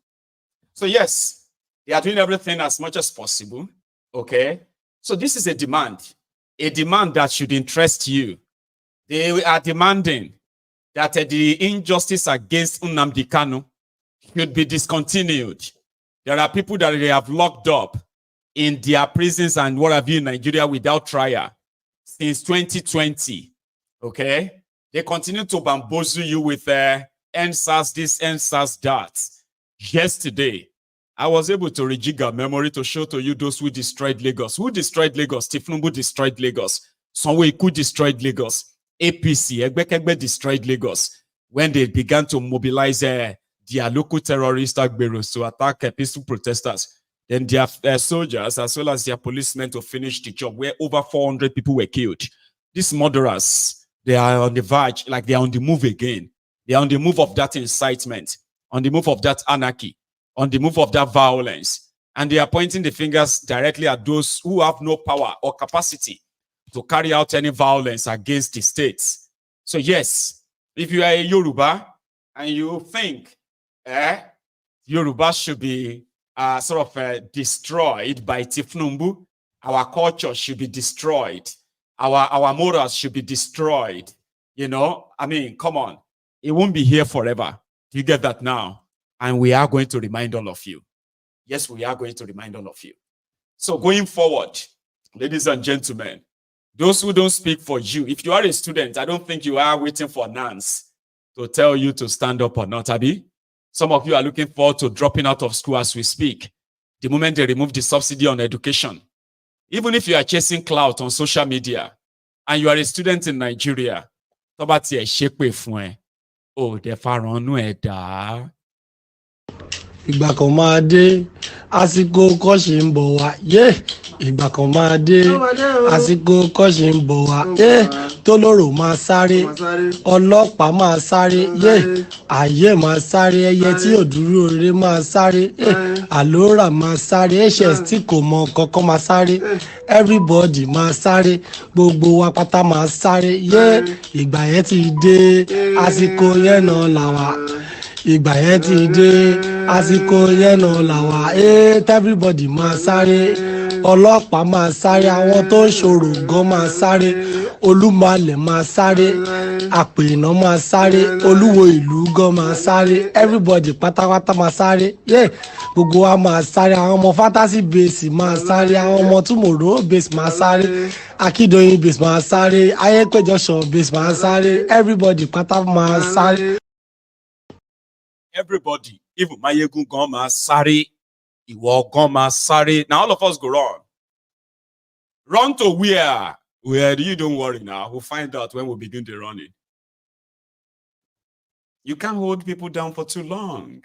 So yes, they are doing everything as much as possible. Okay? So this is a demand that should interest you. They are demanding that the injustice against Nnamdi Kanu should be discontinued. There are people that they have locked up in their prisons and what have you in Nigeria without trial since 2020. Okay? They continue to bamboozle you with NSAS this, NSAS that. Yesterday, I was able to rejig our memory to show to you those who destroyed Lagos. Who destroyed Lagos? Thiefnubu destroyed Lagos. Sanwo-Iku destroyed Lagos. APC, Egbekegbe destroyed Lagos when they began to mobilize their local terrorist agberos to attack peaceful protesters. Then their soldiers as well as their policemen to finish the job where over 400 people were killed. These murderers, they are on the verge, like they are on the move again. They are on the move of that incitement, on the move of that anarchy, on the move of that violence. And they are pointing the fingers directly at those who have no power or capacity to carry out any violence against the states. So yes, if you are a Yoruba and you think Yoruba should be destroyed by Thiefnubu. Our culture should be destroyed. Our morals should be destroyed. You know, I mean, come on. It won't be here forever. Do you get that now? And we are going to remind all of you. Yes, we are going to remind all of you. So going forward, ladies and gentlemen, those who don't speak for you, if you are a student, I don't think you are waiting for Nance to tell you to stand up or not, Abi. Some of you are looking forward to dropping out of school as we speak. The moment they remove the subsidy on education. Even if you are chasing clout on social media and you are a student in Nigeria, oh, the faronu eda. Ìgbà kan máa dé àsìkò kọ́ṣì ń bọ̀ wá ìgbà kan máa dé àsìkò kọ́ṣì ń bọ̀ wá tólórò máa sáré ọlọ́pàá máa sáré ayé máa sáré ẹyẹ tí ò dúró rere máa sáré àlórà máa sáré hs tí kò mọ kankan máa sáré everybody máa sáré gbogbo wa pátá máa sáré ìgbà yẹn ti dé àsìkò yẹn náà làwà. Ìgbà yẹn ti dé àsìkò yẹn náà làwà everybody máa sáré ọlọ́pàá máa sáré àwọn tó ń ṣòro gan máa sáré olúmọlẹ̀ máa sáré àpènà máa sáré olúwo ìlú gan máa sáré everybody pátápátá máa sáré gbogbo wa máa sáré àwọn ọmọ fantasy base máa sáré àwọn ọmọ tomorrow base máa sáré akíndóyin base máa sáré ayépéjọsọ base máa sáré everybody pátá máa sáré. Everybody, even Maiyegun goma sari, Iwo goma sari. Now all of us go run. Run to where? Where? You don't worry now. We'll find out when we begin the running. You can't hold people down for too long.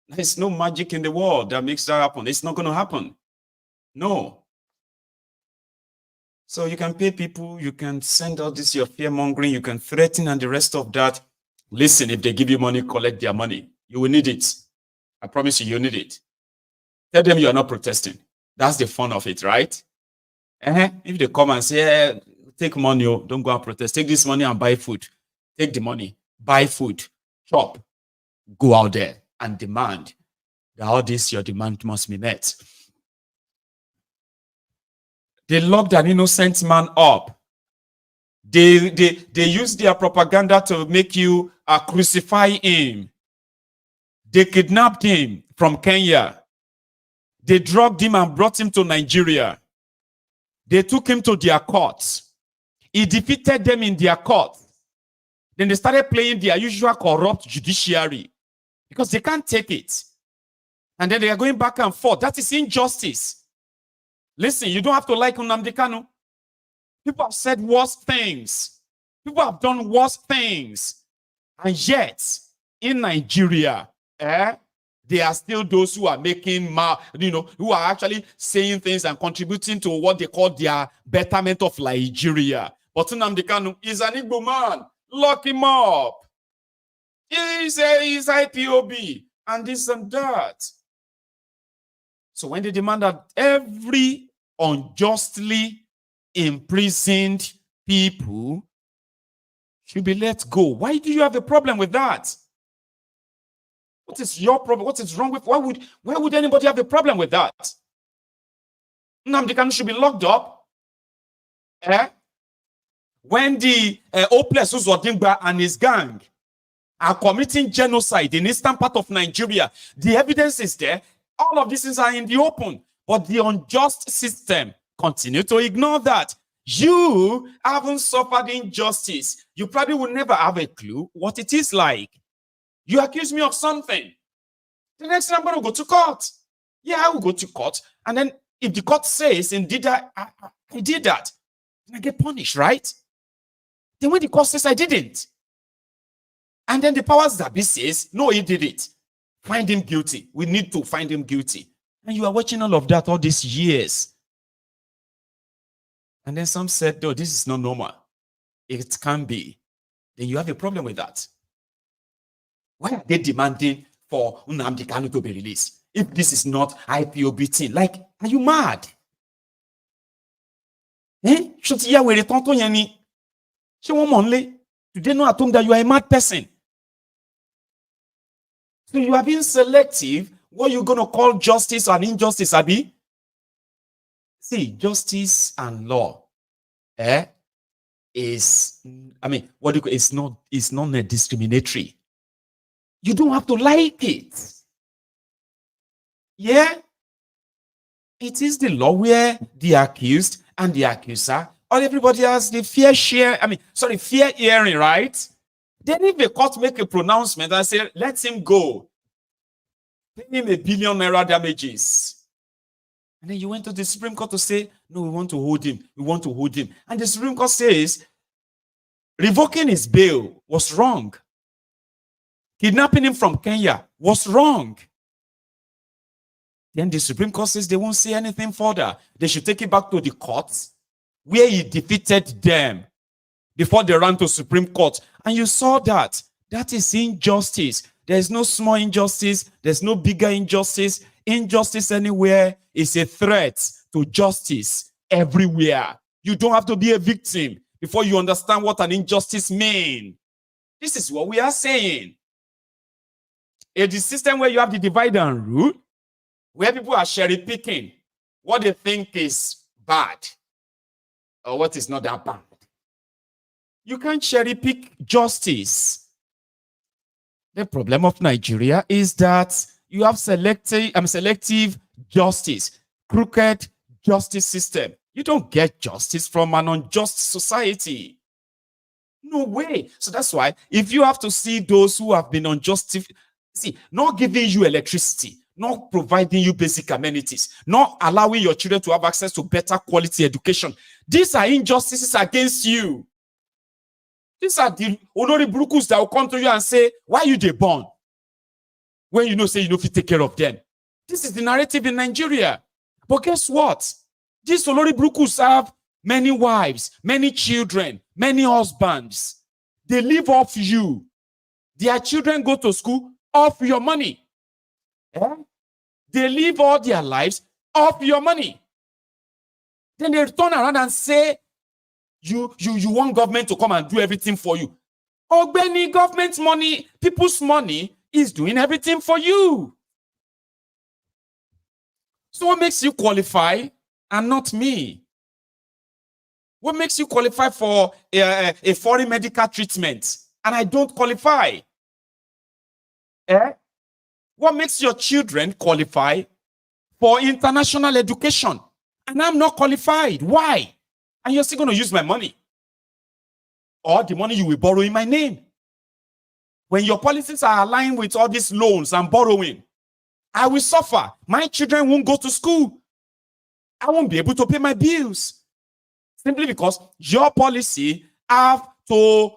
There's no magic in the world that makes that happen. It's not going to happen. No. So you can pay people, you can send out this your fear mongering, you can threaten and the rest of that. Listen, if they give you money, collect their money. You will need it. I promise you, you need it. Tell them you are not protesting. That's the fun of it, right? If they come and say, take money, don't go and protest. Take this money and buy food. Take the money, buy food, shop, go out there and demand that all this, your demand must be met. They locked an innocent man up. They use their propaganda to make you crucify him. They kidnapped him from Kenya. They drugged him and brought him to Nigeria. They took him to their courts. He defeated them in their courts. Then they started playing their usual corrupt judiciary because they can't take it. And then they are going back and forth. That is injustice. Listen, you don't have to like Nnamdi Kanu. People have said worse things. People have done worse things. And yet, in Nigeria, there are still those who are making, who are actually saying things and contributing to what they call their betterment of Nigeria. But Nnamdi Kanu is an Igbo man. Lock him up. He's IPOB and this and that. So when they demand that every unjustly imprisoned people should be let go, why do you have a problem with that? What is your problem? What is wrong with? Why would anybody have a problem with that? Nnamdi Kanu should be locked up. When the Hopeless Uzodimgba and his gang are committing genocide in eastern part of Nigeria, the evidence is there. All of these things are in the open, but the unjust system continue to ignore that. You haven't suffered injustice. You probably will never have a clue what it is like. You accuse me of something. The next time I'm going to go to court. Yeah, I will go to court. And then if the court says, indeed, I did that, then I get punished, right? Then when the court says I didn't, and then the powers that be says, no, he did it. Find him guilty. We need to find him guilty. And you are watching all of that all these years. And then some said, no, this is not normal. It can be. Then you have a problem with that. Why are they demanding for Nnamdi Kanu to be released? If this is not IPOB thing, like, are you mad? Should you wear it? Do they know at home that you are a mad person? So you are being selective what you going to call justice and injustice, Abi? See, justice and law is, I mean, what do you call it's not discriminatory. You don't have to like it. Yeah? It is the law where the accused and the accuser, or everybody has the fair hearing, right? Then if the court make a pronouncement and say, let him go, pay him $1 billion damages. And then you went to the Supreme Court to say, no, we want to hold him. We want to hold him. And the Supreme Court says, revoking his bail was wrong. Kidnapping him from Kenya was wrong. Then the Supreme Court says they won't say anything further. They should take it back to the courts where he defeated them before they ran to Supreme Court. And you saw that. That is injustice. There's no small injustice. There's no bigger injustice. Injustice anywhere is a threat to justice everywhere. You don't have to be a victim before you understand what an injustice means. This is what we are saying. A system where you have the divide and rule, where people are cherry picking what they think is bad or what is not that bad. You can't cherry pick justice. The problem of Nigeria is that you have selective justice, crooked justice system. You don't get justice from an unjust society. No way. So that's why if you have to see those who have been unjust, not giving you electricity, not providing you basic amenities, not allowing your children to have access to better quality education. These are injustices against you. These are the Olori Brukus that will come to you and say, why you they born? When you know, say you know if you take care of them. This is the narrative in Nigeria. But guess what? These Olori Brukus have many wives, many children, many husbands. They live off you. Their children go to school off your money. They live all their lives off your money. Then they turn around and say, you want government to come and do everything for you. Ogbeni, government money, people's money is doing everything for you. So what makes you qualify and not me? What makes you qualify for a foreign medical treatment and I don't qualify? What makes your children qualify for international education? And I'm not qualified. Why? And you're still going to use my money. Or the money you will borrow in my name. When your policies are aligned with all these loans and borrowing, I will suffer. My children won't go to school. I won't be able to pay my bills. Simply because your policy have to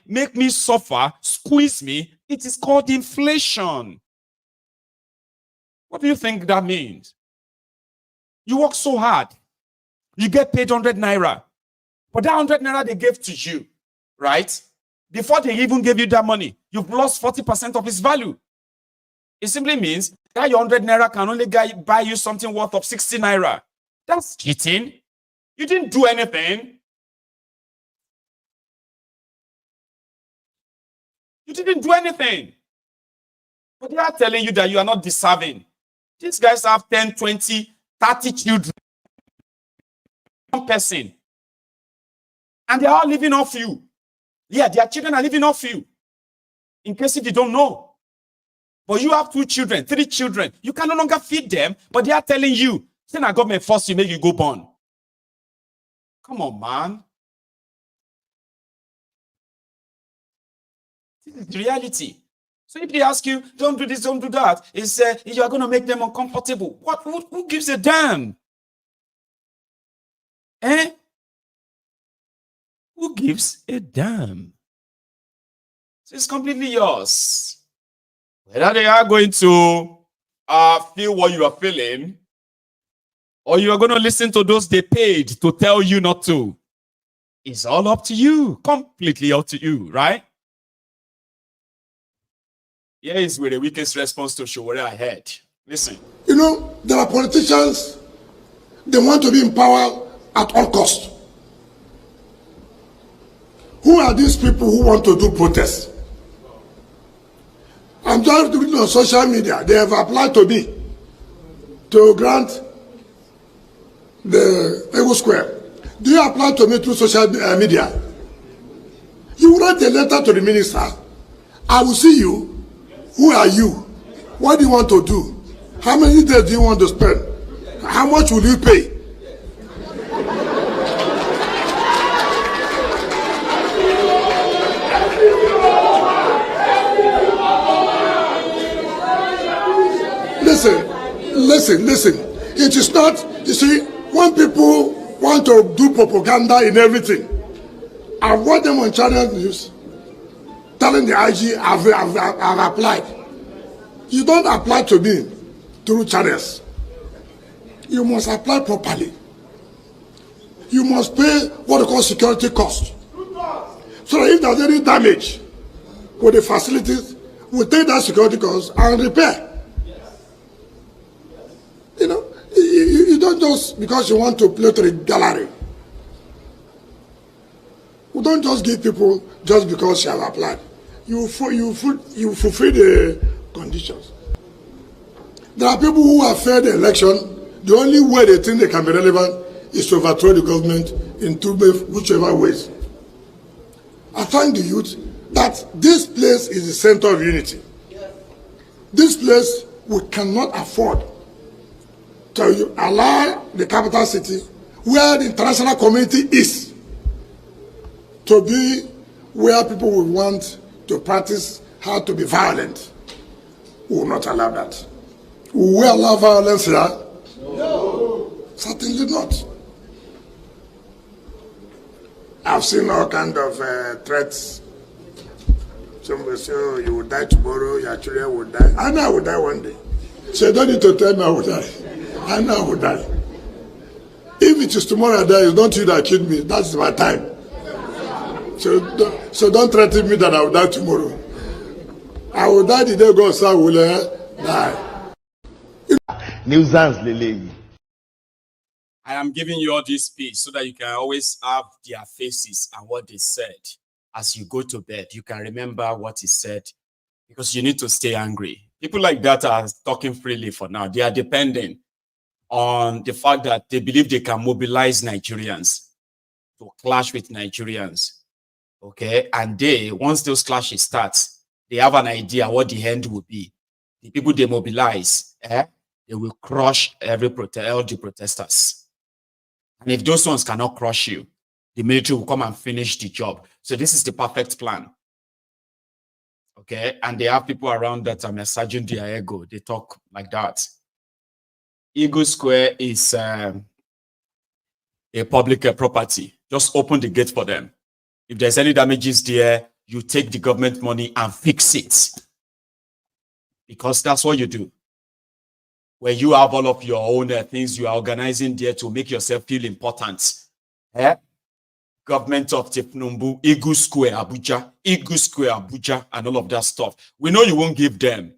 make me suffer, squeeze me. It is called inflation. What do you think that means? You work so hard. You get paid 100 naira. But that 100 naira they gave to you, right? Before they even gave you that money, you've lost 40% of its value. It simply means that your 100 naira can only buy you something worth of 60 naira. That's cheating. You didn't do anything. You didn't do anything. But they are telling you that you are not deserving. These guys have 10, 20, 30 children. One person. And they are all living off you. Yeah, their children are living off you. In case if you don't know. But you have 2 children, 3 children. You can no longer feed them, but they are telling you, say na government force you, make you go born. Come on, man. This is the reality. So if they ask you, don't do this, don't do that, it's you are going to make them uncomfortable. What? Who gives a damn? Who gives a damn? So it's completely yours. Whether they are going to feel what you are feeling, or you are going to listen to those they paid to tell you not to, it's all up to you. Completely up to you, right? Here is where the weakest response to Showore ahead. Listen. You know, there are politicians, they want to be in power at all costs. Who are these people who want to do protests? I'm just reading on social media. They have applied to me to grant the Ego Square. Do you apply to me through social media? You write a letter to the minister. I will see you. Who are you? What do you want to do? How many days do you want to spend? How much will you pay? Listen. It is not, you see, when people want to do propaganda in everything, I've watched them on channel news telling the IG I've applied. You don't apply to me through channels. You must apply properly. You must pay what they call security cost. So that if there's any damage with the facilities, we take that security cost and repair. You know, you don't just because you want to play to the gallery. We don't just give people just because you have applied. You fulfill the conditions. There are people who have failed the election. The only way they think they can be relevant is to overthrow the government in whichever ways. I thank the youth that this place is the center of unity. This place we cannot afford to allow the capital city, where the international community is, to be where people will want to practice how to be violent. We will not allow that. Will we allow violence here? No. Certainly not. I've seen all kinds of threats. Somebody say, oh, you will die tomorrow, your children will die. I know I will die one day. So you don't need to tell me I will die. I know I will die. If it is tomorrow I die, it's not you that killed me. That's my time. So don't threaten me that I will die tomorrow. I will die the day God said I will die. I am giving you all this speech so that you can always have their faces and what they said. As you go to bed, you can remember what he said, because you need to stay angry. People like that are talking freely for now. They are depending on the fact that they believe they can mobilize Nigerians to clash with Nigerians. Okay, and once those clashes start, they have an idea what the end will be. The people they mobilize, they will crush all the protesters. And if those ones cannot crush you, the military will come and finish the job. So this is the perfect plan. Okay, and they have people around that are massaging their ego. They talk like that. Ego Square is a public property. Just open the gate for them. If there's any damages there, you take the government money and fix it. Because that's what you do. Where you have all of your own things you are organizing there to make yourself feel important. Government of Thiefnubu, Ego Square, Abuja, and all of that stuff. We know you won't give them.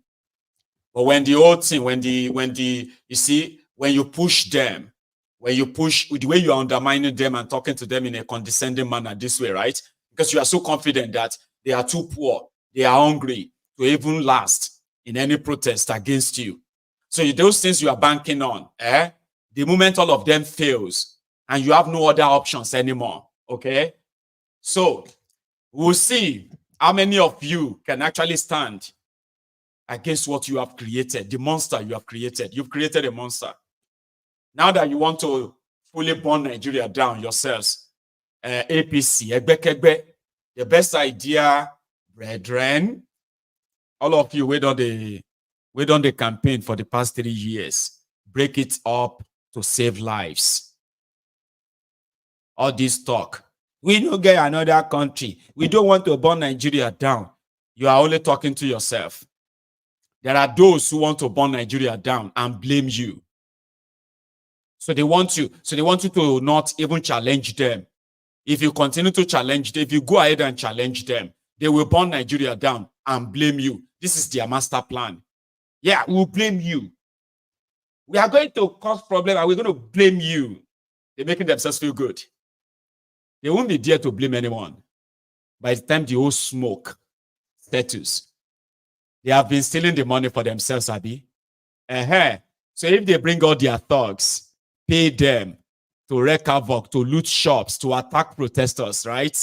But when the old thing, when you push them, with the way you are undermining them and talking to them in a condescending manner this way, right? Because you are so confident that they are too poor, they are hungry to even last in any protest against you. So those things you are banking on, the moment all of them fails and you have no other options anymore, okay? So we'll see how many of you can actually stand against what you have created, the monster you have created. You've created a monster. Now that you want to fully burn Nigeria down yourselves, APC, Egbekegbe, the best idea, brethren, all of you wait on the campaign for the past 3 years. Break it up to save lives. All this talk. We don't get another country. We don't want to burn Nigeria down. You are only talking to yourself. There are those who want to burn Nigeria down and blame you. So they want you to not even challenge them. If you continue to challenge them, if you go ahead and challenge them, they will burn Nigeria down and blame you. This is their master plan. Yeah, we'll blame you. We are going to cause problem and we're going to blame you. They're making themselves feel good. They won't be there to blame anyone. By the time the whole smoke settles, They have been stealing the money for themselves, Abi. So if they bring all their thugs, pay them to wreak havoc, to loot shops, to attack protesters, right?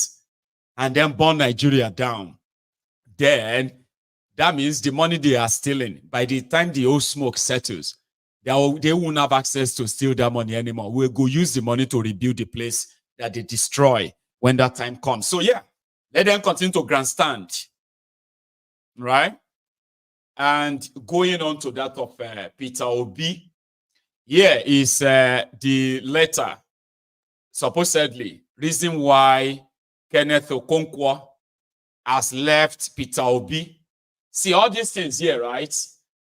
And then burn Nigeria down, then that means the money they are stealing, by the time the old smoke settles, they won't have access to steal that money anymore. We'll go use the money to rebuild the place that they destroy when that time comes. So yeah, let them continue to grandstand, right? And going on to that of Peter Obi, here is the letter, supposedly, reason why Kenneth Okonkwo has left Peter Obi. See, all these things here, right?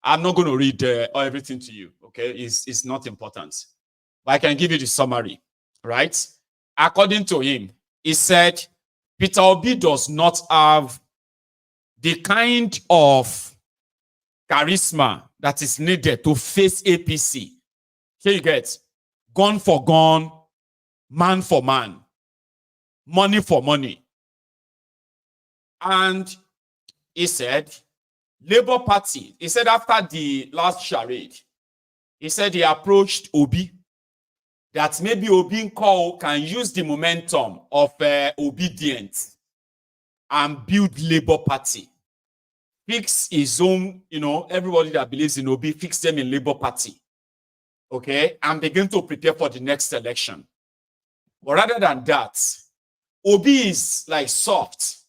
I'm not going to read everything to you, okay? It's not important. But I can give you the summary, right? According to him, he said, Peter Obi does not have the kind of charisma that is needed to face APC. Here you get gun for gun, man for man, money for money. And he said, Labour Party, he said after the last charade, he said he approached Obi, that maybe Obi can use the momentum of obedience and build Labour Party. Fix his own, everybody that believes in Obi, fix them in Labour Party. Okay? And begin to prepare for the next election. But rather than that, Obi is like soft.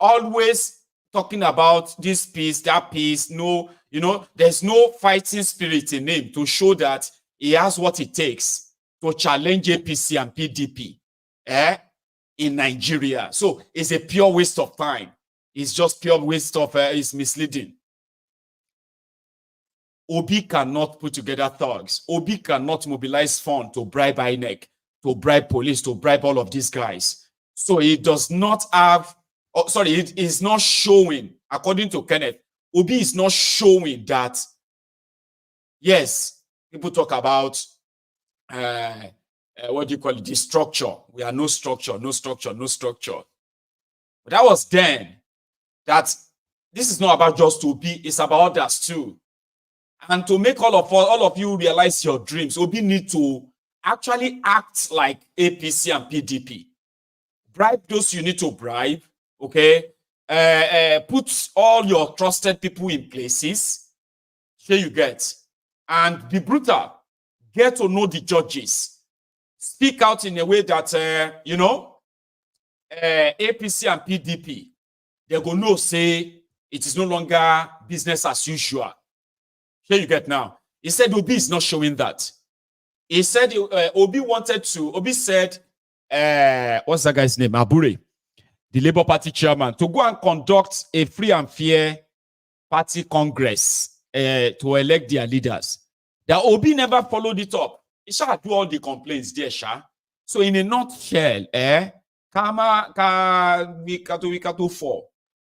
Always talking about this peace, that peace. No, there's no fighting spirit in him to show that he has what it takes to challenge APC and PDP in Nigeria. So it's a pure waste of time. It's just pure waste of, it's misleading. Obi cannot put together thugs. Obi cannot mobilize funds to bribe INEC, to bribe police, to bribe all of these guys. So he does not have, it is not showing, according to Kenneth, Obi is not showing that, yes, people talk about, what do you call it, the structure. We are no structure, no structure, no structure. But that was then. That this is not about just Obi, it's about others too. And to make all of you realize your dreams, Obi need to actually act like APC and PDP. Bribe those you need to bribe, okay? Put all your trusted people in places. Here you get. And be brutal. Get to know the judges. Speak out in a way that, APC and PDP, they're going to say it is no longer business as usual. Here you get now. He said Obi is not showing that. He said Obi said, what's that guy's name? Abure, the Labour Party chairman, to go and conduct a free and fair party congress to elect their leaders. That Obi never followed it up. He shall do all the complaints there, Sha. So in a nutshell,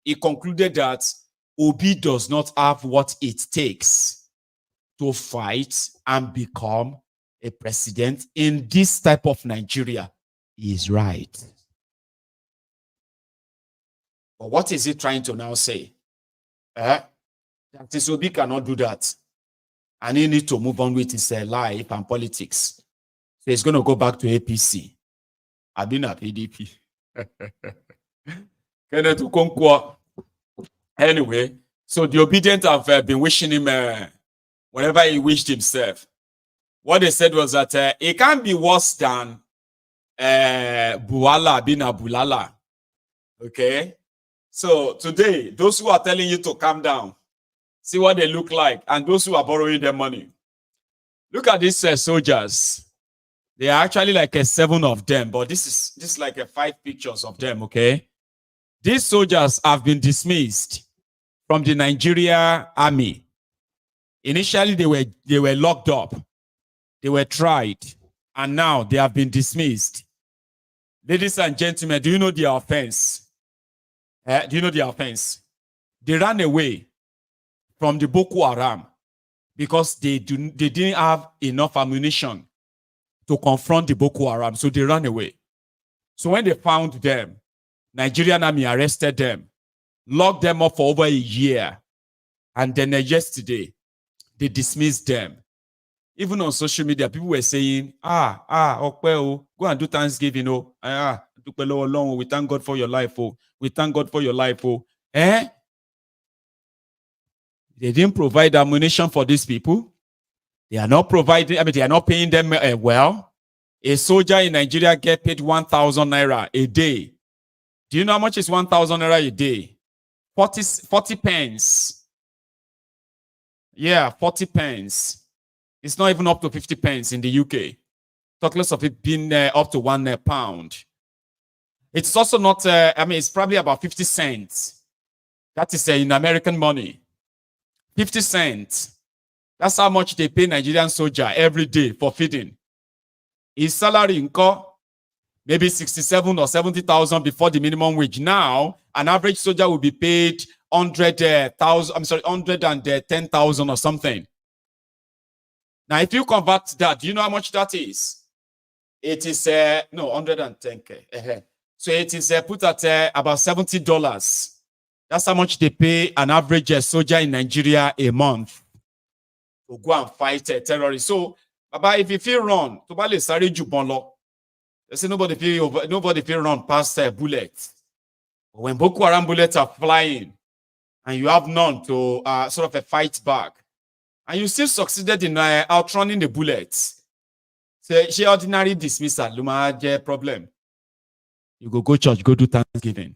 he concluded that Obi does not have what it takes to fight and become a president in this type of Nigeria. He is right. But what is he trying to now say? That this Obi cannot do that. And he needs to move on with his life and politics. So he's going to go back to APC. I've been at PDP. Kenneth Okonkwo. Anyway, so the obedient have been wishing him whatever he wished himself. What they said was that it can't be worse than Buala bin Abulala. Okay? So today, those who are telling you to calm down, see what they look like, and those who are borrowing their money. Look at these soldiers. They are actually like 7 of them, but this is like 5 pictures of them, okay? These soldiers have been dismissed from the Nigeria army. Initially, they were locked up. They were tried, and now they have been dismissed. Ladies and gentlemen, do you know their offense? Do you know their offense? They ran away from the Boko Haram because they didn't have enough ammunition to confront the Boko Haram, so they ran away. So when they found them, Nigerian army arrested them, locked them up for over a year, And then yesterday, they dismissed them. Even on social media, people were saying, go and do Thanksgiving, we thank God for your life, we thank God for your life, They didn't provide ammunition for these people. They are not providing, they are not paying them well. A soldier in Nigeria get paid 1,000 naira a day. Do you know how much is 1,000 naira a day? 40 pence. Yeah, 40 pence. It's not even up to 50 pence in the UK. Talk less of it being up to £1. It's also not, it's probably about 50 cents. That is in American money. 50 cents. That's how much they pay Nigerian soldier every day for feeding. His salary income, maybe 67 or 70,000 before the minimum wage. Now, an average soldier will be paid 110,000 or something. Now, if you convert that, do you know how much that is? It is 110K. So it is put at about $70. That's how much they pay an average soldier in Nigeria a month to go and fight terrorists. So, Baba, if you feel run, to bale sare jubonlo. They say nobody feel run past bullets. But when Boko Haram bullets are flying, and you have none to sort of a fight back, and you still succeeded in outrunning the bullets, say she ordinary dismissal, luma problem. You go church, go do Thanksgiving.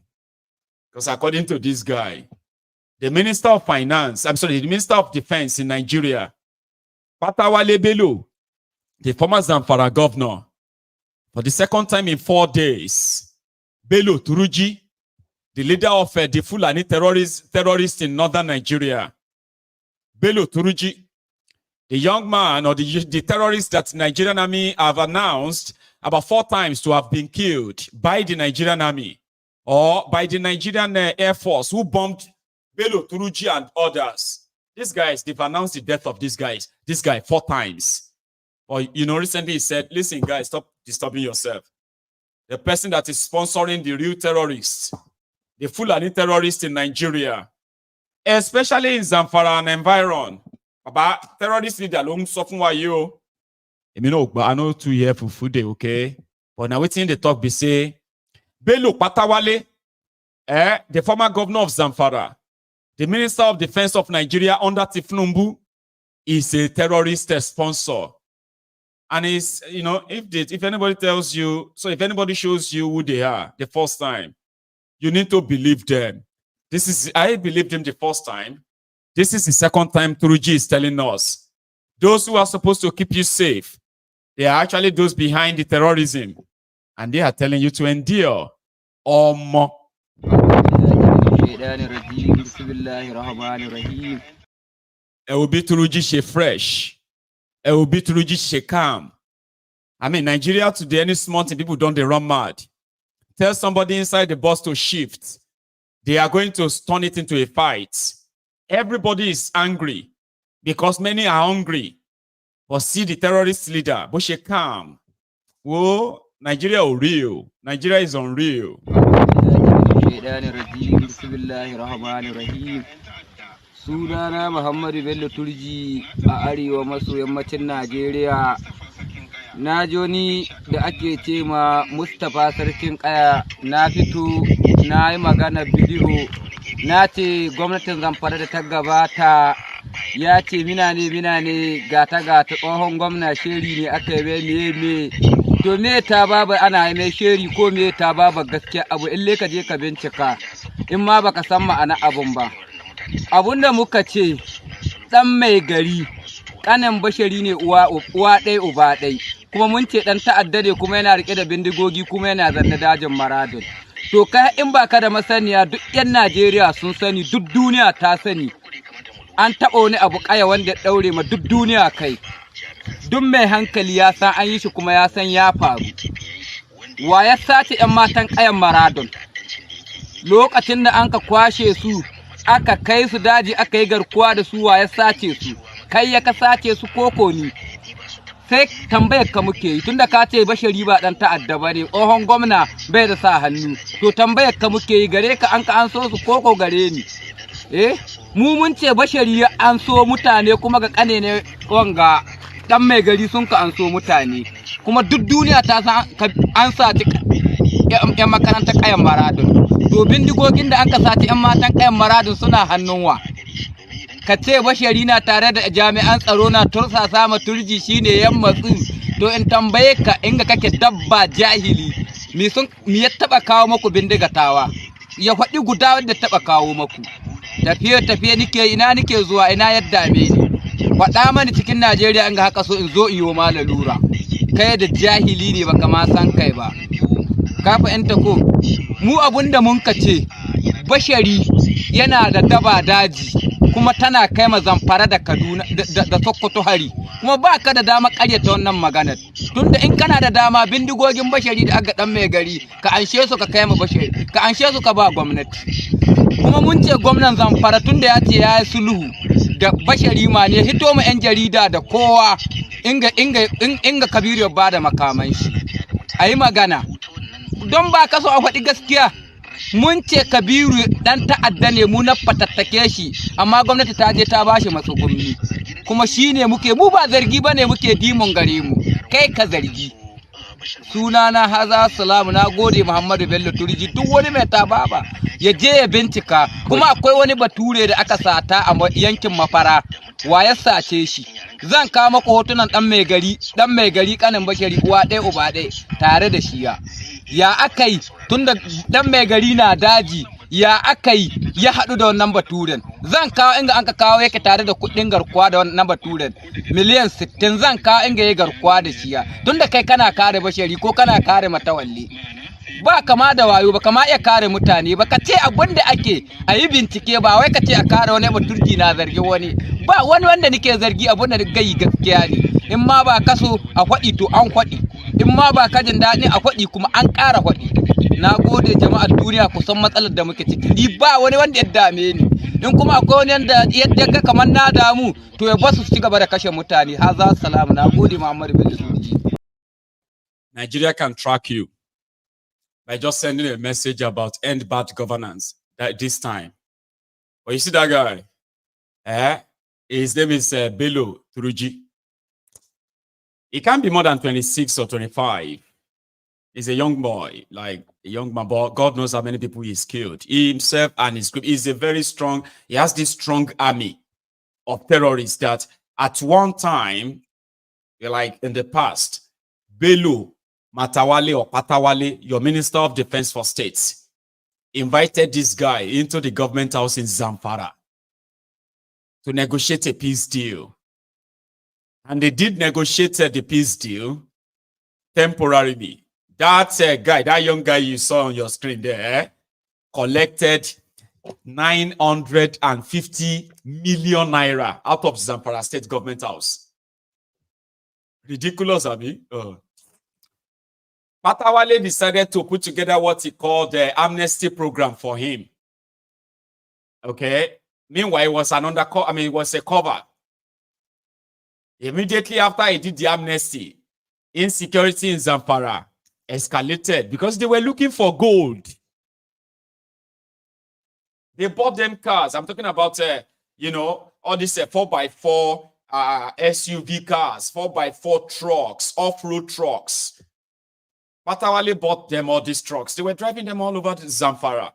Because according to this guy, the Minister of Finance, the Minister of Defense in Nigeria, Patawale Bello, the former Zamfara governor, for the second time in 4 days, Bello Turuji, the leader of the Fulani terrorists in northern Nigeria, Bello Turuji, the young man or the terrorist that Nigerian army have announced about 4 times to have been killed by the Nigerian army or by the Nigerian Air Force who bombed Bello Turuji and others. These guys, they've announced the death of this guy 4 times. Or, recently he said, listen, guys, stop disturbing yourself. The person that is sponsoring the real terrorists, the Fulani terrorists in Nigeria, especially in Zamfara and environ, about terrorist leader alone suffering why you. I know 2 years for food day, okay? But now waiting the talk be say, Bello Patawale, the former governor of Zamfara, the Minister of Defense of Nigeria under Thiefnubu, is a terrorist sponsor. And it's, if anybody tells you, so if anybody shows you who they are the first time, you need to believe them. I believed him the first time. This is the second time Turuji is telling us. Those who are supposed to keep you safe, they are actually those behind the terrorism. And they are telling you to endure. It will be Turuji she fresh. It will be Turuji she calm. Nigeria today, any small thing, people don't they run mad. Tell somebody inside the bus to shift. They are going to turn it into a fight. Everybody is angry because many are hungry. But see the terrorist leader, but she calm. Whoa, Nigeria is real. Nigeria is unreal. Sunana Muhammadu Bello Turji a arewa maso yammacin Najeriya. Na joni da ake ce ma Mustapha Sarkin Kaya na fito na yi magana bidiyo na ce gwamnatin Zamfara da ta gabata ya ce mina ne gata tsohon gwamna sheri ne aka yi me to me ta baba ana mai sheri ko me ta baba gaskiya abu in ka je ka bincika in ma baka san ma'ana abun ba. Abunda muka ce dan mai gari kanan bashari ne uwa ɗaya uba ɗaya kuma mun ce dan ta'adda ne kuma yana rike da bindigogi kuma yana zanne dajin maradun. To kai in baka da masaniya duk yan Najeriya sun sani duk duniya ta sani an taɓa wani abu kaya wanda daure ma duk duniya kai. Duk mai hankali ya san an yi shi kuma ya san ya faru. Wa ya sace yan matan kayan maradun lokacin da an ka kwashe su aka kai su daji aka yi garkuwa da su wa ya sace su kai ya ka sace su koko ni sai tambayar ka muke yi tunda ka ce bashari ba dan ta'adda bane tsohon gwamna bai da sa hannu to tambayar ka muke yi gare ka an so su koko gare ni mu mun ce bashari an so mutane kuma ga kane ne wanga dan mai gari sun ka an so mutane kuma duk duniya ta san an sati yan makarantar kayan maradun to bindigogin da an ka sati yan matan kayan maradun suna hannun wa ka ce bashari na tare da jami'an tsaro na tursasa ma turji shine yan matsu to in tambaye ka inga kake dabba jahili me ya taba kawo maku bindigatawa ya faɗi guda wanda taba kawo maku tafiye nike ina nike zuwa ina yadda me ni faɗa mani cikin Najeriya in ga haka so in zo iyo ma lalura kai da jahili ne baka ma san kai ba ka fahimta ko mu abunda mun ka ce bashari yana da daba daji kuma tana kai ma Zamfara da Kaduna da Sokoto hari kuma ba ka da dama ƙaryata wannan maganar tunda in kana da dama bindigogin bashari da aka dan mai gari ka anshe su ka kai ma bashari ka anshe su ka ba gwamnati kuma mun ce gwamnan Zamfara tunda ya ce ya yi sulhu da bashari ma ne hito mu yan jarida da kowa inga Kabiru ya ba da makaman shi ayi magana don ba ka so a faɗi gaskiya mun ce Kabiru dan ta'adda ne mu na fatattake shi amma gwamnati ta je ta bashi matsugumi kuma shine muke mu ba zargi bane muke dimon gare mu kai ka zargi sunana haza salamu na gode Muhammadu Bello Turji duk wani mai tababa ya je ya bincika kuma akwai wani bature da aka sata a yankin Mafara wa ya sace shi zan kawo maka hotunan dan mai gari kanin bashari uwa ɗaya uba ɗaya tare da shi ya akai tunda dan mai gari na daji ya akai ya haɗu da wannan baturen zan kawo inga an ka kawo yake tare da kuɗin garkuwa da wannan baturen miliyan 60 zan kawo inga ya garkuwa da shi tunda kai kana kare bashari ko kana kare matawalli ba kama da wayo ba kama iya kare mutane ba ka ce abin da ake a yi bincike ba wai ka ce a kare wani baturki na zargi wani ba wani wanda nake zargi abin da gai gaskiya ne in ma ba kaso a kwaɗi to an kwaɗi in ma ba kajin daɗi a kwaɗi kuma an ƙara kwaɗi na gode jama'ar duniya kusan matsalar da muke ciki ni ba wani wanda ya dame ni in kuma akwai wani wanda yadda ga kamar na damu to ya basu su ci gaba da kashe mutane haza salamu na gode Muhammadu Bello. Nigeria can track you by just sending a message about end bad governance this time. But you see that guy? His name is Bello Turuji. He can't be more than 26 or 25. He's a young boy, like a young man, but God knows how many people he's killed. He himself and his group is a very strong, he has this strong army of terrorists that at one time, like in the past, Bello Matawale or Patawale, your Minister of Defense for States, invited this guy into the government house in Zamfara to negotiate a peace deal. And they did negotiate the peace deal temporarily. That guy, that young guy you saw on your screen there, collected 950 million naira out of Zamfara State Government House. Ridiculous, Abi. Patawale decided to put together what he called the amnesty program for him. Okay. Meanwhile, it was it was a cover. Immediately after he did the amnesty, insecurity in Zamfara escalated because they were looking for gold. They bought them cars. I'm talking about, all these 4x4 SUV cars, 4x4 trucks, off-road trucks. Patawale bought them all these trucks. They were driving them all over Zamfara.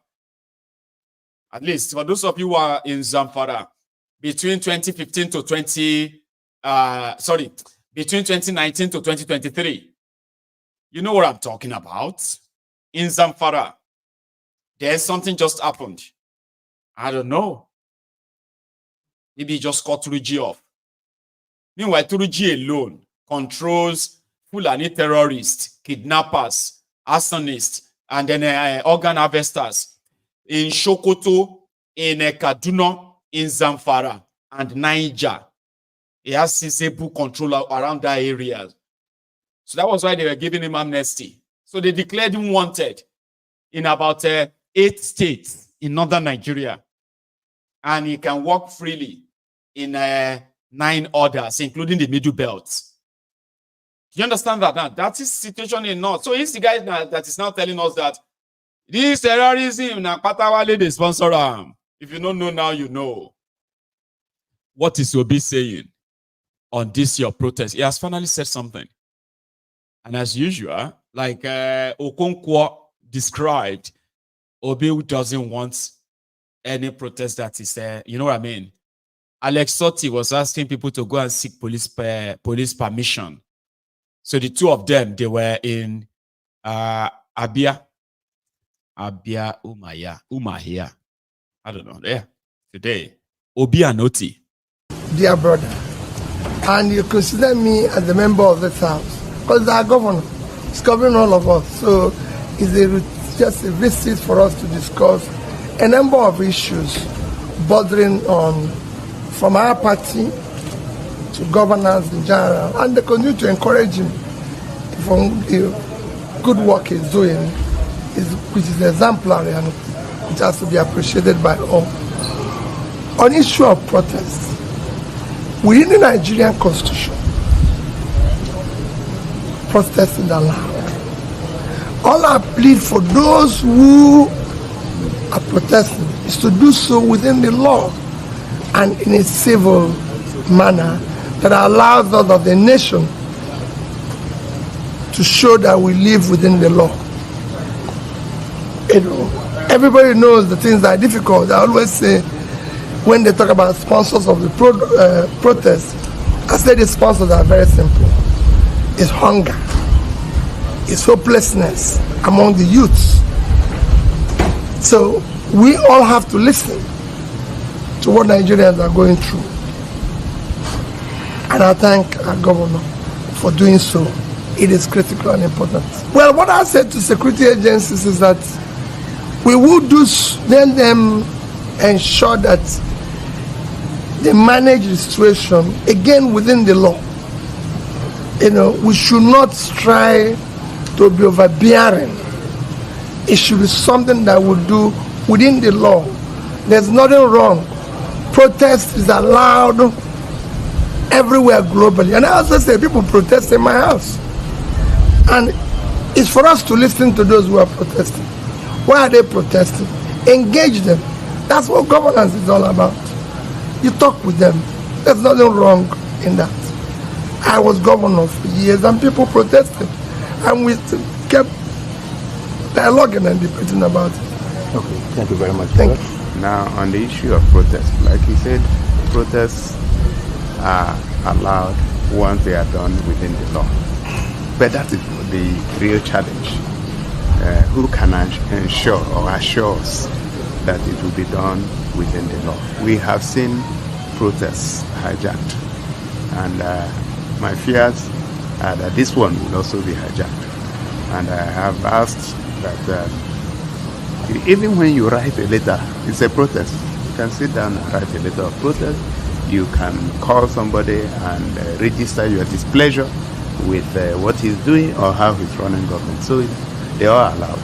At least for those of you who are in Zamfara, between 2015 to between 2019 to 2023. You know what I'm talking about. In Zamfara, there's something just happened. I don't know. Maybe he just cut Turuji off. Meanwhile, Turuji alone controls Fulani terrorists, kidnappers, arsonists, and then organ harvesters in Sokoto, in Kaduna, in Zamfara, and Niger. He has sizable control around that area. So that was why they were giving him amnesty. So they declared him wanted in about 8 states in northern Nigeria. And he can walk freely in 9 others, including the Middle Belt. Do you understand that now? That is the situation in North. So he's the guy that is now telling us that this terrorism, Patawale, they sponsor him. If you don't know now, you know. what is Obi saying on this your protest? He has finally said something. And as usual, like Okonkwo described, Obi doesn't want any protest that is, you know what I mean? Alex Sotti was asking people to go and seek police permission. So the two of them, they were in Abia, Umahia. I don't know. There today, Obi and Oti. Dear brother, and you consider me as a member of this house because our governor is covering all of us. So it's just a visit for us to discuss a number of issues bordering on from our party to governance in general, and they continue to encourage him from the good work he's doing, which is exemplary and it has to be appreciated by all. On issue of protest, within the Nigerian constitution, protest is allowed. All I plead for those who are protesting is to do so within the law and in a civil manner that allows us of the nation to show that we live within the law. You know, everybody knows the things that are difficult. I always say when they talk about sponsors of the protest, I say the sponsors are very simple. It's hunger, it's hopelessness among the youths. So we all have to listen to what Nigerians are going through. And I thank our governor for doing so. It is critical and important. Well, what I said to security agencies is that we will then ensure that they manage the situation again within the law. You know, we should not try to be overbearing. It should be something that we do within the law. There's nothing wrong. Protest is allowed everywhere globally. And I also say people protest in my house. And it's for us to listen to those who are protesting. Why are they protesting? Engage them. That's what governance is all about. You talk with them. There's nothing wrong in that. I was governor for years and people protested. And we kept dialoguing and debating about it. Okay, thank you very much. Thank you. Now, on the issue of protest, like you said, protests are allowed once they are done within the law. But that is the real challenge. Who can ensure or assure us that it will be done within the law? We have seen protests hijacked, and my fears are that this one will also be hijacked. And I have asked that even when you write a letter, it's a protest. You can sit down and write a letter of protest. You can call somebody and register your displeasure with what he's doing or how he's running government. So they are allowed.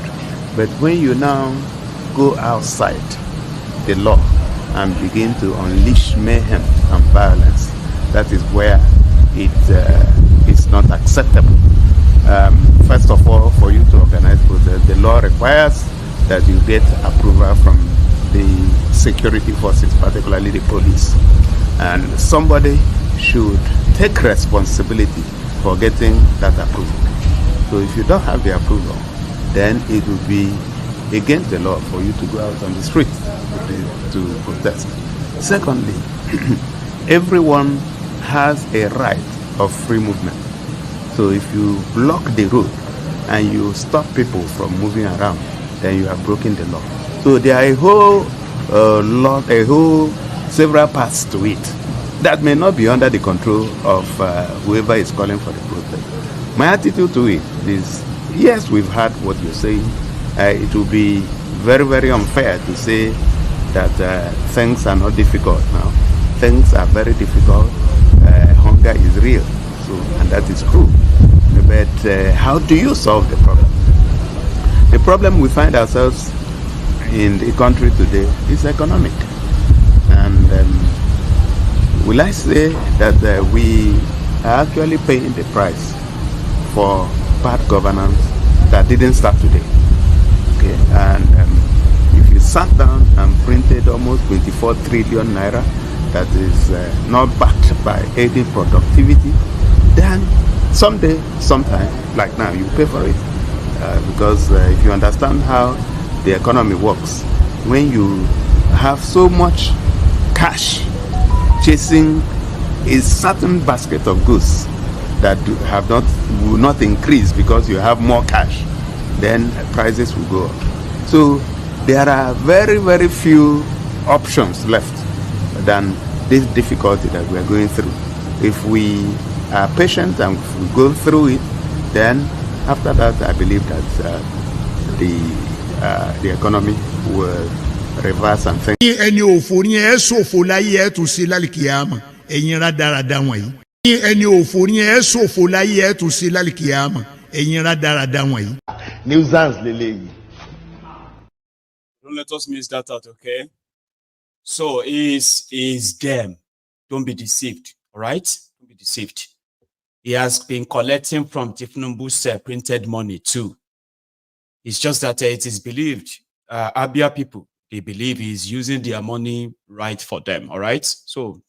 But when you now go outside the law and begin to unleash mayhem and violence, that is where it is not acceptable. First of all, for you to organize protest, the law requires that you get approval from the security forces, particularly the police. And somebody should take responsibility for getting that approval. So if you don't have the approval, then it will be against the law for you to go out on the street to protest. Secondly, everyone has a right of free movement. So if you block the road and you stop people from moving around, then you have broken the law. So there are several parts to it that may not be under the control of whoever is calling for the protest. My attitude to it is, yes, we've heard what you're saying. It will be very, very unfair to say that things are not difficult now. Things are very difficult. Hunger is real, and that is true. But how do you solve the problem? The problem we find ourselves in the country today is economic. And will I say that we are actually paying the price for bad governance that didn't start today? Okay. And if you sat down and printed almost 24 trillion naira that is not backed by any productivity, then someday, sometime, like now, you pay for it. Because if you understand how the economy works, when you have so much cash chasing a certain basket of goods that will not increase because you have more cash, then prices will go up. So there are very, very few options left than this difficulty that we are going through. If we are patient and if we go through it, then after that, I believe that the economy will reverse and think. ẹni òfò ni ẹ ṣòfò láyé ẹ tún ṣe lálìkìyàmà ẹ̀yin rádaràda wọ̀nyí. ẹni òfò ni ẹ ṣòfò láyé ẹ tún ṣe lálìkìyàmà ẹ̀yin rádaràda wọ̀nyí. nuisance lélẹ́yìí. Don't let us miss that out, okay? So is them. Don't be deceived, all right? Don't be deceived. He has been collecting from Thiefnubu's printed money too. It's just that it is believed, Abia people, they believe he's using their money right for them, all right? So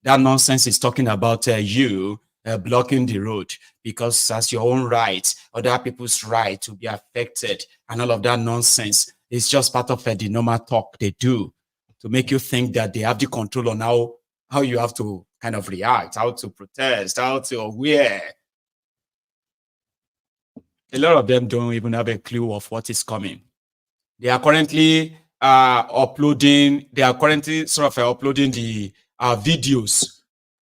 that nonsense is talking about you blocking the road because that's your own right, other people's right to be affected, and all of that nonsense. It's just part of the normal talk they do to make you think that they have the control on how you have to kind of react, how to protest, how to wear. A lot of them don't even have a clue of what is coming. They are currently uploading the videos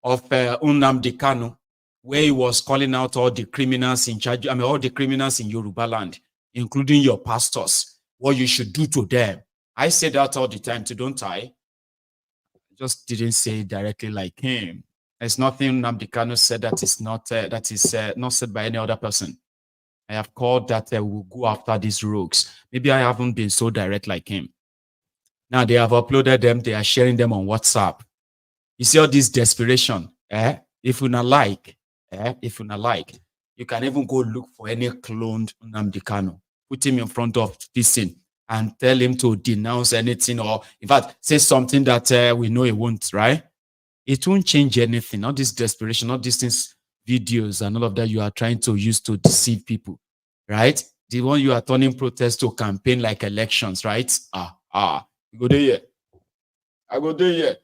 of Nnamdi Kanu, where he was calling out all the criminals in charge, all the criminals in Yoruba land, including your pastors, what you should do to them. I say that all the time too, don't I? Just didn't say it directly like him. There's nothing Nnamdi Kanu said that is not not said by any other person. I have called that we'll go after these rogues. Maybe I haven't been so direct like him. Now they have uploaded them. They are sharing them on WhatsApp. You see all this desperation. If you not like, you can even go look for any cloned Nnamdi Kanu. Put him in front of this thing and tell him to denounce anything, or in fact, say something that we know he won't, right? It won't change anything. Not this desperation, not these things, videos and all of that you are trying to use to deceive people, right? The one you are turning protests to campaign like elections, right? You go there. I go there.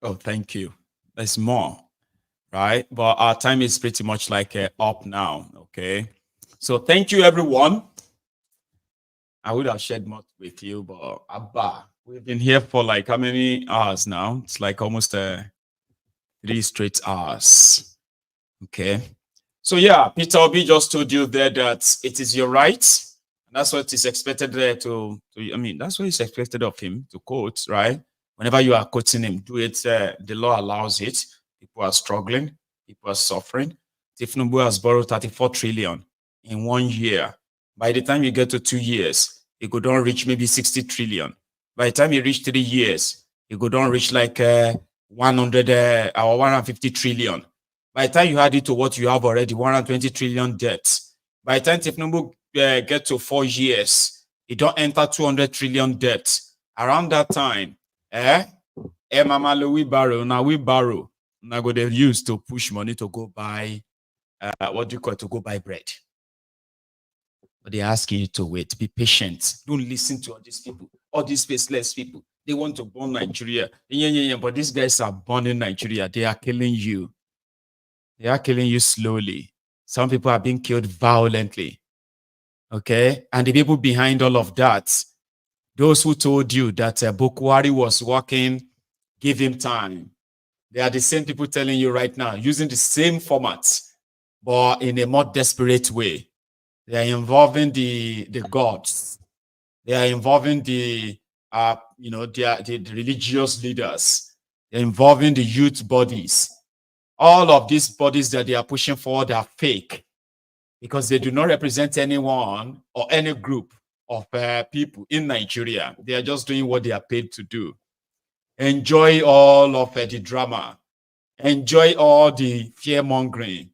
Oh, thank you. There's more, right? But our time is pretty much like up now, okay? So thank you, everyone. I would have shared more with you, but Abba, we've been here for like how many hours now? It's like almost 3 straight hours, okay? So yeah, Peter Obi just told you there that it is your right. And that's what is expected there that's what is expected of him to quote, right? Whenever you are quoting him, do it. The law allows it. People are struggling. People are suffering. Thiefnubu has borrowed 34 trillion in 1 year. By the time you get to 2 years, it could don't reach maybe 60 trillion. By the time you reach 3 years, it could don't reach like 100 or 150 trillion. By the time you add it to what you have already, 120 trillion debt. By the time Thiefnubu get to 4 years, it don't enter 200 trillion debt. Around that time, mama we borrow, now we borrow. Now go they use to push money to go buy, to go buy bread. But they ask you to wait, be patient. Don't listen to all these people, all these faceless people. They want to burn Nigeria. But these guys are burning Nigeria. They are killing you. They are killing you slowly. Some people are being killed violently. Okay? And the people behind all of that, those who told you that Bukwari was working, give him time. They are the same people telling you right now, using the same format, but in a more desperate way. They are involving the gods. They are involving the religious leaders. They're involving the youth bodies. All of these bodies that they are pushing forward are fake because they do not represent anyone or any group of people in Nigeria. They are just doing what they are paid to do. Enjoy all of the drama. Enjoy all the fear-mongering.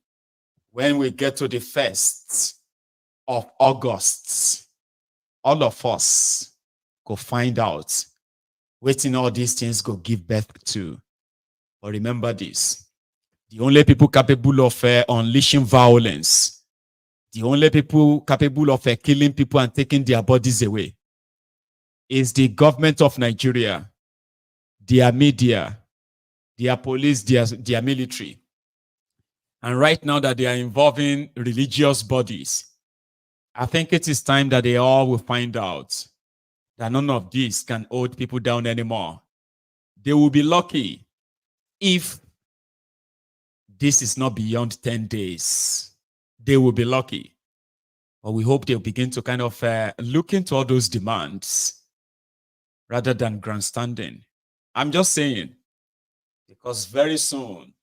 When we get to the 1st of August, all of us go find out waiting all these things go give birth to. But remember this, the only people capable of unleashing violence, the only people capable of killing people and taking their bodies away is the government of Nigeria, their media, their police, their military. And right now that they are involving religious bodies, I think it is time that they all will find out that none of this can hold people down anymore. They will be lucky if this is not beyond 10 days. They will be lucky. But we hope they'll begin to kind of look into all those demands rather than grandstanding. I'm just saying, because very soon,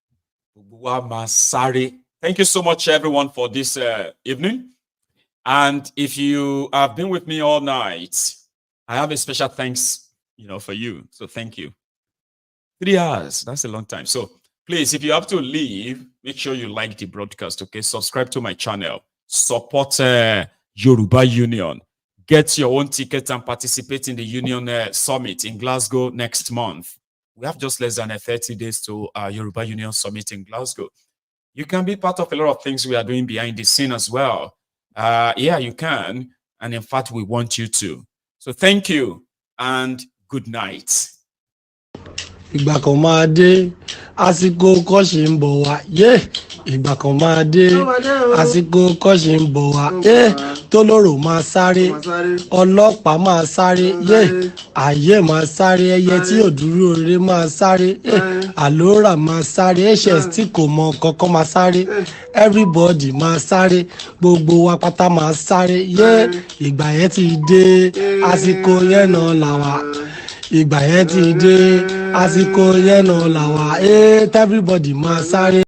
thank you so much, everyone, for this evening. And if you have been with me all night, I have a special thanks, for you. So thank you. 3 hours, that's a long time. So please, if you have to leave, make sure you like the broadcast, okay? Subscribe to my channel. Support Yoruba Union. Get your own ticket and participate in the Union Summit in Glasgow next month. We have just less than 30 days to Yoruba Union Summit in Glasgow. You can be part of a lot of things we are doing behind the scene as well. Yeah, you can. And in fact, we want you to. So thank you and good night. ìgbà kan máa dé àsìkò kọ́ṣe ń bọ̀ wá ìgbà kan máa dé àsìkò kọ́ṣe ń bọ̀ wá tólórò máa sáré ọlọ́pàá máa sáré ayé máa sáré ẹyẹ tí ò dúró rere máa sáré àlórà máa sáré hs tí kò mọ kankan máa sáré everybody máa sáré gbogbo wa pátá máa sáré ìgbà yẹn ti dé àsìkò yẹn náà làwà ìgbà yẹn ti dé àsìkò yẹn náà làwà everybody máa sáré.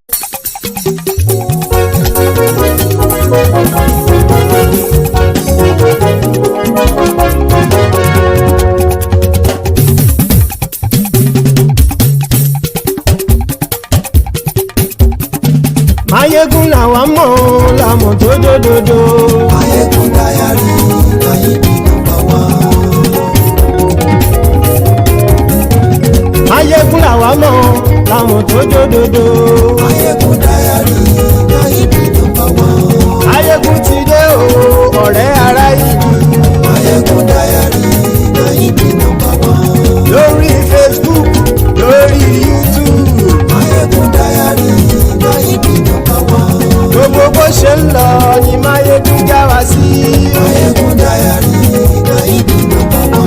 Maiyegun làwa mọ̀ làmọ̀ tó dòdòdò. Maiyegun Diary láyé bí nàmbà wá. Maiyegun làwa mọ̀ làmọ̀ tó dòdòdò. Maiyegun Diary láyé bí nàmbà wá. Maiyegun ti dé o ọ̀rẹ́ ará ìlú. Maiyegun Diary láyé bí nàmbà wá. Lórí Facebook lórí YouTube. Maiyegun Diary láyé bí nàmbà wá. Gbogbo bó ṣe ń lọ ni Maiyegun já wa sí. Maiyegun Diary láyé bí nàmbà wá.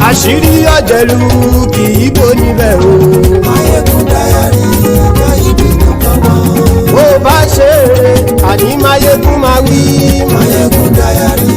Àṣírí ọ̀jẹ̀lú kì í bò níbẹ̀ o. Maiyegun Diary láyé bí nàmbà wá. Bó bá ṣe àní Maiyegun máa wí. Maiyegun Diary.